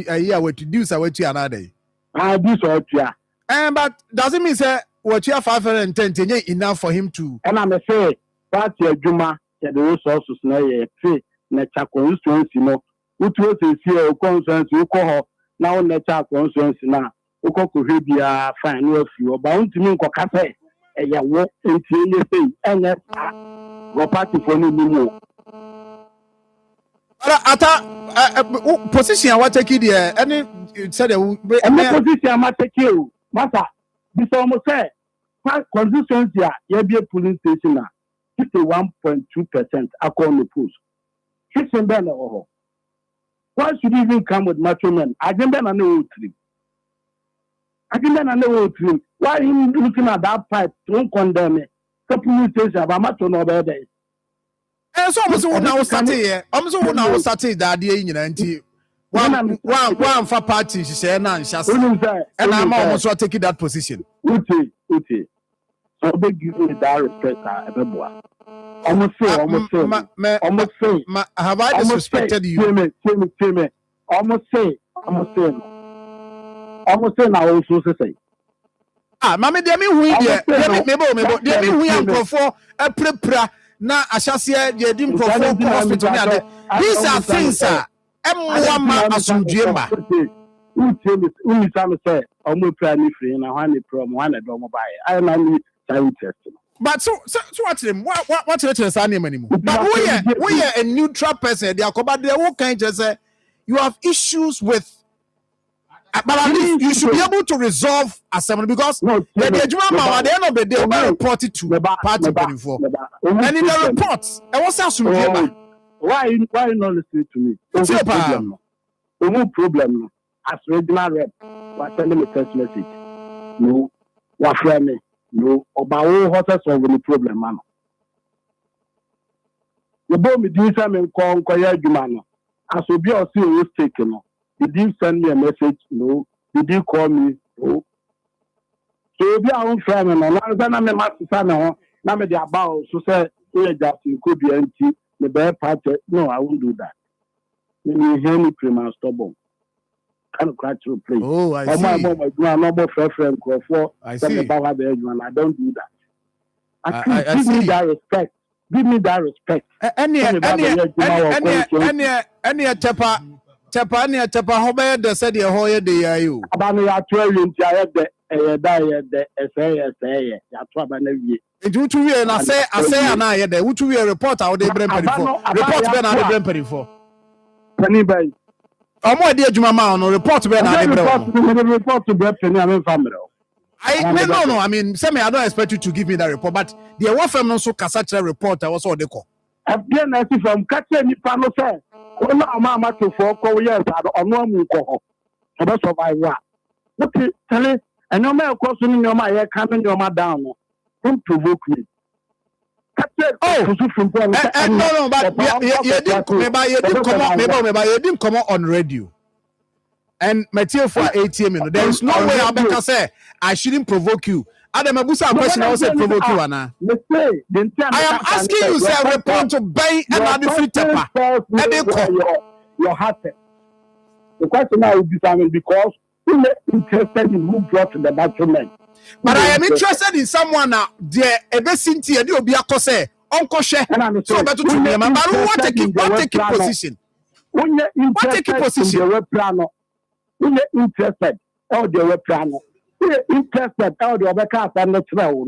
a year with reduce away to another day. I do so, yeah. But does it mean say what you have 510 enough for him to? And I'm say party a Juma, the resources na ye free na constituency no. Utu se see constituency uko now na constituency na uko ko bia fine no afi oba untimi nkoka say e ye wo entie ye say enya go party for no mu. Ata position what take there any said any position ma take you master this almost say constituency ya be polling station na 51.2% according to polls. Fixing ben oh. Why should you even come with macho men? I didn't know no three. Why are you looking at that pipe? Don't condemn it. The police station about macho no better. And so almost now started here. Almost now started that day in the one for party, she said, and I'm almost taking that position. Uti. So they give me that respect, everyone. Almost say. Have I disrespected you? Say me. Almost say. Now also say. Mami, dear me, we for a prepra. Na ashasia ye dim profo hospital ade these are things emwa asundwemba uni tell me say omo pra ni free na hwan ni pro mo hwan do mo bae I na ni time test. But so what him what say na name but we are a neutral person the Akoma there who can just say you have issues with but at least you should be able to resolve assembly because the Juma at the end of the day we report it to party before and in the reports it was assumed why not listening to me no problem as regional rep was sending me text message no what friend no about what solve the problem man the bomb do some ko ya Juma no as obi o see o stake no. Did you send me a message? No. Did you call me? No. So if you are on frame and I'm a master son, now me the about so say just could be empty. The bear party. No, I won't do that. You hear me prima stubborn. Can't cry to play. Oh, I see. My no friend for I see. I don't do that. Give me that respect. Give me that respect. Any Tepa Hobe the said your hoye de you. Abano ya 12 inch I had the say it would be and I say and I had would be a report out there report Ben out there for Penny Bay. Oh my dear Juma no report Ben report to Brett Penny and family. No, I mean I don't expect you to give me that report, but the one from no so Cassatra report I was all the call. Again, I see from catching the panel say. Ona ama to for ko years ono amu ko ho e be survive wa what tell and no me ko so ni no ma ye kan no ma down no don't provoke me no but you didn't come on radio and material for ATM there is no way I say I shouldn't provoke you. Adam Abusa question I say provoke you ana. I am asking you say report to buy another free taper. Your heart. The question I will determine because you're interested in who brought the document. But I am interested in someone now. There ebe sinti e obi akose onko hwe so beto to me but who want taking position. When you're interested in the web plan, when you're interested, how the web plan, when you're interested, how the web cast and the travel.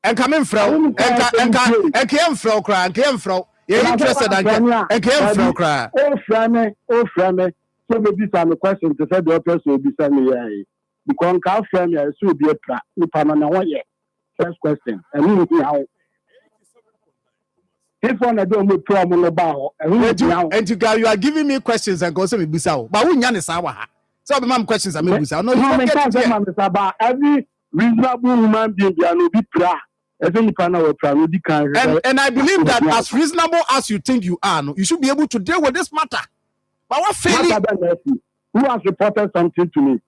And coming from, and came from, cry, came from. You're interested and came from, cry. Oh, friend, so maybe some questions to say the person will be sending. Because our friend is so be a trap. If I'm on one year, first question, and we will how. If one of them will problem about, and you are giving me questions and go to me Bissau. But we know Sawa. So, my questions are maybe Bissau. No, you can't get about every reasonable human being, there will be pra. And I believe that as reasonable as you think you are, you should be able to deal with this matter. But what failing? Who has reported something to me?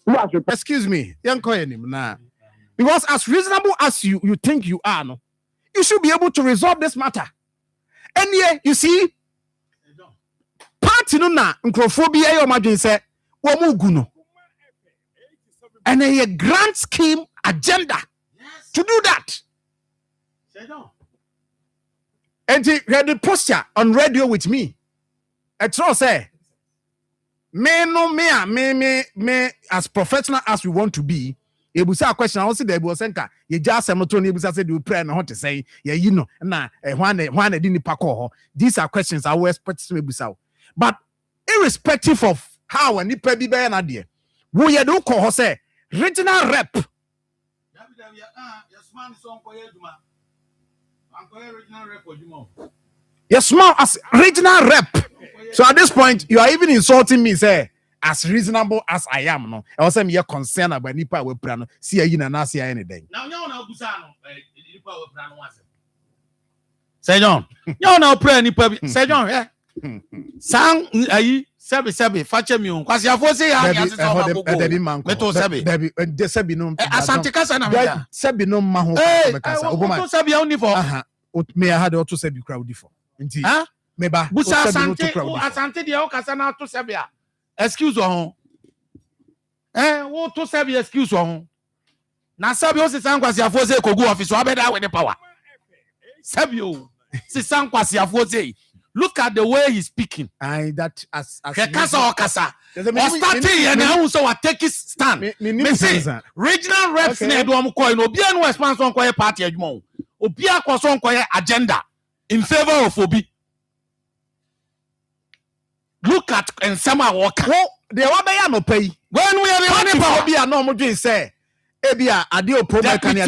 Who has reported? Excuse me, young nah. Because as reasonable as you think you are, you should be able to resolve this matter. And yeah, you see, party no na nkrophobia your imagine say womuguno. And a grand scheme agenda to do that. And he had the posture on radio with me. I say, me as professional as we want to be. You will say a question. I will say there was center. You just say motor. You will say do pray and what to say. Yeah, you know. Nah, one didn't pack all. These are questions I will expect to be so. But irrespective of how and if be an idea, we do call say regional rep. Yes, small as regional rep. So at this point, you are even insulting me, say, as reasonable as I am. No, I was saying you're concerned about Nipa we plan. See you na see anything. Now, you know, Nipa we plan once. Say John, you know, pray Nipa. Say John, yeah. Sang ayi sebi fache mi un kwasi afo say ya ya so ma gogo meto sebi de sebi no asante kasa na me sebi no ma ho me kasa oboma to sebi ya uni for me had to sebi crowd for nti meba busa asante de o kasa na to sebi a excuse ho wo to sebi excuse ho na sebi o se san kwasi afo say kogu office wa beda with the power sebi o se san kwasi afo say. Look at the way he's speaking. That as kasa. Or starting and now so I take his stand. Me say regional reps na do am call no obi anu response on call party adwuma. Obi akwaso on call agenda in favor of Obi. Look at and some are work. They wa be ya no pay. When we are the money Obi no mo dwen say ebia ade opoma kan ya.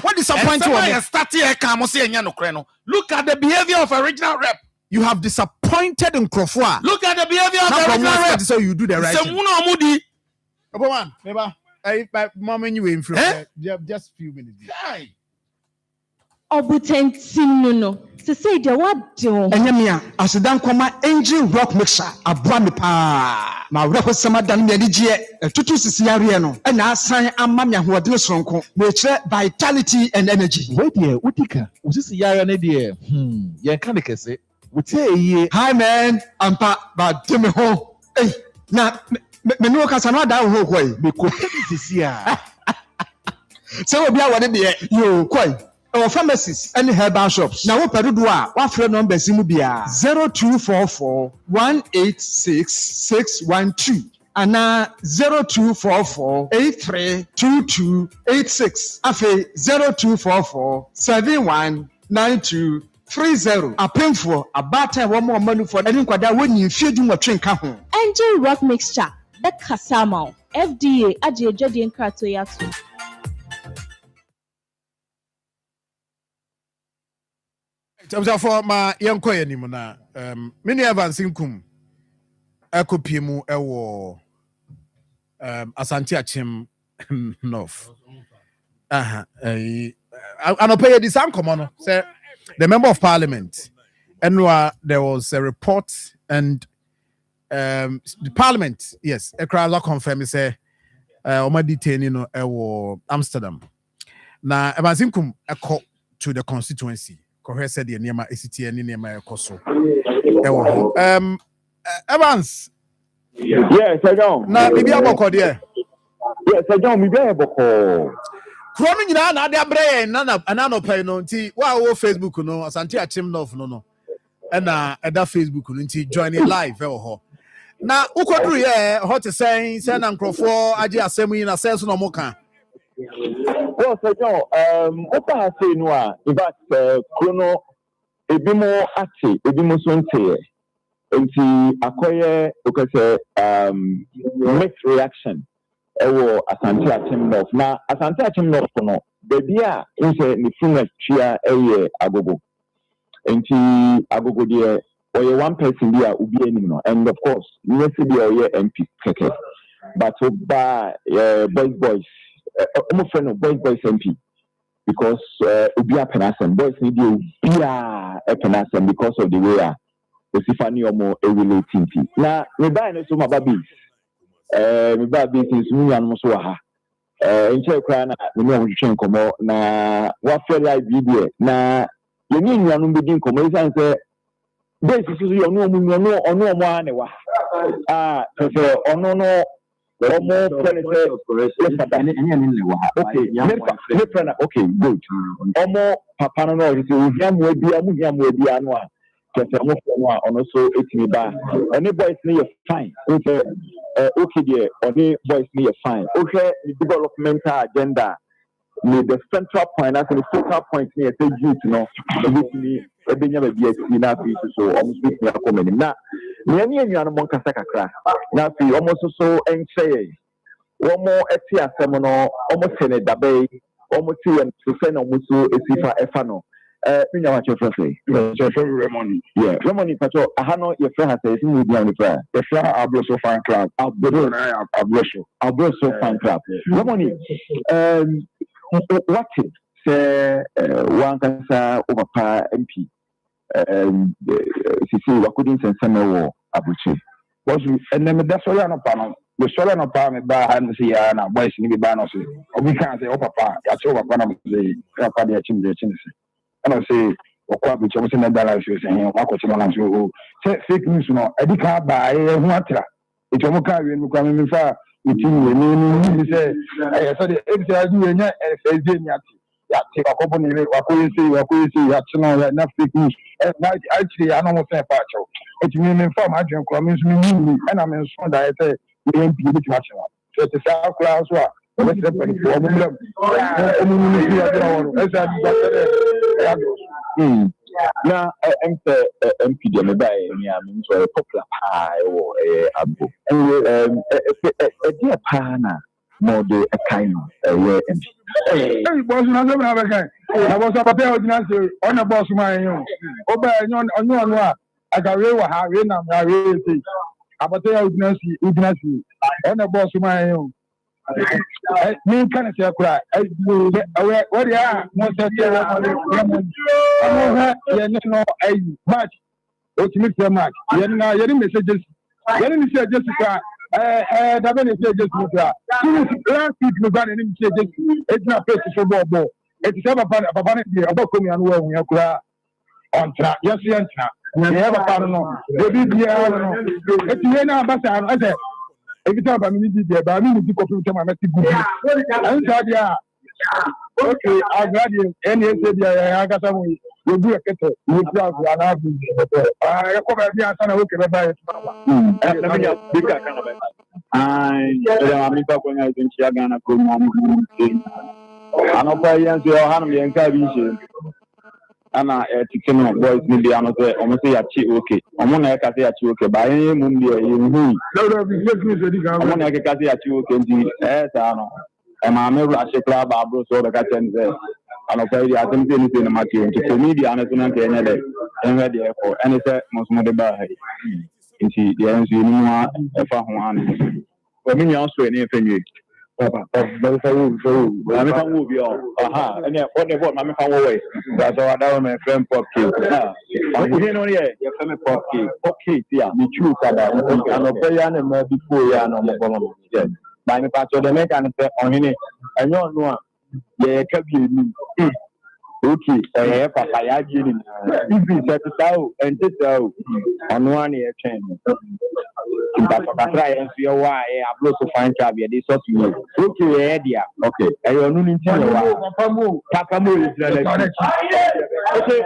What disappoint you on starting e kan mo say enya no kre no. Look at the behavior of a regional rep. You have disappointed in Crawford. Look at the behavior of the regional rep. So you do the right thing. Oboman, neighbor, I moment you in front. Just few minutes. Obutentim no. Se say the what do? Enyamia, asidan kwama engine rock mixer abua me pa. Ma wura sama dan me adigye tutu sisiare no. E na asan amma me ahoɔden soronko. Me kire vitality and energy. Wait there, utika. Usisi yare ne de. Yen kan kese. Hi man, ampa ba demi ho. Hey, na me no kasa no da ho koi. Me ko sisi a. Se obi a wode de yo koi. Our pharmacies and herbal shops. Now what pedu a wa frɛ number simu bia 0244 186 612 ana 0244 832286 afi 0244 7192 30 apemfo abata wo mo manu for any kwada woni mfiedu nwotwe nka ho Angel Rock Mixture the Kasama FDA ajeejode nkrato yato for my young koy anim na many advance kum akopie ewo Asante Achim North anopay this uncommon say the member of parliament and there was a report and the parliament yes a crowd confirm say oma detain Amsterdam na ebansinkum eko to the constituency ko said the niema ECT ni niema ekoso Evans yes I don't na bibi aboko there yes I don't bibi aboko Krono nyina na ade abrɛ na no pay no nti wa wo Facebook no Asante Achim North no ɛna ɛda Facebook no nti join it live ɛwɔ hɔ na wokɔduru yɛ hɔ te sɛn na nkurɔfoɔ agye asɛm yi na sɛn so na ɔmo ka well so John what I say no in fact chrono ebi mo ate ebi mo so nte nti akoye okese mixed reaction ewo Asante Achim North na Asante Achim North no baby a nse ni funu tria eye agogo nti agogo de oye one person bi a ubi enim no and of course you see the oye MP keke but ba boys almost friend of boys MP because ubi apenasem boys need you be a apenasem because of the way Osifani omo relating na me buy no so my babies me buy business mu yan so ha nche kra na me no hwehwe nkomo na wa feel like video na ye ni nuanu be din nkomo isan say base so yo no mu no ono omo ane wa so ono no omo okay good omo papa no no say ohiamu abi anu a on also etimi ba any boys need fine okay there any boys need fine okay the developmental agenda need the central point as the focal point near say youth no ebetimi ebenya ba bi ati na fi so almost be na come na me anu mon kasa kakra na fi almost so enche omo eti asem no almost ne dabe almost ti en so say na almost so esifa efa no Pinya wa chefra say. Chefra Remoni. Yeah. Remoni pacho ahano your friend has said you be on the prayer. The friend Abroso fan club. Abroso fan club. Remoni what say one kasa over pa MP sisi wakudin senseme wo abuchi. Was and then that's all no panel. The solo no pa me ba han si ya na boys ni be ba no so. Obi kan say o papa ya cho papa na me say ya pa dia chim and I say, or which was in the dollar, she was saying, or fake news, no, I did not buy a water. It's a mocha in coming far with you. Say, I saw the extra doing it and say, yeah, take a couple of what you see, enough fake news. Actually, I don't say partial. It's me from my dream, promise me, and I'm in front. I say, we ain't be much. So it's a South class. What's happening? Now, MP de Meday, I mean, so a popular pie or a book. Anyway, a dear pana, more de a kind of way. Hey, boss, another guy. I was up there on a boss, my own. Obey on I got real high, I really think. About the Ugnasi, on a boss, my own. Me kind of say cry. What they are, most of them match. What you make match? You messages. You messages. That many messages. Last week we got any messages. It's not place for ball. It's about coming and well when you cry on track. Yes, yes. You have a partner. They be here. It's here now, but I said. Every time I mean, but I mean, people from my message. Okay, I'm glad you. Any said, I got some. You do a kettle. You have an avenue. I come at the answer. Okay, bye. Let me just big kind of it. I'm going to think you're going to come on. I'm not paying to your hand and carry. Ana tikino boys ni dia no say omo say yachi okay omo na ka say yachi okay ba yin mu dia yin hu omo na ka say yachi okay ndi sa no e ma me ra she club abro so be ka chen say ano pa dia atem te ni na mati nti media na tuna ke nya de en we de ko ene say mo so mo de ba hai nti dia nso ni mu a e fa ho an o mi nya so ni fe nyi Papa, that's a rule. I'm a movie. Aha, and yeah, what they want, I'm a way. That's all I know, my friend Pocky. I'm here, your friend Pocky. Okay, yeah, me choose that. I'm a player and before you are no more. Yes, my part of the mechanic on him. I know no, yeah, can be. Okay, Papa, I did it. If you set it out and just out on 1 year chain. But I try and see why I blow so fine caviar. This sort of okay, idea. Okay, I don't know. Papa, is okay.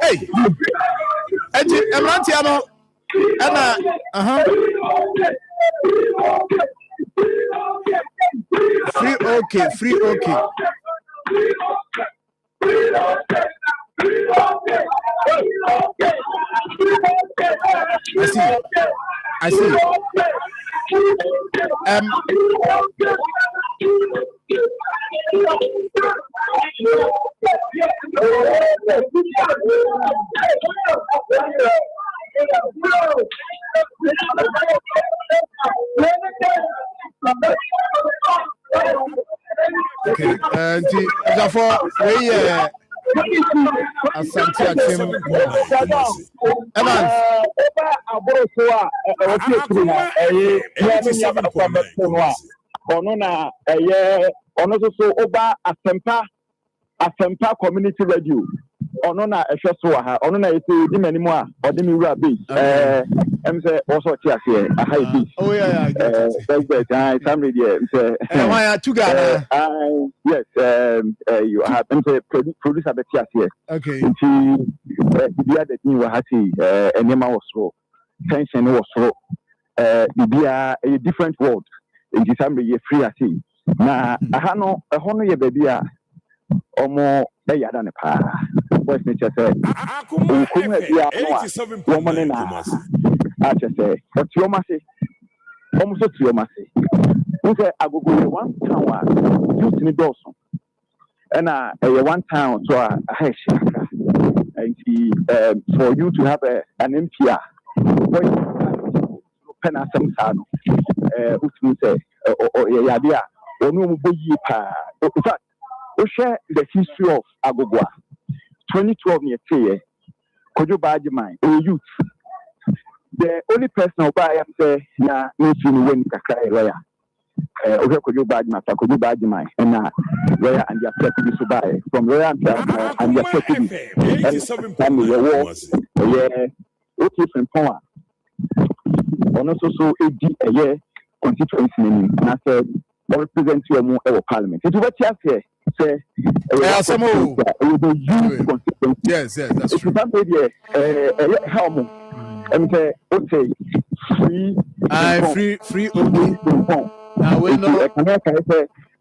Hey, Eji, Emrantiano, Anna, free okay. I see. Okay, therefore, we Asante Achim Evans. Asempa community radio ono na ehwe so ha ono na yete di manimu a ode mi wura base em say also tia here a high base Oh yeah that's time radio say why are two guys yes you have em say producer be tia here okay the other thing we had enema was so tension was so be a different world in the time we free as na aha no eho no ye baby a omo be yada ne pa voice nature say Akoma FM 87.9 a say but you must say omo so you must say we say agogo one town a youth ni doso na one town so a hesh and for you to have an MPR voice pen asem sa no utu say yade a onu mo boyi pa in fact we share the history of Agogwa. 2012 near say, Kojo Bajimai, a youth. The only person who I am say, na no seen when Kakrai lawyer. Kojo Bajimai, and lawyer and your deputy Subai from lawyer and your deputy. And the war, okay, from Poma. On also so a year constituency, and I said, represent you more parliament. It was just here. Say, yes, that's true. Free okay. Now we know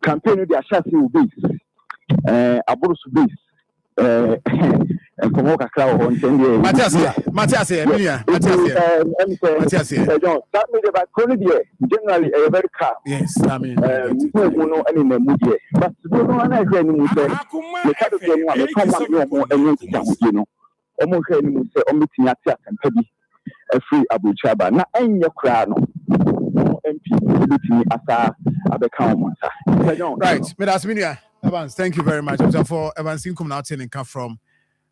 campaign the Ashasi base, Aburusu base, and Komoka Crow on 10 years. Matthias, Emilia, that made about Corridor, generally a very car. Yes, I mean, no any media. But no one I hear any say, the category one, the common you know, almost any say, omitting at and Peggy, a free Abu Chaba. Now, and your crown, no MP, as a become. Right, Medasminia, Evans, thank you very much. For Evans, come out and come from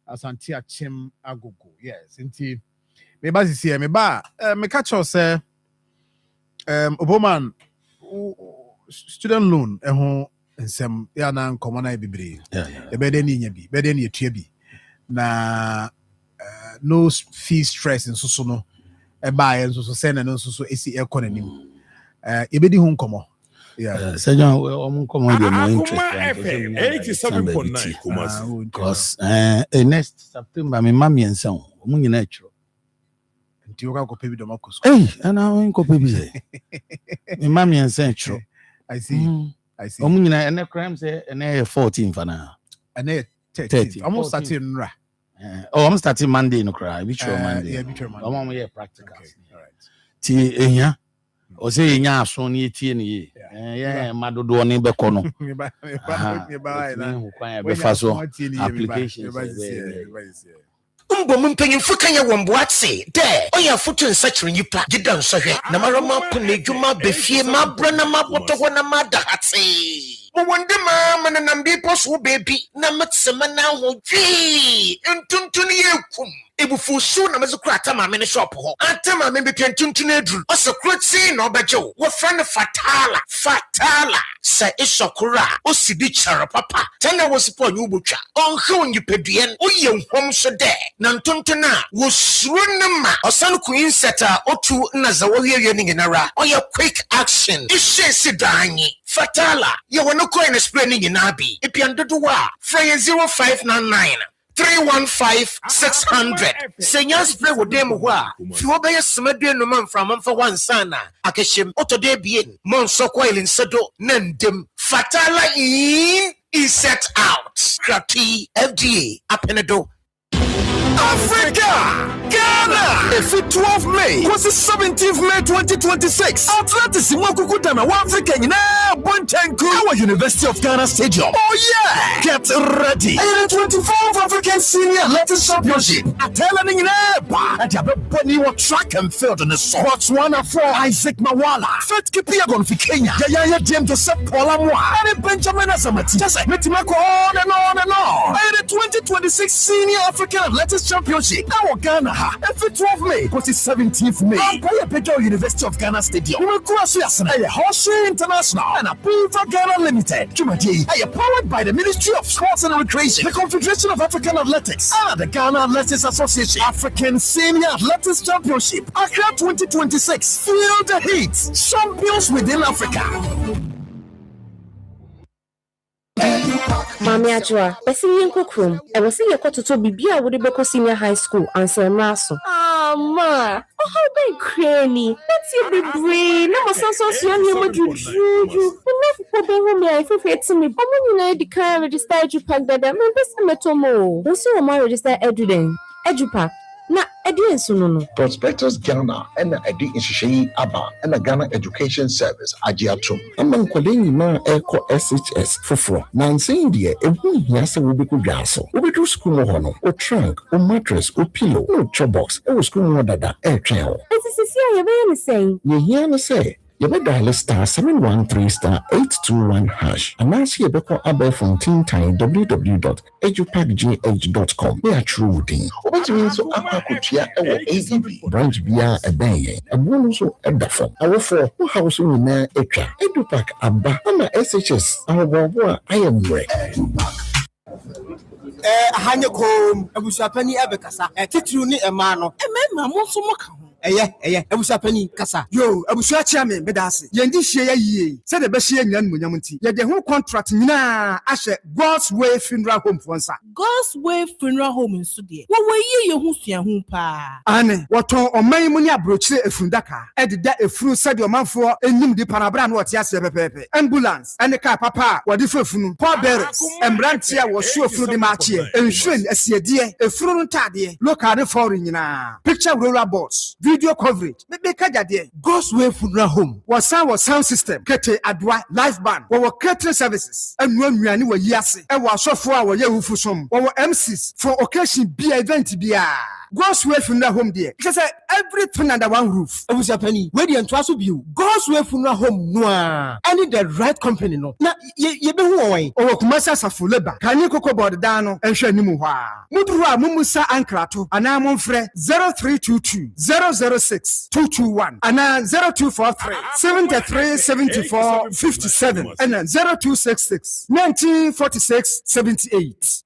Asante Achim Agogo. Yes, indeed. Me ba sisi me ba me catch us Oboman student loan ho nsem ya na nkomo na bibre e be de ni nya bi be de ni etua bi na no fee stress nso so no e ba ye nso so se na no nso so esi e kono nim e be di ho nkomo yeah John we nkomo dey more interest 87.9 because next September me mama yensa o mu nyina atro nti oka ko pebi do makoso ana o nko pebi se me mama yensa atro I see omu nyina ene crime say ene 14 fa na ene 30 almost starting nra I'm starting Monday no cry which Monday yeah which Monday I'm on practicals all right ti ehia o say enya aso na etie ne ye madodo ne be kono me ba na be fa so applications Mbom mpanyimfo kan ye womboatse de oya foto nsakire nyipa gida nsɔhwɛ na marama pone dwuma befie mabra na maboto ho na madahate mo wonde ma na nambi poso baby na metsema na ho dwi ntuntun ye kum ebufu so na mezo kura tama me ne shop ho atama me bekentuntun edru oso kroti na obejo wo friend fatala sa isokura osidi chara papa tena wo sipo nyu botwa onhwe onyipeduen oye nhom so de na ntontona wo suru ne ma osan ku inseta otu na za wo yeye ne nginara oye quick action ishe sidanyi fatala ye wono coin spray ne nginabi epiandodo wa frey 0599 315-600. Senya spray wo dem ho a fi wo beye smedue no man from amfa wansana akehim otode bien mon so coil insedo nandem fatala is set out krati FDA apenedo Africa, Ghana. If it 12 May, was the 17th May 2026. Atlantis Mwakukutana, Africa, our University of Ghana Stadium. Oh yeah! Get ready. And the 24th African Senior Athletics Championship. Atelani Neba. And Yabani track and field in the sports 104. Isaac Mawala. Fat Kipiagon for Kenya. Yaya James Joseph Polamwa. And Benjamin Azamati. Just like Metimako on and on and on. And the 2026 Senior African Athletics Championship. Our Ghana. Every 12 May was the 17th May. Empire Pedro University of Ghana Stadium. We will cross Horseshoe International and Apollo Ghana Limited. Jumadi, powered by the Ministry of Sports and Recreation, the Confederation of African Athletics, and the Ghana Athletics Association. African Senior Athletics Championship. Accra 2026. Feel the heat. Champions within Africa. Mami Ajwa, besi yenko krum. I was saying your to Bibia would be senior high school and San Raso. Ma, oh how big cranny. Let's see the brain. No more so young you would you. Enough for being home. I feel to me. But when you know the car register Edupack that I'm best metomo. Don't see my register Edupack. Na Eddie Sunono. Prospectus Ghana and Eddie Inshishay Abba and the Ghana Education Service Ajiatum. Among Kolini na Eco SHS for Nancy India, a woman yasa will be kugaso. We do school hono, or trunk, or mattress, or pillow, or chobox, or school dada, air trail. As a Cecilia, you saying? You say. You may dial *713*821# and now see a beco abbe from Teen Time www.edupackgh.com. They are true thing. What means so aquacutia or ADB branch bia a bay a bonus a dafo. Our four who house in a Edupack Abba and SHS. Our boy, I am ready. Hanyakom, Abusapani Abekasa, a titru ni emano, a memma monso moka. Abusapani Kasa. Yo, Abusachaman, Bedasi. Yendi share ye, said the Bashir Yan Munyamunti. Yet the whole contract na Asher God's Way Funeral Home for us. God's Way Funeral Home in Sudia. What were you who see a humpa? Anne, what on my munia broche a fundaka, added that a fruit said your man for a new de Panabran what Pepe. Ambulance and the car papa, what if funu, poor bearers, and Brantia was sure through the march here, and Shin as ye dear, a front taddy, look at the foreign picture roller boards. Video coverage. God's Way Funeral Home. Was our sound system. Kete Adwa live band. Our catering services. And when we are new yasi. And was so for our Yahoo our MCs for occasion be event be God's Way Funeral Home there. Just everything under one roof. I was a penny. Where the entrance will be. God's Way Funeral Home noir. I need the right company no. Na ye be who or Kumasa Safuleba. Can you cook about the dano and share Nimuha? Mudra Mumusa Ankrato. And I'm on Fre 0322 006 221 and 0243 73 74 57 and 0266 1946 78.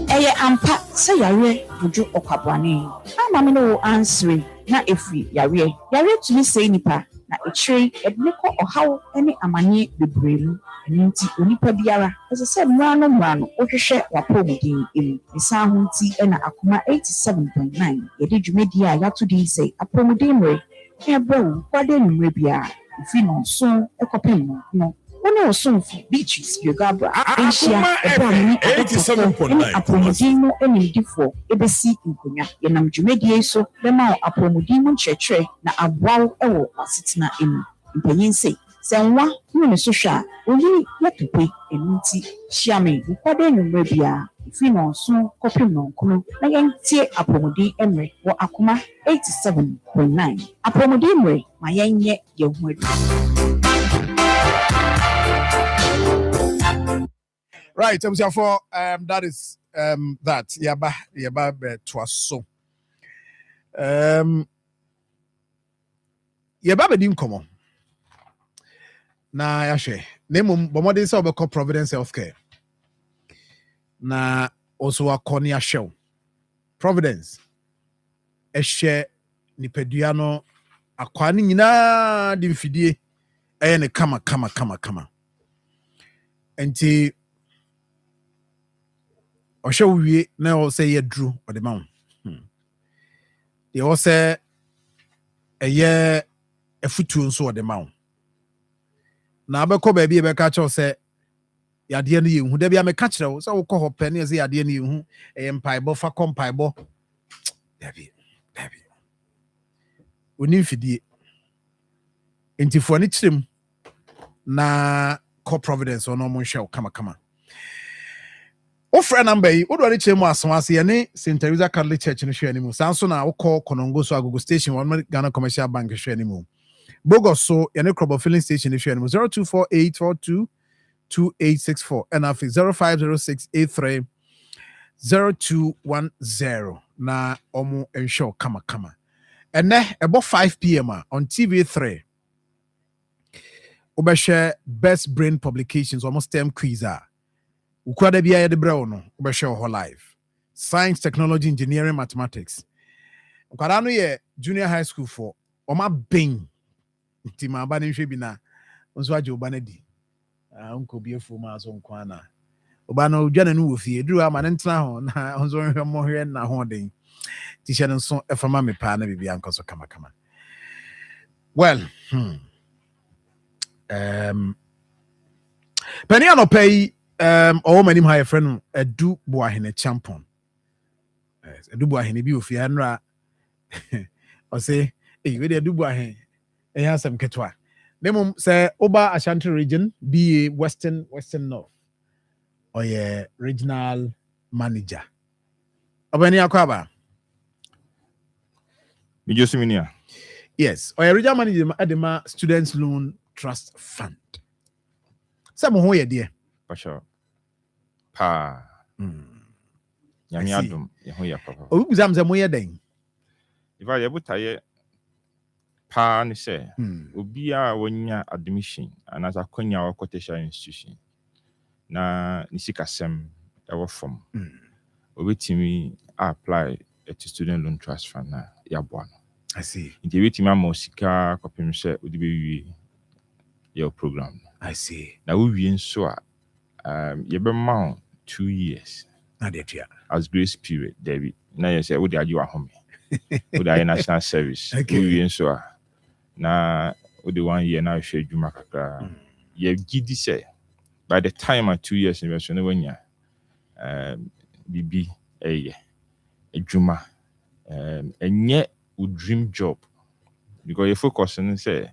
Eye ampa say yare buju okwabwane ama me no answer na efi yare to me say nipa na echiri edneko ohaw ene amanye bebremu nti onipa biara ese se mrano ohwehwe wapomudin emu esa ho nti na Akoma 87.9 yedi dwumedi a yato di say apomudin mre ebo kwade numre bia ifi no so ekopem no One also beaches, Yogabra, Asia, Ebony, 87.9, Apomodimo, and Indifo, Ebesi, Incunia, Yanam Jumedi, so the Mao Apomodimo Church, na Abwao, Ewo, Sitna in Penyense. Sanwa, Munisosha, only yet to pay a minty, Shiami, Upade, Mrebia, Fino, so Copino, Kuno, Nayan, Apomodi, Emre, or Akoma 87.9. Apomodimre, my young yet, your word. Right, for that is that yaba to us so. Yaba be dim komo. Na yahwe. Nemu bomode se obekọ Providence Healthcare. Na also akọ ya show. Providence. Ehye nipadua no akwa ne nyina de mfidie ne kama. Enti ɔhwɛ wie na ɔ sɛ yɛ duru ɔde ma wo deɛ ɔ sɛ ɛyɛ afutuo nso ɔde ma wo na abɛkɔ baabi ɛbɛka kyerɛw sɛ yadeɛ no yɛhu da bi a meka kyerɛ wo sɛ wokɔ hɔ pɛ ne sɛ yadeɛ no yɛhu ɛyɛ mpaebɔ fa kɔ mpaebɔ dabi ɔni mfidie ntifoɔ ne kyerɛm na kɔ Providence ɔno ɔmo nhwɛ wo kama Ofra number yi wodo ne kyerɛ mu asomase yɛne St. Teresa Catholic Church no hwɛ animu saa nso na wokɔ Konongo so Agogo Station one Ghana Commercial Bank hwɛ animu Bogos so yɛne Krobo Filling Station hwɛ animu 0248422864 and afi 0506830210 na ɔmo nhwɛ kama ɛnɛ ɛbɔ 5 p.m. on TV3 wobɛhwɛ Best Brain Publications almost STEM quiz Ukwada biya de brɛ no wobɛhwɛ whole life science technology engineering mathematics ukwada no yɛ junior high school for ɔma ben nti ma ba ne nhwɛ bi na nso agye oba na di unko bi efo ma so nko ana oba no dwane no wɔ fie duru ama ne ntena ho na nso nhwɛ mo hwɛ na ho den ti hyɛ no nso ɛfama me pa na bibia nko so kama well Penny no pay all many my friend Edu Boahene champion. Yes, Edu Boahene bi ofi anra. O say, we dey Edu Boahene. E has some ketwa. Nemo say Oba Ashanti region be Western North. Or yeah, regional manager. Obani akwaba. Mijosiminia. Yes, or regional manager at the Students Loan Trust Fund. Some who ye dear. Pasha. Pa. Yami adum. Yehoya papa. O uzam ze moye den. If I able to pa ni say. Obia wonya admission and as a konya or quotation institution. Na nisika sem ewo form. Obetimi apply to Student Loan Trust Fund na yaboa. I see. Inti wetimi amosika kopim se odibewie your program. I see. Now we nso a you be mount 2 years. Na de tia. As grace period, David. Na you say we dey adu ahome. We dey national service. Okay. We nso a na we dey 1 year na hwe adwuma kakra. You gidi say by the time at 2 years investment wanya bibi adwuma enye we dream job because you focus on say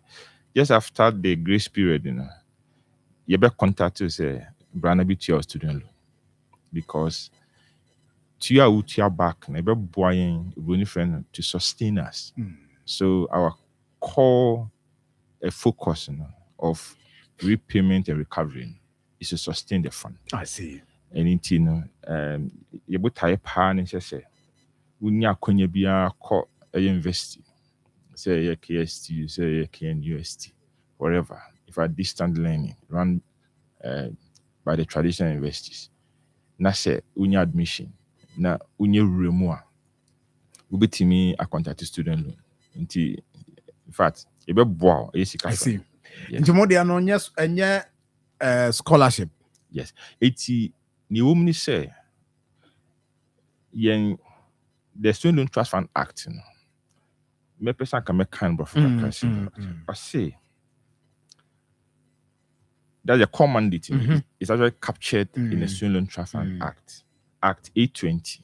just after the grace period, you know, you better contact us, Brana be to your student loan because to your back, never buying a friend to sustain us. So our core focus, you know, of repayment and recovery is to sustain the fund. I see. And you know, you better type hard and say, "Unya konya biya ko university." Say a KST, say a KNUST, whatever. If I distant learning run by the traditional universities, na say unya admission, na unya remua, ubetimi a contact student loan. In fact, you be bow. I see. Into more than yes, and scholarship. Yes, 80 ni woman say, yen the Student Loan Trust Fund Act, you know. Me person can make kind of I say that's a common mandate. It's actually captured in the Student Loan Trust Fund Act, Act 820.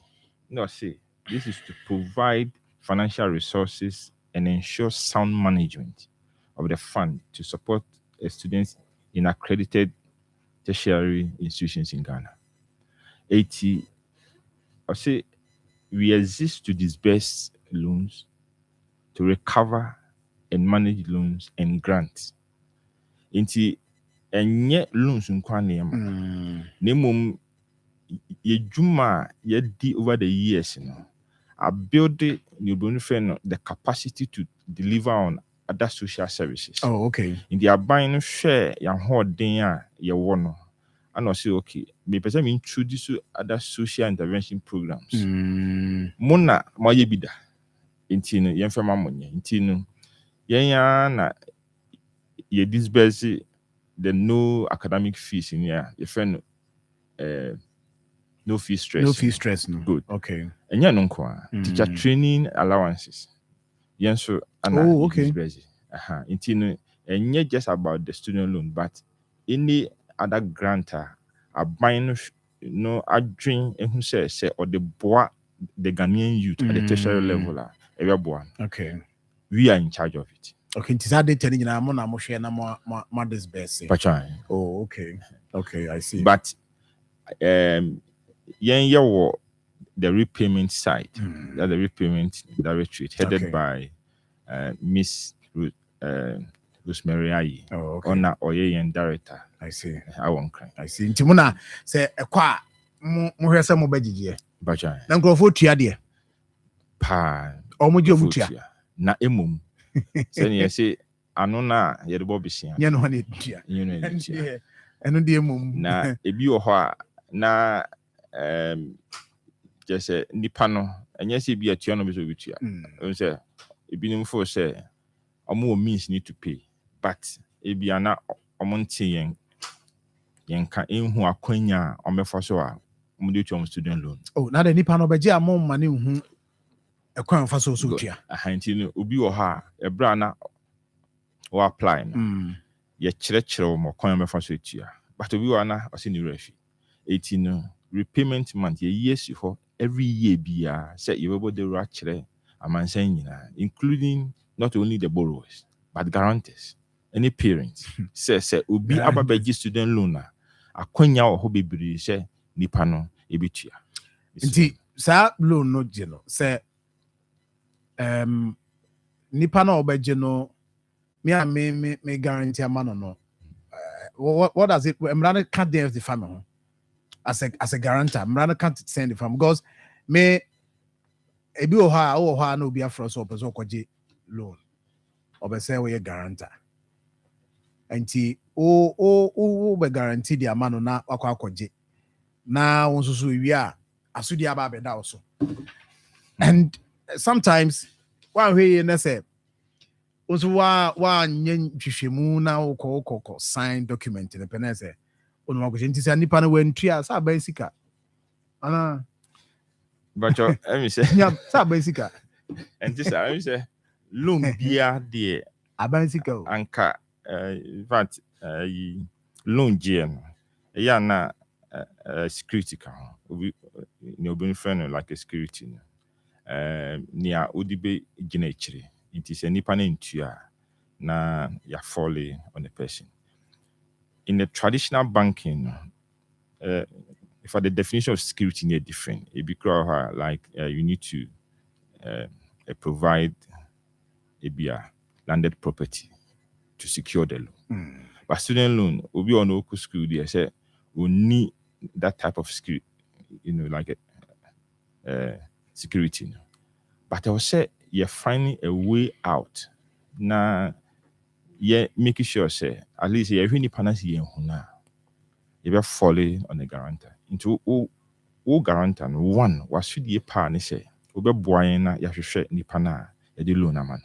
No, I say this is to provide financial resources and ensure sound management of the fund to support students in accredited tertiary institutions in Ghana. 80. I say we exist to disburse loans, to recover and manage loans and grants. Inti ɛnyɛ loans nkwa nneɛma na mmom yɛdwuma a yɛdi over the years no build the the capacity to deliver on other social services. Oh, okay. In the aban no share yan hoden a yɛwɔ no ana say okay me pese me introduce other social intervention programs. Mona ma ye bida nti no yɛmfa ma monye nti no yɛn ya na ye disburse the no academic fees in here your friend no fee stress. No fee stress, no. Good. Okay. And yeah, no teacher training allowances. Yes, so oh, okay. It's and not just about the student loan, but any other grantor, a buying no a dream and who says or the boy the Ghanaian youth at the tertiary level. Okay. We are in charge of it. Okay, it's that they telling you now more share na more disburse. Oh, okay. Okay, I see. But the repayment side, the repayment directorate headed by Miss Rosemary Ayi. Oh, okay. Ona Oyeyen director. I see. I won't cry. I see. Ntimuna say ekwa mo hwese mo bagigye. Bacha. Na nkrofo tua de. Pa. Omo je omutua. Na emum. Say you say ano na ye de bobisia. Ye no na tua. You know tua. Eno de emum. Na ebi wo ho a na just say nipa no enye say bi atua no be so bitua. You say ebi nim for say omo means need to pay, but ebi ana omo ntie yen ka enhu akwanya omefa so a omo de tua student loan. Oh, na the nipa no beje amon mane hu ekwan fa so tua. Ahanti no obi wo ha ebra na o apply no. Ye kire mo kwan omefa so tua. But obi wo na o se ni refi. 18 no repayment month ye years ho every year bia say you able the right kire amansan nyina, including not only the borrowers but guarantors, any parents. say obi ababeji student loan na akwanya wo ho bebiri say nipa no ebetua. Nti sa loan no je no say nipa na obeje no me guarantee amano no. What does it Mrana can't dare the family as a guarantor. Mrana can't send the family because me ebi oha no be afro so person kwaje loan or say we guarantor anti o be guarantee the amano na akwa kwaje na won so wi a asudi aba be da also. And sometimes one way na say also wa nyen hwehwemu na ukoko sign document in the penese onu ma ko nti say nipa na wantua sa ba sika ana but let me say yeah sa ba sika and this let me say loan bia de aban sika anka in fact loan gm ya na security ka obi no be friend like a security near odibe gina ichire. It is a nipa na ntua na ya folly on the person. In the traditional banking, for the definition of security near different, it be like you need to provide a landed property to secure the loan. But student loan, obi on local school, they say we need that type of security, like a security. But I will say you're finding a way out. Na making sure say at least you're really panasi huna. You're falling on the guarantor. Into all guarantor one was should ye pan say obe boyna ya hwehwe nipa na e de loan amano.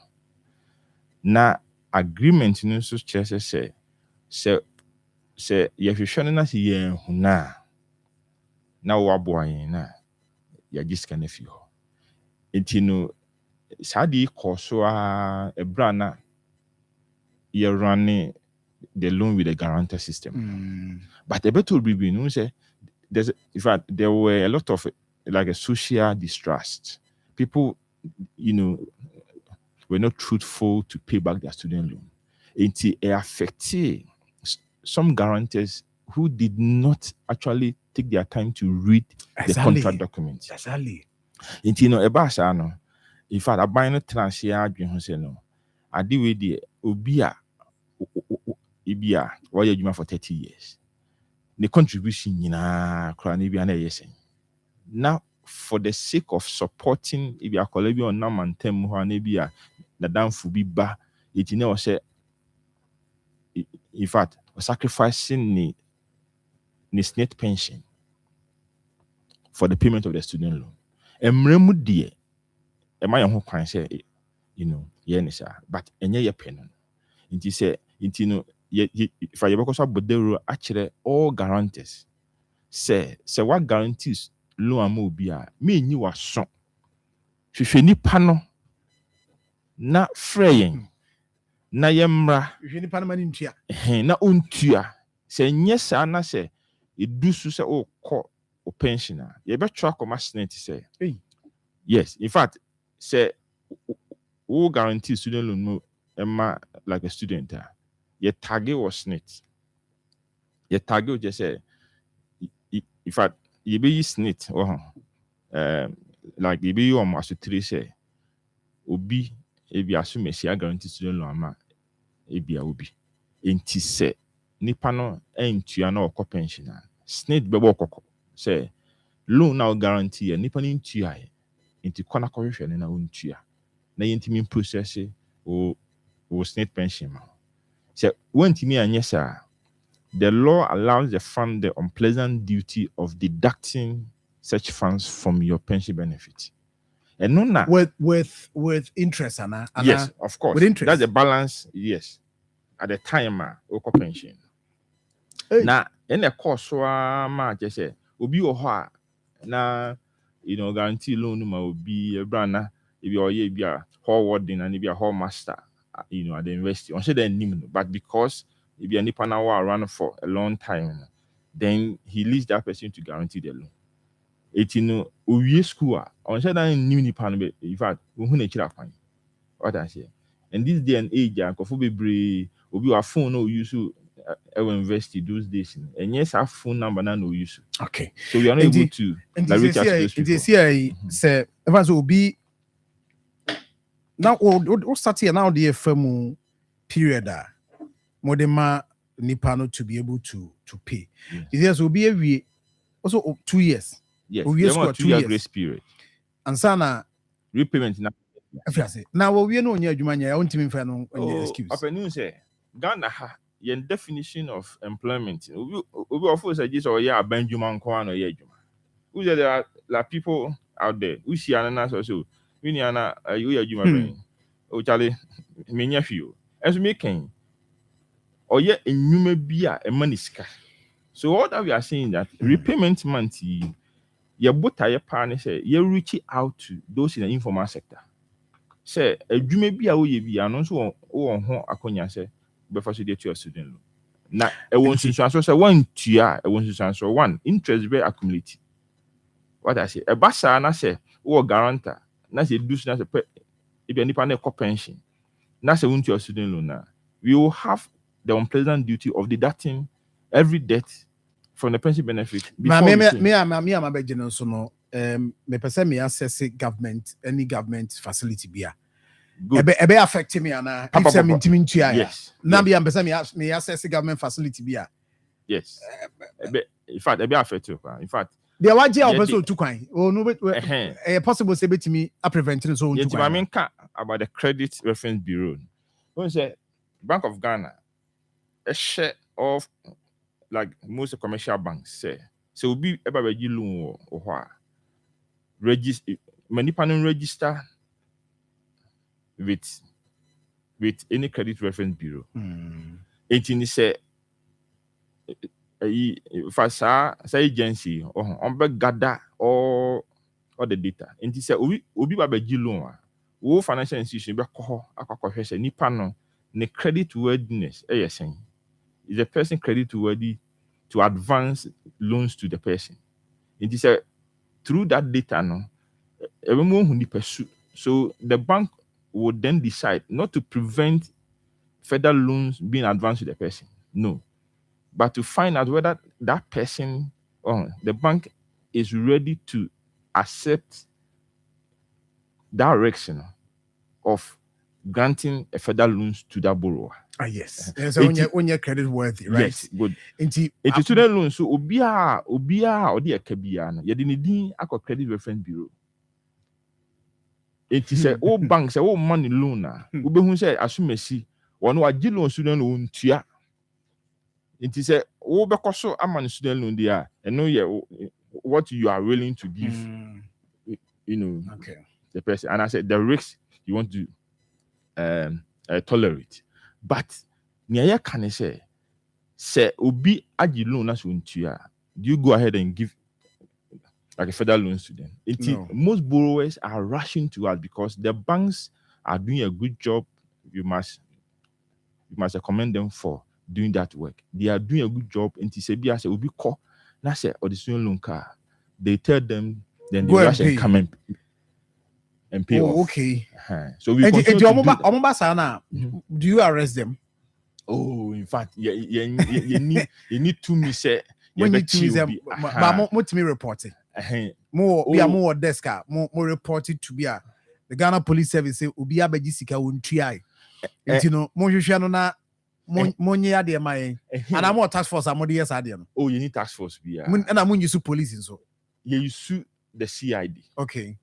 Na agreement no so chese say ye hwehwe na se ye huna na wo aboyen na ya jiska na fi ho. Etino Sadi Koswa Ebrana you're running the loan with a guarantor system. But a better be no say there's in fact there were a lot of like a social distrust. People, were not truthful to pay back their student loan. It affected some guarantors who did not actually take their time to read the contract documents. Exactly. Ebasa in fact, I buy no transfer adwin ho say no. Ade we de obi a ibia why you for 30 years. The contribution na ibia na yesen. Now for the sake of supporting ibia kolebi on nam and tem ho na ibia na danfo bi ba etine o say in fact sacrificing the state pension for the payment of the student loan. Emremu die e ma ye ho kwan say ye ni sa but enye ye pen. Inti say inti no if I ever so bodero akire all guarantees say what guarantees loan am obi a me nyi waso hwehwe nipa no na freyen na yemra hwehwe nipa no mani ntua na ontua say nye sa na say edusu say o call o pensioner ye be track o machine say yes in fact say who guarantee student loan no emma like a student your target was net your target just say in fact you be snit like you be you am as 3 say obi e bi assume say guarantee student loan ama e bi obi enti say nipa no entua na okọ pensioner snit be okọ say loan now guarantee nipa ni ntua enti kona ko hwehwe ne na ontua na yentimi process o state pension ma so when timi anyesa the law allows the fund the unpleasant duty of deducting such funds from your pension benefit and no na with interest ana yes of course with interest. That's the balance yes at the time o pension na in the course ma just say obi o ho a na guarantee loan ma obi ebrana if you are be a hall warden and be a hall master, at the university. On say the name, but because if you are nipa now around for a long time, then he leaves that person to guarantee the loan. We school on say that nipa in fact, who na chira kwan. What I say. And this day and age, akofo bebre obi our phone no use university those days. And yes, our phone number no use. Okay. So we are not able to reach out to those people. Say everyone will be now we start here now the FM period modema nipano to be able to pay. Yes, will be every also 2 years. Yes, we have 2 years grace period. And sana repayment now. Now we know nya adwuma nya won timi fa no excuse. Openu say Ghana ha your definition of employment. Obi of say just or ya abanjuma nko an or ya adwuma. Who there are like people out there who see anana so we ni ana you ya adwuma ben. O chale me nya fio. As me ken or ye enwuma bi a emanisika. So all that we are saying that repayment month ye bota ye pa ne say ye reach out to those in the informal sector. Say adwuma bi a wo ye bi ano so wo ho akonya say be fa so dey to your student loan. Na e won sunsuan so say one tua e won sunsuan so one interest be accumulate. What I say e ba sa na say wo guarantor na say do na say e be nipa na e pension. Na say won to your student loan na we will have the unpleasant duty of deducting every debt from the pension benefit. Me am abegin so no me person me access government any government facility bia. Ebe affect me ana if say me ntimi ntua ya. Na bia am person me access government facility bia. Yes. In fact, ebe affect you. In fact, there waje a person tu kwan. Oh no possible say betimi a prevent so tu kwan. I mean about the credit reference bureau. When say Bank of Ghana a share of like most commercial banks say so will be eba be loan or what register many panel register with any credit reference bureau. 18 say for sa agency on be gather all the data. And say obi ba be loan wo financial institution be ko akwa say nipa no ne credit worthiness saying is a person credit worthy to advance loans to the person. It is through that data no everyone who pursue. So the bank would then decide not to prevent further loans being advanced to the person. No. But to find out whether that person the bank is ready to accept direction of granting a further loans to that borrower. Yes. So when you're credit worthy, right? Yes, good. Into student loan, so obia or the akabiano, you didn't akọ credit reference bureau. It is a old banks, old money loaner. Ube who say, assume see, one who are loan student loan tia. It is a old bekoso a man student loan there, and know what you are willing to give, you know, the person. And I said, the risks you want to tolerate. But, near can I say Obi agi loan as untia, do you go ahead and give like a federal loan to them? Most borrowers are rushing to us because the banks are doing a good job. You must commend them for doing that work. They are doing a good job. And Tisebia say Obi call na say or the student loan car. They tell them, then they rush and come and pay off. Okay. So we continue to do that. Do you arrest them? Oh, in fact, you need to me say when you choose them, but what me report it. More desk, more reported to be the Ghana Police Service say Obi abejisika wontua. You know, mo hwehwe na mo nya de mai. And I'm more task force amodi yes ade no. Oh, you need task force be. And I'm use police so. You sue the CID. Okay.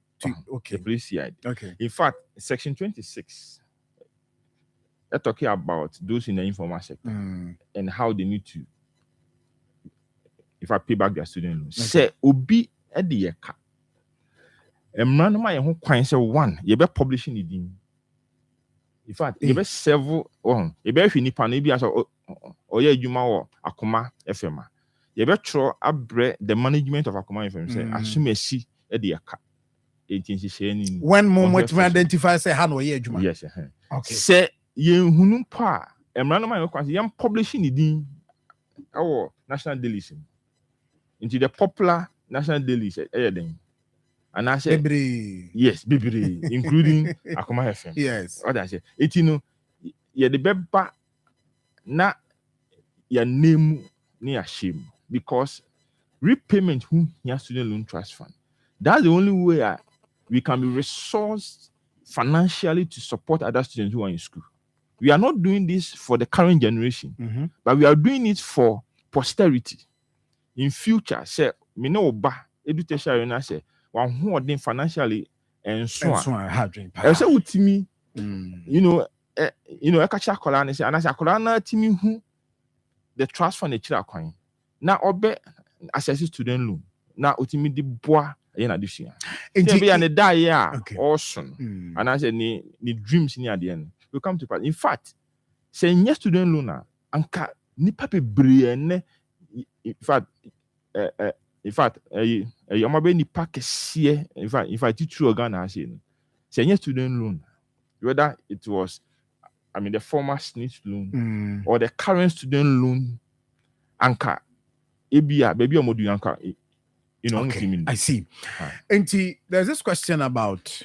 Okay. The police CID. Okay. In fact, section 26 they're talking about those in the informal sector and how they need to, if I pay back their student loans. Say, Obi at the yeka. And man, my whole coin say one, you better publishing it in. In fact, you better several, you better finish maybe as or yeah, you ma Akoma FM. You better throw the management of Akoma FM say, assume a see at the yeka. When moment we identify say, how no yeah, Juma. Yes, okay. Say, you hunu pa emrano man ko yam publishing the din our national dailies into the popular national dailies then and I said yes bibiri including Akoma FM. Yes, what I say it you know yeah the beba na your name near shame because repayment who your student loan trust fund, that's the only way we can be resourced financially to support other students who are in school. We are not doing this for the current generation, but we are doing it for posterity. In future, say, me no ba education na say, one who are financially and so on. I say with me, you know, I catch a color and say, and I say, color na timi who the trust fund the children coin. Now, obe access student loan. Now, ultimately the boy. This year, and the die year awesome, and I said, "Ni dreams near the end will come to pass." In fact, saying yes student loan, anka ni papi brienne. In fact, I'm about ni pack see. In fact, teach you Ghana saying yes student loan, whether it was, the former snitch loan or the current student loan, anka, ebia baby or modu anka. Okay, I see. And there's this question about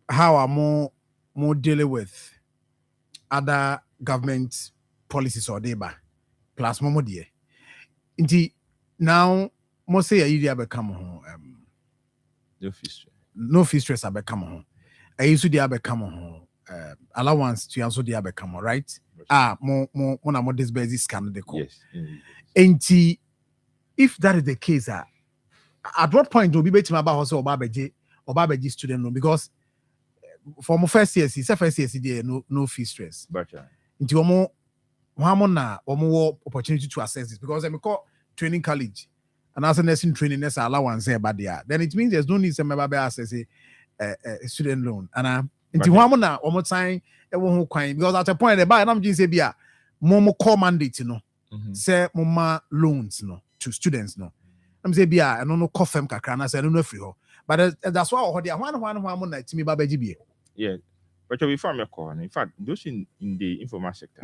how I'm more dealing with other government policies or deba plus more dear. Indeed, now most say you become home. No fee stress I become home. I used to become home. Allowance to also dear become right. More this basic scan the call. Yes. And if that is the case, at what point will be better about also Obabeji student loan? Because for my first year, there no fee stress. But into more opportunity to assess this because I'm call training college and as a nursing training, there's allowance there, but then it means there's no need to member access a student loan. And into one more time, because at a point, the buy and I'm just say, more call mandate, say more loans, to students, I'm say I don't know coffee kakra na say I don't know free ho. But that's why one night me babaji. Yeah. But before me call, in fact, those in the informal sector,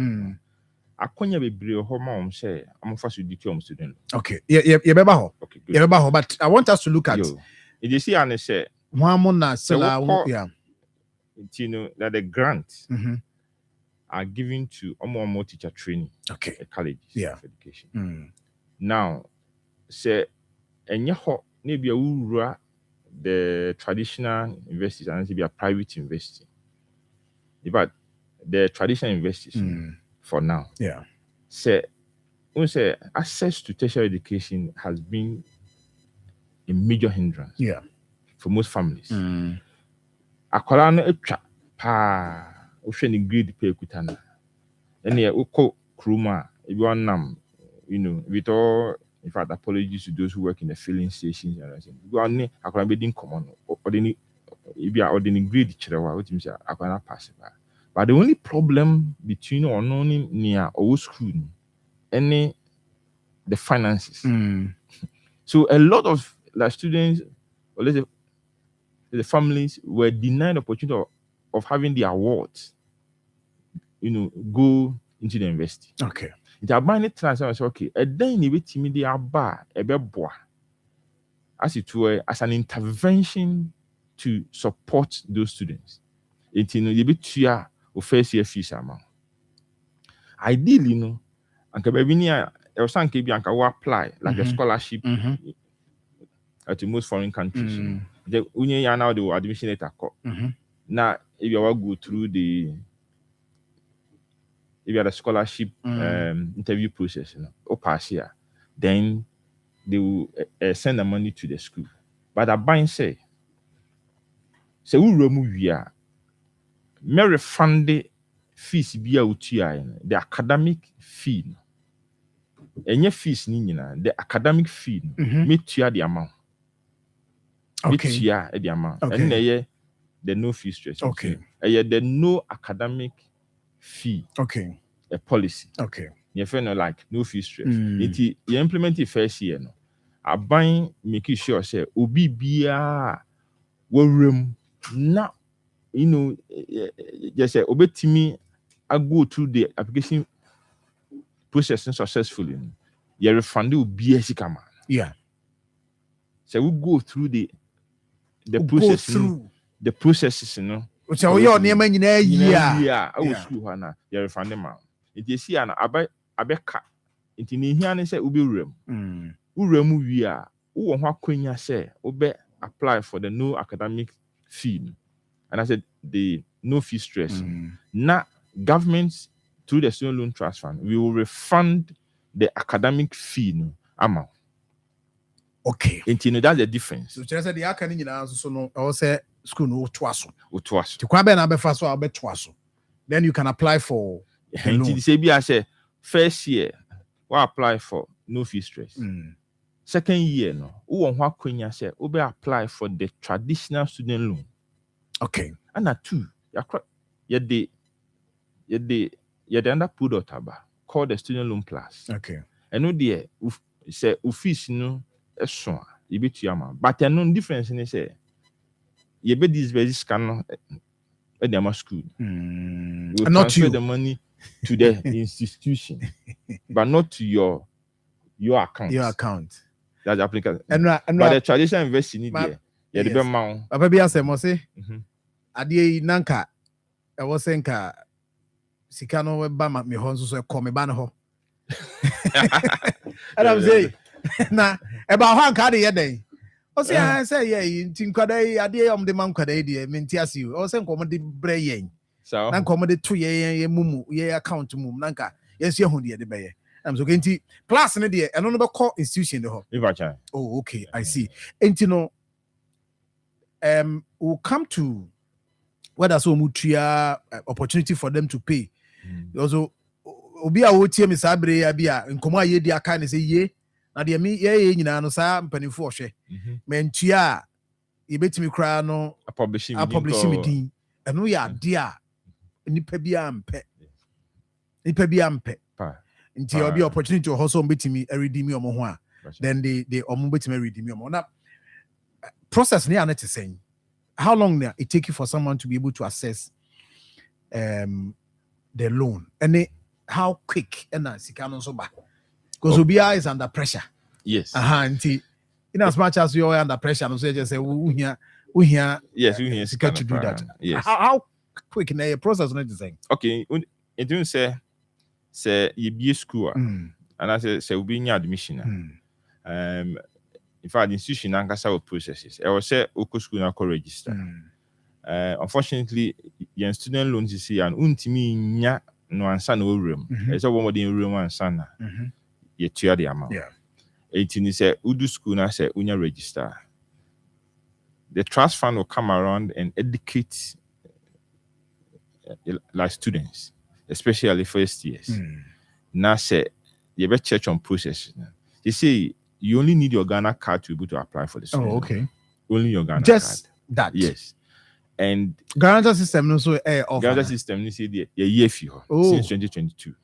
akonya bebre ho ma say I'm first to duty student. Okay. Yeah, beba ho. Okay, good. Yeah, beba ho, but I want us to look at you see and say one na sela yeah. You know that the grants are given to more teacher training. Okay. At colleges of education. Now, say, and maybe the traditional universities and maybe a private university. But the traditional universities for now. Yeah. Say access to tertiary education has been a major hindrance. Yeah. For most families. Akwara no etwa pa o hwe ni grade pay kuta na. Ene ukọ kruma ebi wanam, with all, in fact, apologies to those who work in the filling stations and everything. We are ne akwara be din common or the grade chirewa what means akwara pass. But the only problem between unknown near or school any the finances. So a lot of students, or let's say the families, were denied the opportunity of having the awards, go into the university. Okay. It abandoned it and say, okay, and then you wait me the bar a boy, as it were, as an intervention to support those students. It you bit here or first year fees amount. Ideally, and Kabinia, or some Kabianka will apply like a scholarship at most foreign countries. The union now the admission at now if you want go through the scholarship interview process, or pass here, then they will send the money to the school. But the buying say we remove here, may refund the fees be out the academic fee. And your fees the academic fee meet the amount. Okay. The amount. Okay. And the no fee stress. Okay. The no academic fee. Okay. A policy. Okay. You feel like no fee stress. You implement it first year. I buying making sure say obi bia room now. Just say obetimi I go through the application process successfully. You refund will be a yeah. So we go through the process. The processes, Which are your name in a year. I will school Hana. You refund them out. It is here na abeka. It in here and say ubi room. Uremu we are. Who quenya say obe apply for the no academic fee. And I said the no fee stress. Now governments through the student loan trust fund, we will refund the academic fee amount. Okay. And that's the difference. So just say the academic so no I say school no twaso. Utwaso. To kwabe na be faso abe twaso. Then you can apply for and I say first year we apply for no fee stress. Second year no who on what kwenya say we apply for the traditional student loan. Okay. And that two you the under put out called the student loan plus. Okay. And no there say fees so you be to yama. But there no difference in say you be this very scan at the school. You not you the money to the institution, but not to your account. Your account. That's the applicant. But the traditional investing in there. Yeah, the be mount. Papa bi asem mo say. Ade nanka e wo senka sika no ba ma me ho nso so e ko me ba no ho. And I'm saying na e ba ho anka de ye den. O say I say yeah ntin kwada ade de man kwada de menti ase o say nko mo de bre yen. So na nko mo de to ye mumu ye account mum nanka yes ye hu de de be ye. I'm so going plus ne de e no be call institution de ho. Oh okay, I see. Enti no we'll come to whether so mutual opportunity for them to pay. Also, obi a wotie me sabre ya bia nkomo aye di aka ne say ye na de me ye nyina no sa mpanifo ohwe mentua ye betimi kra no publish me din eno ya de a nipa bia ampe nti obi opportunity ho so betimi redeem omo ho a then they omo betimi redeem omo na process ne anete saying how long now it take you for someone to be able to access the loan and how quick and sikano so ba because Obia is under pressure. Yes. In as much as you are under pressure, no say just say we here yes we here to do that. Yes. How quick in the process not the same. Okay, it don't say you be school and I say we be admission. In fact, the institution and processes. I will say Oko school na register. Unfortunately, your student loans you see and untimi nya no ansa no room. It's all one in room and sana. You tear the amount. Yeah. 18 is say udu school na say unya register. The trust fund will come around and educate like students, especially first years. Now say you better check on process. They say you only need your Ghana card to be able to apply for the school. Oh, okay. Only your Ghana Just card. that. Yes. And guarantor system no so guarantor system, you see the year fee since 2022.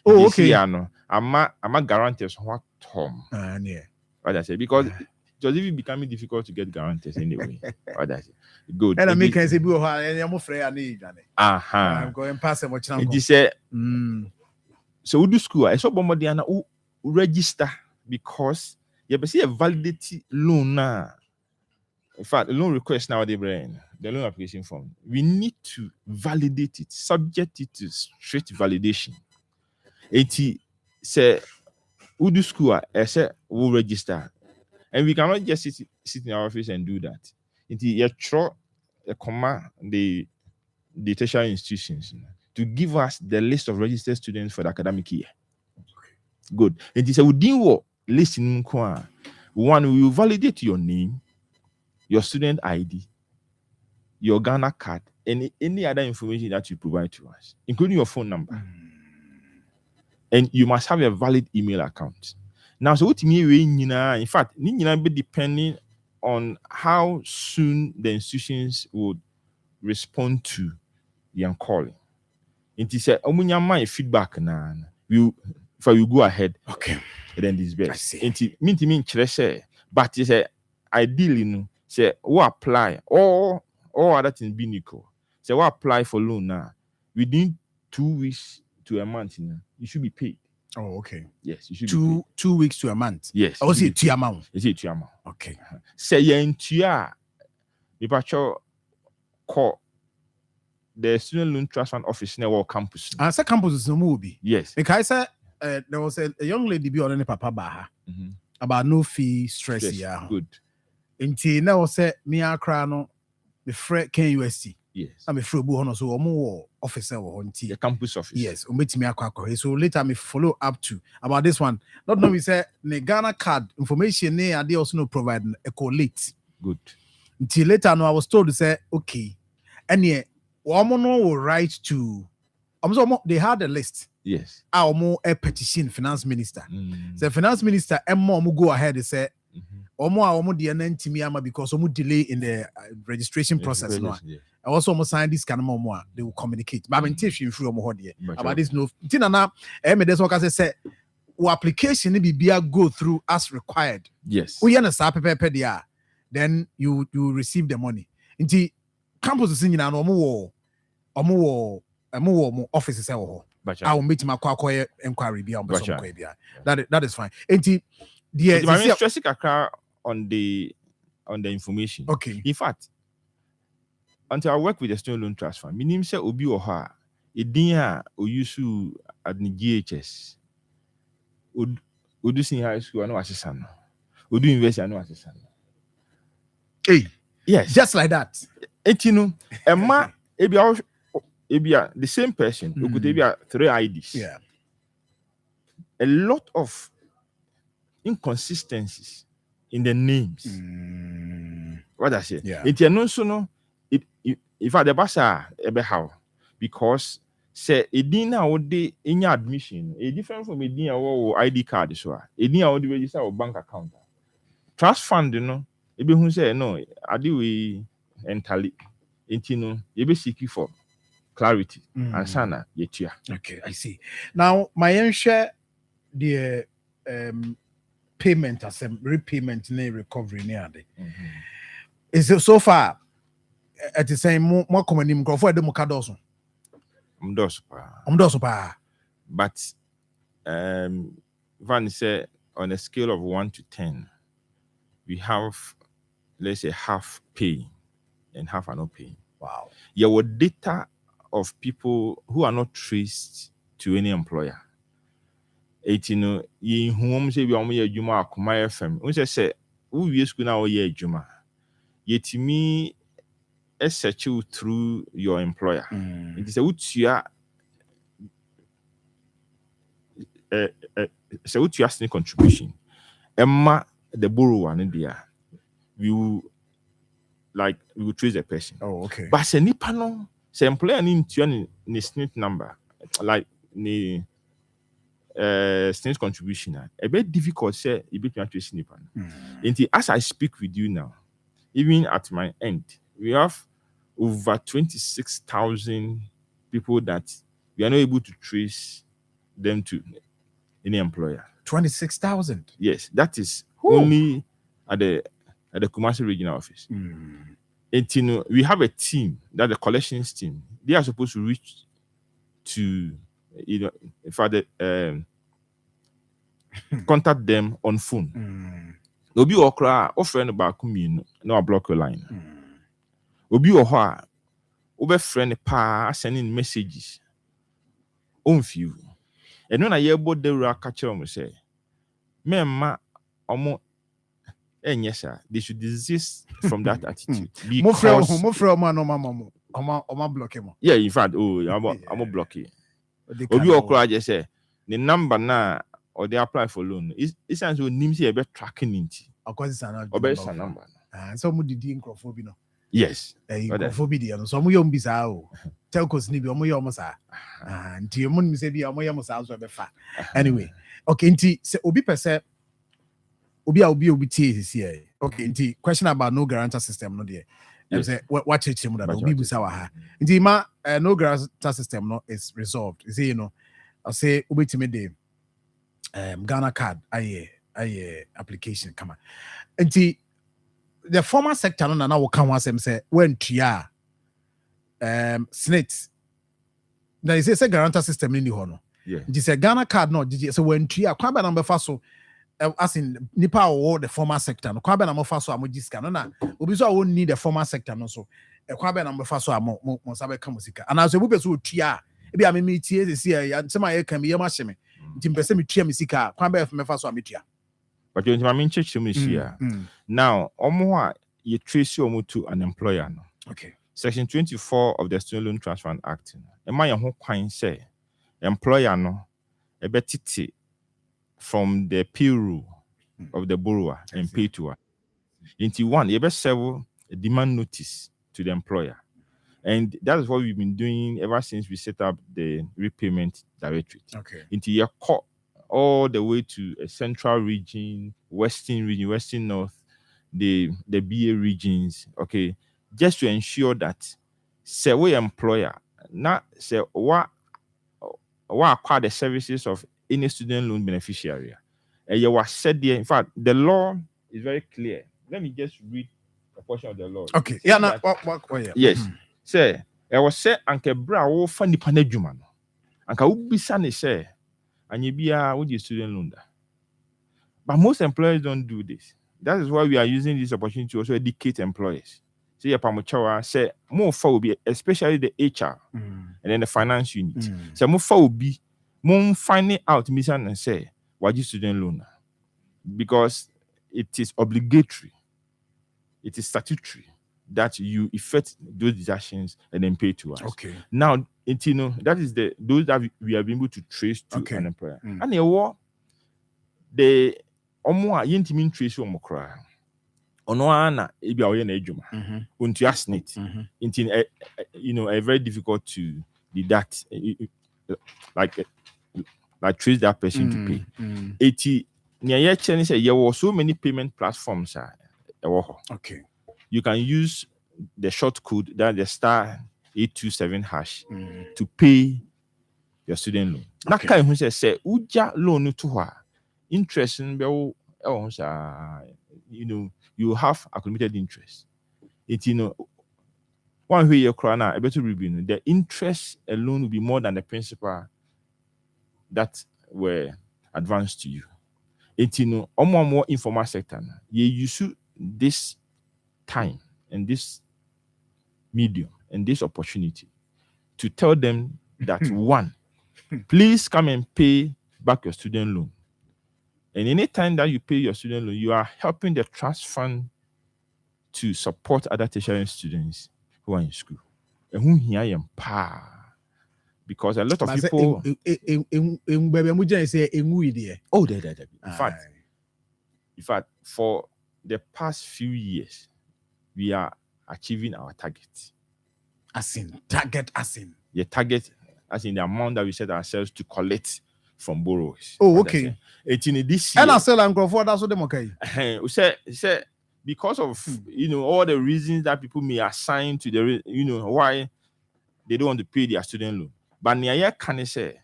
Oh, okay. I'm a guarantors what Tom. Yeah. What I say because it was even becoming difficult to get guarantors anyway. What I say. Good. And I make say be and I'm afraid I need. I'm going past them much now. It is so we do school. I saw Bombardiana who register because you see a validity loan now. In fact, the loan request now the loan application form. We need to validate it, subject it to strict validation. It say who do school? I say we'll register, and we cannot just sit in our office and do that. It is Akoma the tertiary institutions to give us the list of registered students for the academic year. Good. It is a within what list in one we will validate your name, your student ID, your Ghana card, and any other information that you provide to us, including your phone number. And you must have a valid email account. Now, so what in fact, be depending on how soon the institutions would respond to the calling. It is a my feedback now. If you go ahead, okay, then this best. It mean but it's a ideally say we apply all other things being equal. So we apply for loan now within 2 weeks to a month. You should be paid. Oh, okay. Yes, you should be paid. 2 weeks to a month. Yes. I was it to amount. Is it to amount? Okay. Say you into ya. Call the student loan trust fund office in our campus. And say campus is no movie. Yes. Because I said there was a young lady be on papa baha about no fee stress. Yeah. Good. Until now say me akra no the friend can USC. Yes. I'm a free buhono so omo officer or the campus office. Yes, me akwa. So later me follow up to about this one. Not know we say the Ghana card information they also no provide a collate. Good. Until later no I was told to say okay. And yeah, Omono will write to they had a list. Yes. Our a petition finance minister. The finance minister and go ahead and say omo the NNTMIAMA because delay in the registration process. No. I also almost sign this kind of more. They will communicate. But I'm in touch with about this no. Tinana, that's what I say. Application be go through as required. Yes. We understand then you receive the money. Inti campus is in omo offices. I will meet my inquiry beyond. That is fine. Inti the stress on the information. Okay. In fact, until I work with the student loan trust fund, minim say obi or her, a oyusu at the GHS. Udu senior high school, I know assistant. Udu university, I know assistant. Hey, yes, just like that. Etino, Emma, ebia the same person who could be 3 IDs. Yeah. A lot of inconsistencies in the names. What I say? Yeah. It no. If I the basa ebe how because say edina would in your admission a different from edina or ID card so edina would register or bank account. Trust fund ebe who say no adi we entirely intino ebe seeking for clarity and sana yetia. Okay, I see. Now my share the payment as a repayment and recovery near is it so far at the same more common name go for the Mokadoso. But Van said on a scale of 1 to 10, we have let's say half pay and half are not paying. Wow. Your data of people who are not traced to any employer. Ye whom say we are Juma Akoma FM. We say who we school now ye Juma. Yet me search you through your employer. It is a utia it's a utia contribution. Emma the borrower in there. We will trace the person. Oh, okay. But se nipa no, se employer ni intua ni SNP number, like ni SNP contribution. A bit difficult say you be to trace nipa. Until as I speak with you now, even at my end, we have over 26,000 people that we are not able to trace them to any employer. 26,000. Yes, that is only at the Kumasi regional office. And you know, we have a team, that the collections team. They are supposed to reach to for the contact them on phone. Obi okra offer no back no block your line. Obi oha obe friend pa sending messages on few. And when I hear about the ra catch them say, "Memma omo yes sir, they should desist from that attitude." Because Oma block him. yeah, in fact, I'm a block it. Obi okra just say the number na or they apply for loan. It's as well nimsi ebe tracking into. Of course, it's an number. So mu didi microphone no. Yes. Microphone no. So mu yom bisa o. Telcos ni bi omo yom sa. Nti omo mi se bi omo yom sa so be fa. Anyway, okay, nti se obi pese obi tie okay, nti question about no guarantor system no there. Yes. Say what church mu that obi bisa wa ha. Nti ma no guarantor system no is resolved. You see, you know, I say obi timi dey Ghana card aye application come on. Nti the former sector no na wo kan wasem say when tua snakes na say guarantor system ni ho no. Yeah. Nti say Ghana card no so when tua kwa ba number fa so as in nipa or the former sector no kwa ba number fa so amogiska no na obi so won need the former sector no so kwa ba number fa so amo sabe ka musika ana so bu so tua e bi amemi tie se ya nsema ye kan me ye ma hye me nti mpese me tua musika kwa ba me fa so ametua. But you mean church here. Now, omo you trace you to an employer. No? Okay. Section 24 of the Student Loan Trust Fund Act. Am I who can say employer no a betiti from the payroll of the borrower and pay to her. Into one, you best serve a demand notice to the employer. And that is what we've been doing ever since we set up the repayment directorate. Okay. Into your court all the way to a central region, western north, the BA regions, okay, just to ensure that say we employer not say what acquire the services of any student loan beneficiary. And you were said there, in fact, the law is very clear. Let me just read a portion of the law. Okay, yeah, now yeah. Yes. Say, I was said, Uncle Bra, wo funny panejuman. Uncle Ubisani say, and you be with your student loan. But most employers don't do this. That is why we are using this opportunity to also educate employers. Say your pamuchawa say more for will be especially the HR and then the finance unit. So more for will be more finding out mission and say what you student loan because it is obligatory, it is statutory that you effect those deductions and then pay to us. Okay. Now, it, you know, that is those that we have been able to trace to an employer. And the omo yentimin trace omo kra. Ono ana ebi a oye na adwuma. Unto asnet. You know, a very difficult to deduct like trace that person to pay. 80 near ye say there were so many payment platforms okay. You can use the short code that the *827# to pay your student loan. That kind who say uja loan to her interest in you know you have accumulated interest. It you know one way your crana a better review the interest alone will be more than the principal that were advanced to you. It you know more informal sector you use this time and this medium and this opportunity to tell them that one, please come and pay back your student loan. And anytime that you pay your student loan, you are helping the trust fund to support other tertiary students who are in school. And who here I am because a lot of people oh there. In fact, for the past few years, we are achieving our target. Target. The target as in the amount that we set ourselves to collect from borrowers. Oh, okay. It's in this year. And I sell and go for that's what them okay. We say because of all the reasons that people may assign to the why they don't want to pay their student loan. But near can say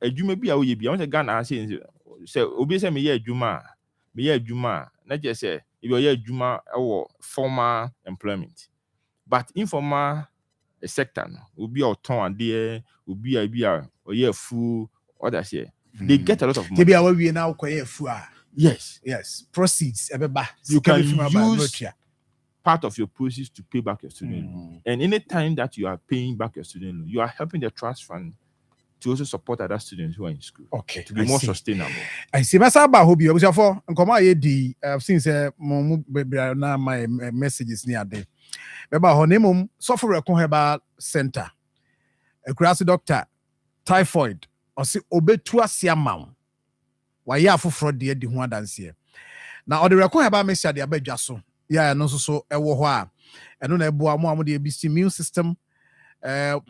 a juma be a be on the Ghana say obviously me juma not just say if you're juma or formal employment, but informal sector will be our ton there will be a full other say they get a lot of money. We now yes proceeds you can use part of your proceeds to pay back your student loan. And any time that you are paying back your student loan, you are helping the trust fund to also support other students who are in school. Okay, to be more sustainable. I see. Masaba hobi obusafo nkoma ye di since mo na my messages near there. Beba honemum suffer rekon herbal center. A grassy doctor typhoid or si obetu asiama. Waye afofro de di ho adanse. Na ode rekon herbal message de abadwa so. Yeah, no so ewo ho a. Eno na ebo amo de bi immune system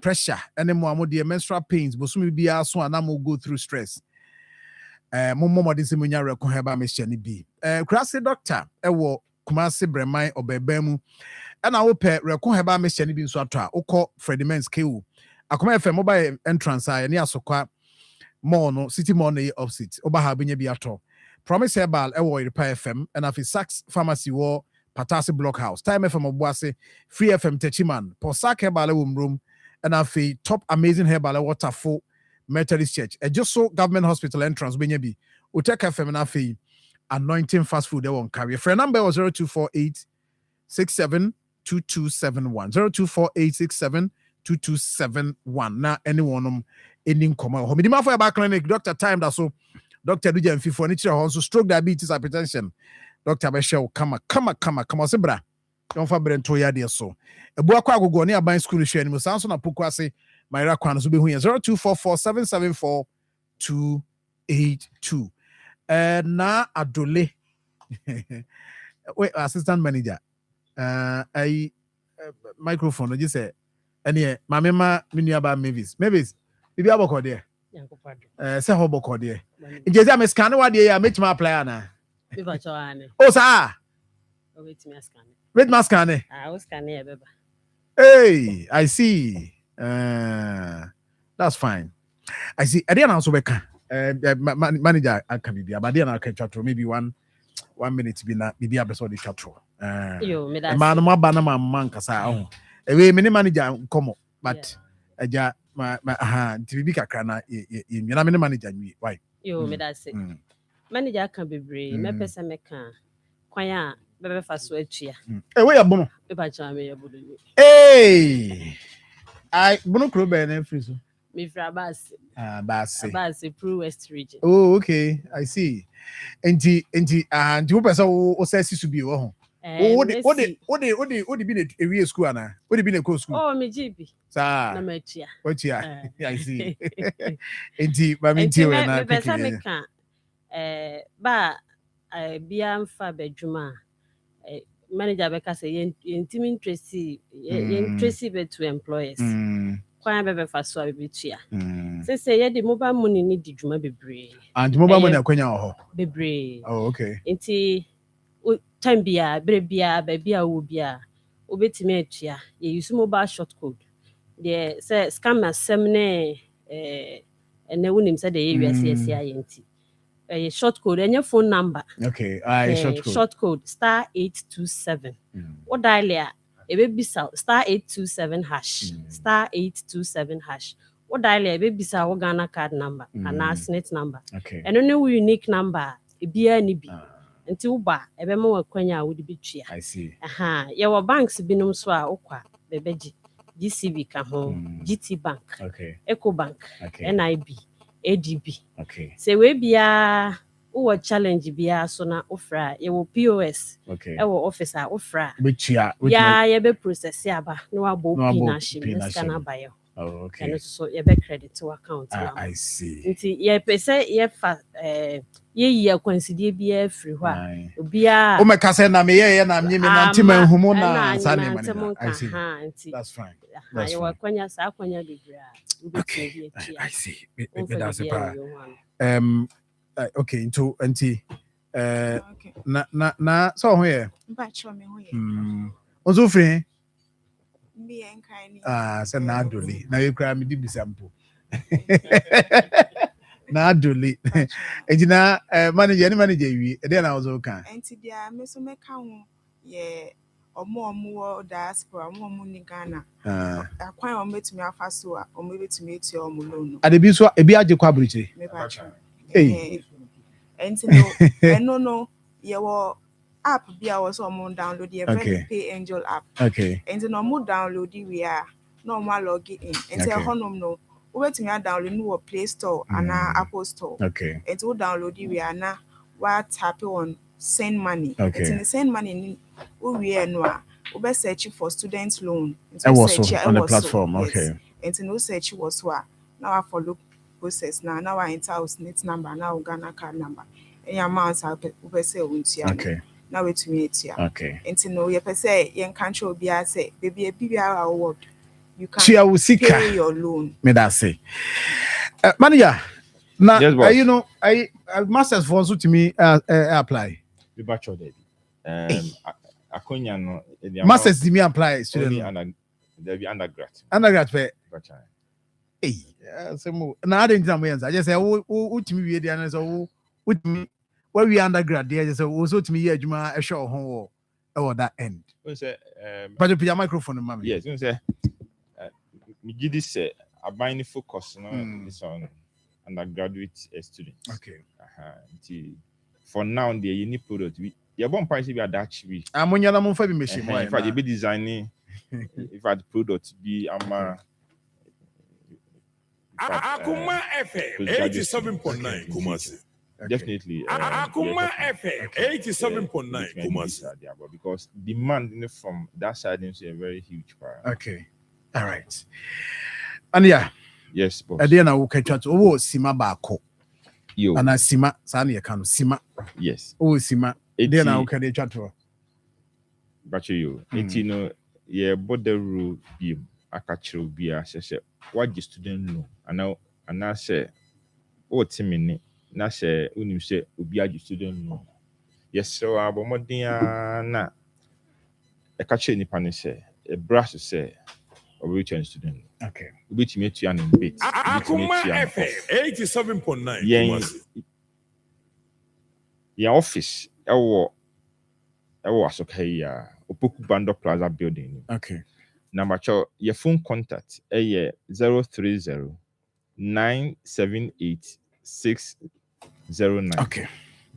pressure and more the menstrual pains but some be so and I'm go through stress more this munya rekon heba mechani bi classy doctor ewo Kumasi Bremai obebemu and I will pay rekon heba mechani bi so atwa ukọ Freddie Men's KU Akoma FM mobile entrance I near sokwa more no city money opposite oba ha binya bi ato Promise Herbal ewo Repair FM and afi Saks Pharmacy wo Patasi Blockhouse, Time FM Obuase, Free FM Techiman, Posak Herbal Room, and afi Top Amazing Herbal Waterfall Methodist Church. A just so government hospital entrance Benyabi, Utek FM and afi Anointing Fast Food they won't carry. Friend number was 0248 672271. 0248 672271. Now anyone ending comma. Homidima for back clinic, Dr. Time that so Dr. Duja and Fifo Nichi also stroke diabetes hypertension. Dr. Beshel, come zebra. Don't forget to ya dear so. A boy go near buying school share and Musanson and Pukwase, my Rakwan will be 0244 774 282. Na Adole. Wait, assistant manager. I microphone, just say, and yeah, my mama, Miniaba Mavis. Mavis, if you have a code there. Say hobo code there. In case I'm a scanner, what day I make my plan. Oh, sir. With my scanner. I was scanning. Hey, I see. That's fine. I see. I didn't also work. Manager, I can be, but then I can chat to maybe 1 minute to be not maybe episode chat to. Man, my banana man, Casa. Away, many manager come, but my TV Kakana in Yanamina manager. Why? You made us say. Manager can be brave. Me pesa me kan. Kwanya bebe fa so atua. Eh we abono. E ba cha me yabodo. Hey. I bono kro be na free so. Me fra Basi. Basi. Pro West region. Oh, okay. I see. Enti and you person o say sisu bi wo ho. What be the area school ana? What be the course school? Oh, me GB. Sa. Na me tia. What ya? I see. Enti ba me tia we na. Me pesa me kan. Ba bia mfa bedwuma manager beka say intimi interest be to employers kwan bebe fa so abetua say ye the mobile money need dwuma bebre and mobile money akwanya ho bebre. Oh, okay. Nti time bia bre bia ba bia wo bia obetimi atua ye use mobile short code the say scam asem ne ene wonim say the area CSI ayenti short code and your phone number. Okay, short code star 827. What dial ya? A baby star 827 hash. Star 827 hash. What dial ya? Baby star Ghana card number and our SNET number. Okay. And no unique number. A beer ni bi. Until ba ebe mo kwanya would be chia. I see. Your banks binum swa okwa bebeji. GCB ka ho. GT Bank. Okay. Eco Bank. Okay. NIB. ADB. Okay. Say we bia What challenge be so na ofra ye wo POS okay e wo officer ofra which ya ye be process aba no abo pin na shim scan ba yo okay and so ye be credit to account na I see nti ye pese ye fa ye consider be free ho a obia o me ka say na me ye na me nante man humo na sa ne man I see that's fine that's fine kwanya sa kwanya bebre a okay I see that's a okay into na so ho ye Ozo free say na adoli na you cry me di bisampo na adoli ejina manager wi e dey na ozo kan enti dia me so meka ho ye omo diaspora omo ni Ghana akwan o metumi afa so a omo betumi etu omo loan ade bi so e bi age kwa bruche enti no no ye wo app bia wo so omo download ye very pay angel app enti no mo download we a no mo log in enti honom no we betumi download no Play Store and Apple Store enti we download we a na wa tap on send money enti send money ni we no a we search for student loan enti search on the platform enti no search was wa now I follow process now I enter house net number now Ghana card number any amount we say untia now we to me etia enti no ye pese ye nkanche obi a say baby e bibia award you can pay your loan me that say manager now you know I masters for so to me apply the bachelor Akonya no masters to me apply student there be undergrad pay so na ade ntina mo yansa I just say wo timi wie dia na so wo timi where we undergrad there just say wo so timi ye adwuma e hwe ho wo that end we say but the microphone mama yes we say me give this abiding focus no is on undergraduate students for now the unique product we your bon price be adachi we amonya na mo fa bi machine in fact you be designing if the product be Akoma FM 87.9 Kumasi. Definitely. Akoma FM 87.9 Kumasi. Because demand from that side is a very huge part. Okay. All right. And yeah. Yes, boss. Ade na wo katwa to wo sima ba ko. Yo. Ana sima sa na ye kan sima. Yes. Wo sima. Ade na wo katwa to. Bacho yo. Eti no ye boderu biem akachiro bia sese what the student know and I say o timini na say unim say obi agi student know yes so abomodin na e ka che nipa ne say e brass say obi chen student okay obi timi etua no bit Akoma FM 87.9 ya office ewo asokai ya Opoku Bando Plaza building okay number your phone contact 030 978 609 okay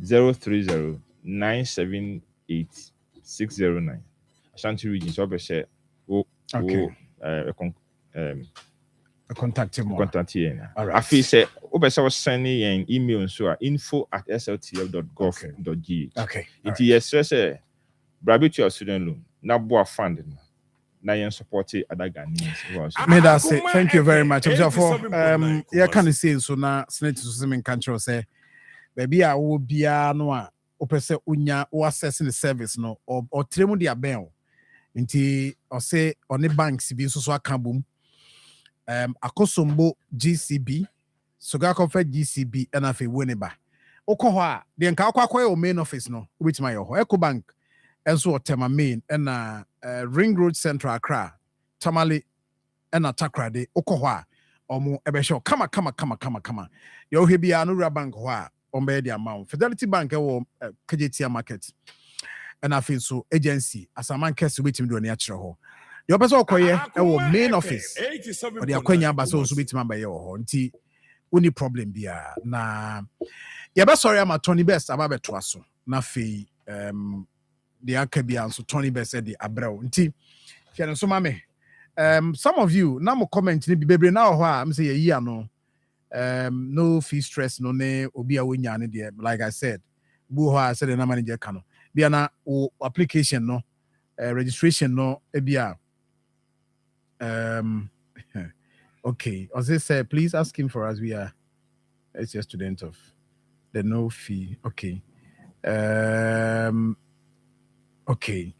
030 978 609 Ashanti region so be say contact him here I feel say obese send an email so info@sltf.gov.gh okay it yes say brabe to your student loan na boa fund na yen support other Ghanaians. May that say thank you very much. For yeah can say so na senate so some control say baby a wo bia no a opese unya o access the service no or tremu dia ben nti o say on the banks bi so aka bom akosombo GCB soga confer GCB and afi woniba okọ ho a de nka akwa o main office no which my ho Eco Bank enso Tema main na Ring Road Central Accra Tamale and Takrade okọ ho a omo ebe show kama ye o hebia no bank ho a ombe the amount Fidelity Bank wo KJT market and afi so agency asaman kese wetim do na akire ho the person okoye wo main office or the akwanya ba so wetim amba ye ho nti oni problem bia na ye be sorry am Tony Best aba to aso na fe the akabia so Tony Best said the abrew nti so mame some of you na mo comment ni bebre na ho a am say ye no no fee stress no ne obi a wonya ne de like I said bu I said na manager kano bia na application no registration no ebia okay as I said please ask him for us we are it's a student of the no fee okay okay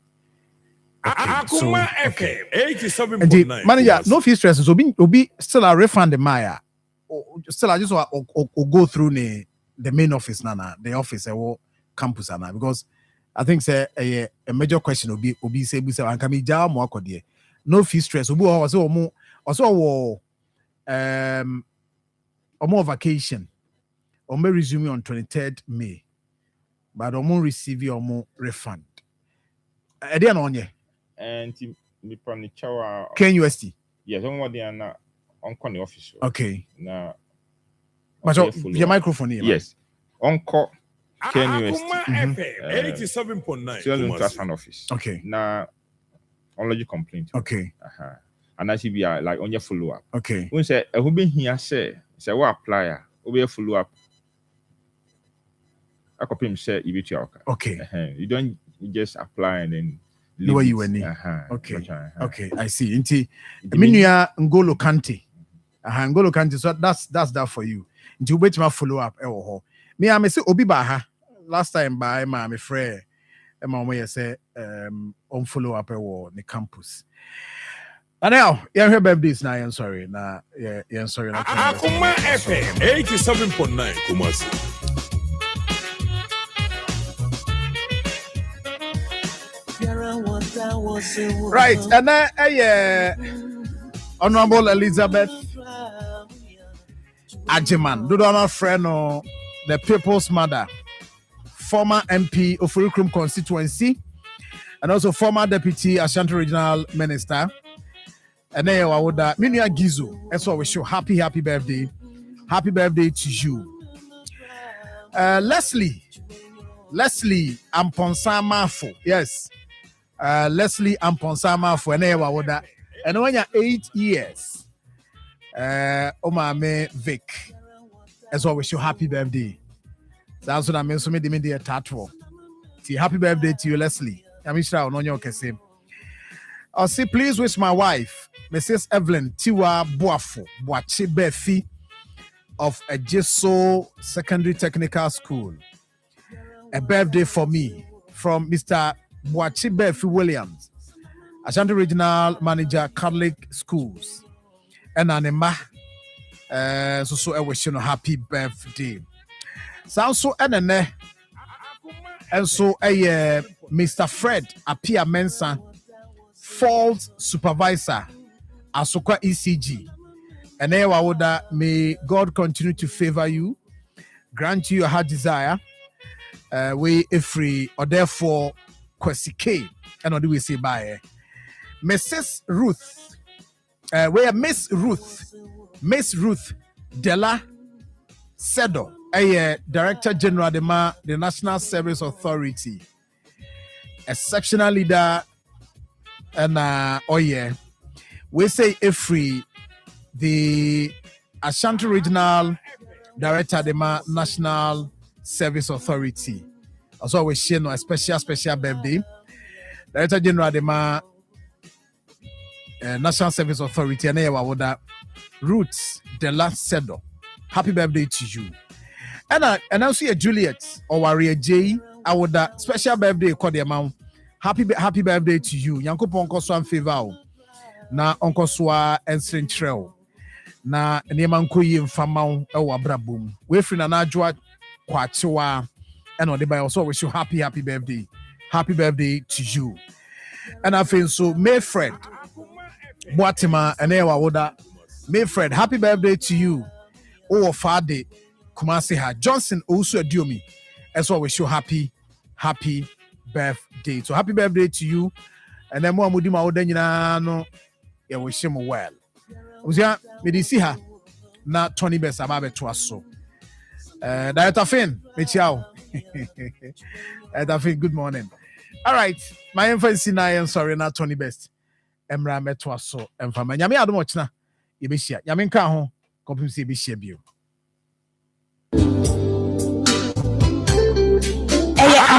Akoma FM 87.9 manager no fee stress so obi still a refund the Maya still I just go through the main office nana the office campus nana because I think say a major question obi say and can be jam mo akode no fee stress obi also vacation may resume on 23rd May but receive your refund there on ye and me from chawa KNUST yes on what they are not on the office okay now but your microphone here yes on call Akoma FM 87.9 trust an office okay now only complaint okay and that should be like on your follow up okay when say who been here say what apply we follow up I copy him say you okay you don't just apply and then no way you were okay okay I see inti minua ngolo kante ngolo kante so that's that for you inti wait my follow up me I say obi ba ha last time by my friend my mom say on follow up the campus and now yeah birthdays now I'm sorry nah yeah sorry Akoma FM 87.9 Kumasi. Right, and then Honorable Elizabeth Ajiman, do not friend or the people's mother, former MP of Urukrum constituency, and also former deputy Ashanti Regional Minister. And then I would Minia Gizu, that's why we show happy birthday to you. Leslie Amponsa Marfo, yes. Leslie Amponsa for an hour and when you're 8 years, Omame Vic, as always, your happy birthday. That's what I mean. So, me the tattoo. See, happy birthday to you, Leslie. I'm sure on your case. I'll say, please wish my wife, Mrs. Evelyn Tiwa Boafo Boachi Befi of Ejiso Secondary Technical School, a birthday for me from Mr. Boachi Befi Williams, Ashanti Regional Manager, Catholic Schools, and Anema. So I wish you a happy birthday. Sounds so and so Mr. Fred Apia Mensa, Fault Supervisor, Asokwa ECG, and may God continue to favor you, grant you your heart desire. We free or therefore Kwesike and what do we say by Mrs. Ruth where Miss Ruth Della Sedo, a Director General the National Service Authority, exceptional leader, and we say free the Ashanti Regional Director the National Service Authority. Also, we share a special birthday. Director General the National Service Authority and Roots Della Sedo. Happy birthday to you. And also Juliet or Warrior J. I would special birthday call the amount. Happy birthday to you. Yanko Ponko Swan Favor. Na Uncle Swa and Saint Trail. Na Nemanko Yim Famau or Brabum. We free na Najwa Quachua. And on the by also wish you happy birthday. Happy birthday to you. And I feel so Mayfred Boatima and Ewa Woda Mayfred, happy birthday to you. Oh Fade Kumasi ha Johnson also adore me. As well wish you happy birthday. So happy birthday to you. And then more Mudima Odenina no ya wish him well. Uzia medisi na 20 best ababe to us so. Director Finn, Michiao. Director Finn, good morning. All right, my emphasis now, I'm sorry, not 20 best. Emra metwa so emfama. Nyame adom ochna ye be hia. Nyame nka ho, kompim se be hia bio.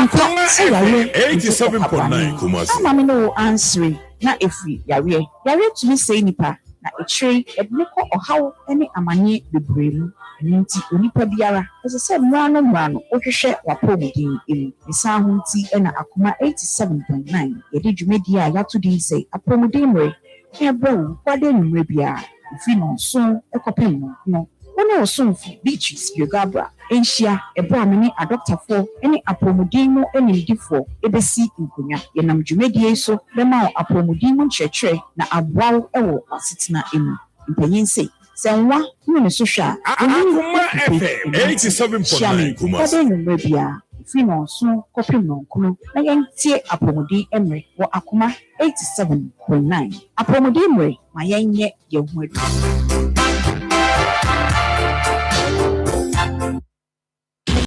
Akoma FM 87.9 Kumasi. Ama me no answering na efiri yare tumi sei nipa na echiri edneko ohaw ene amanye bebremu nti onipa biara ese se mmra no ohwehwe wapomudin emu isa ho nti ena Akoma 87.9 yedi dwumedi a yato din sei apomudin mre ebro kwade numre bia ifi no so ekopem no wone osomfo beaches biogabra enhia ebra me ne adoctorfo ene apomudin no enimdifo ebesi nkonya yenam dwumedi so bema apomudin no kyerɛkyerɛ na aboaw ɛwɔ asetena emu mpanyin sei senwa no so hwa Akoma FM 87.9 Kumasi. Kwade numre bia ifi no so kopem no nkono na yentie apomudin emre wɔ Akoma 87.9 apomudin mre ma yenye yehu adu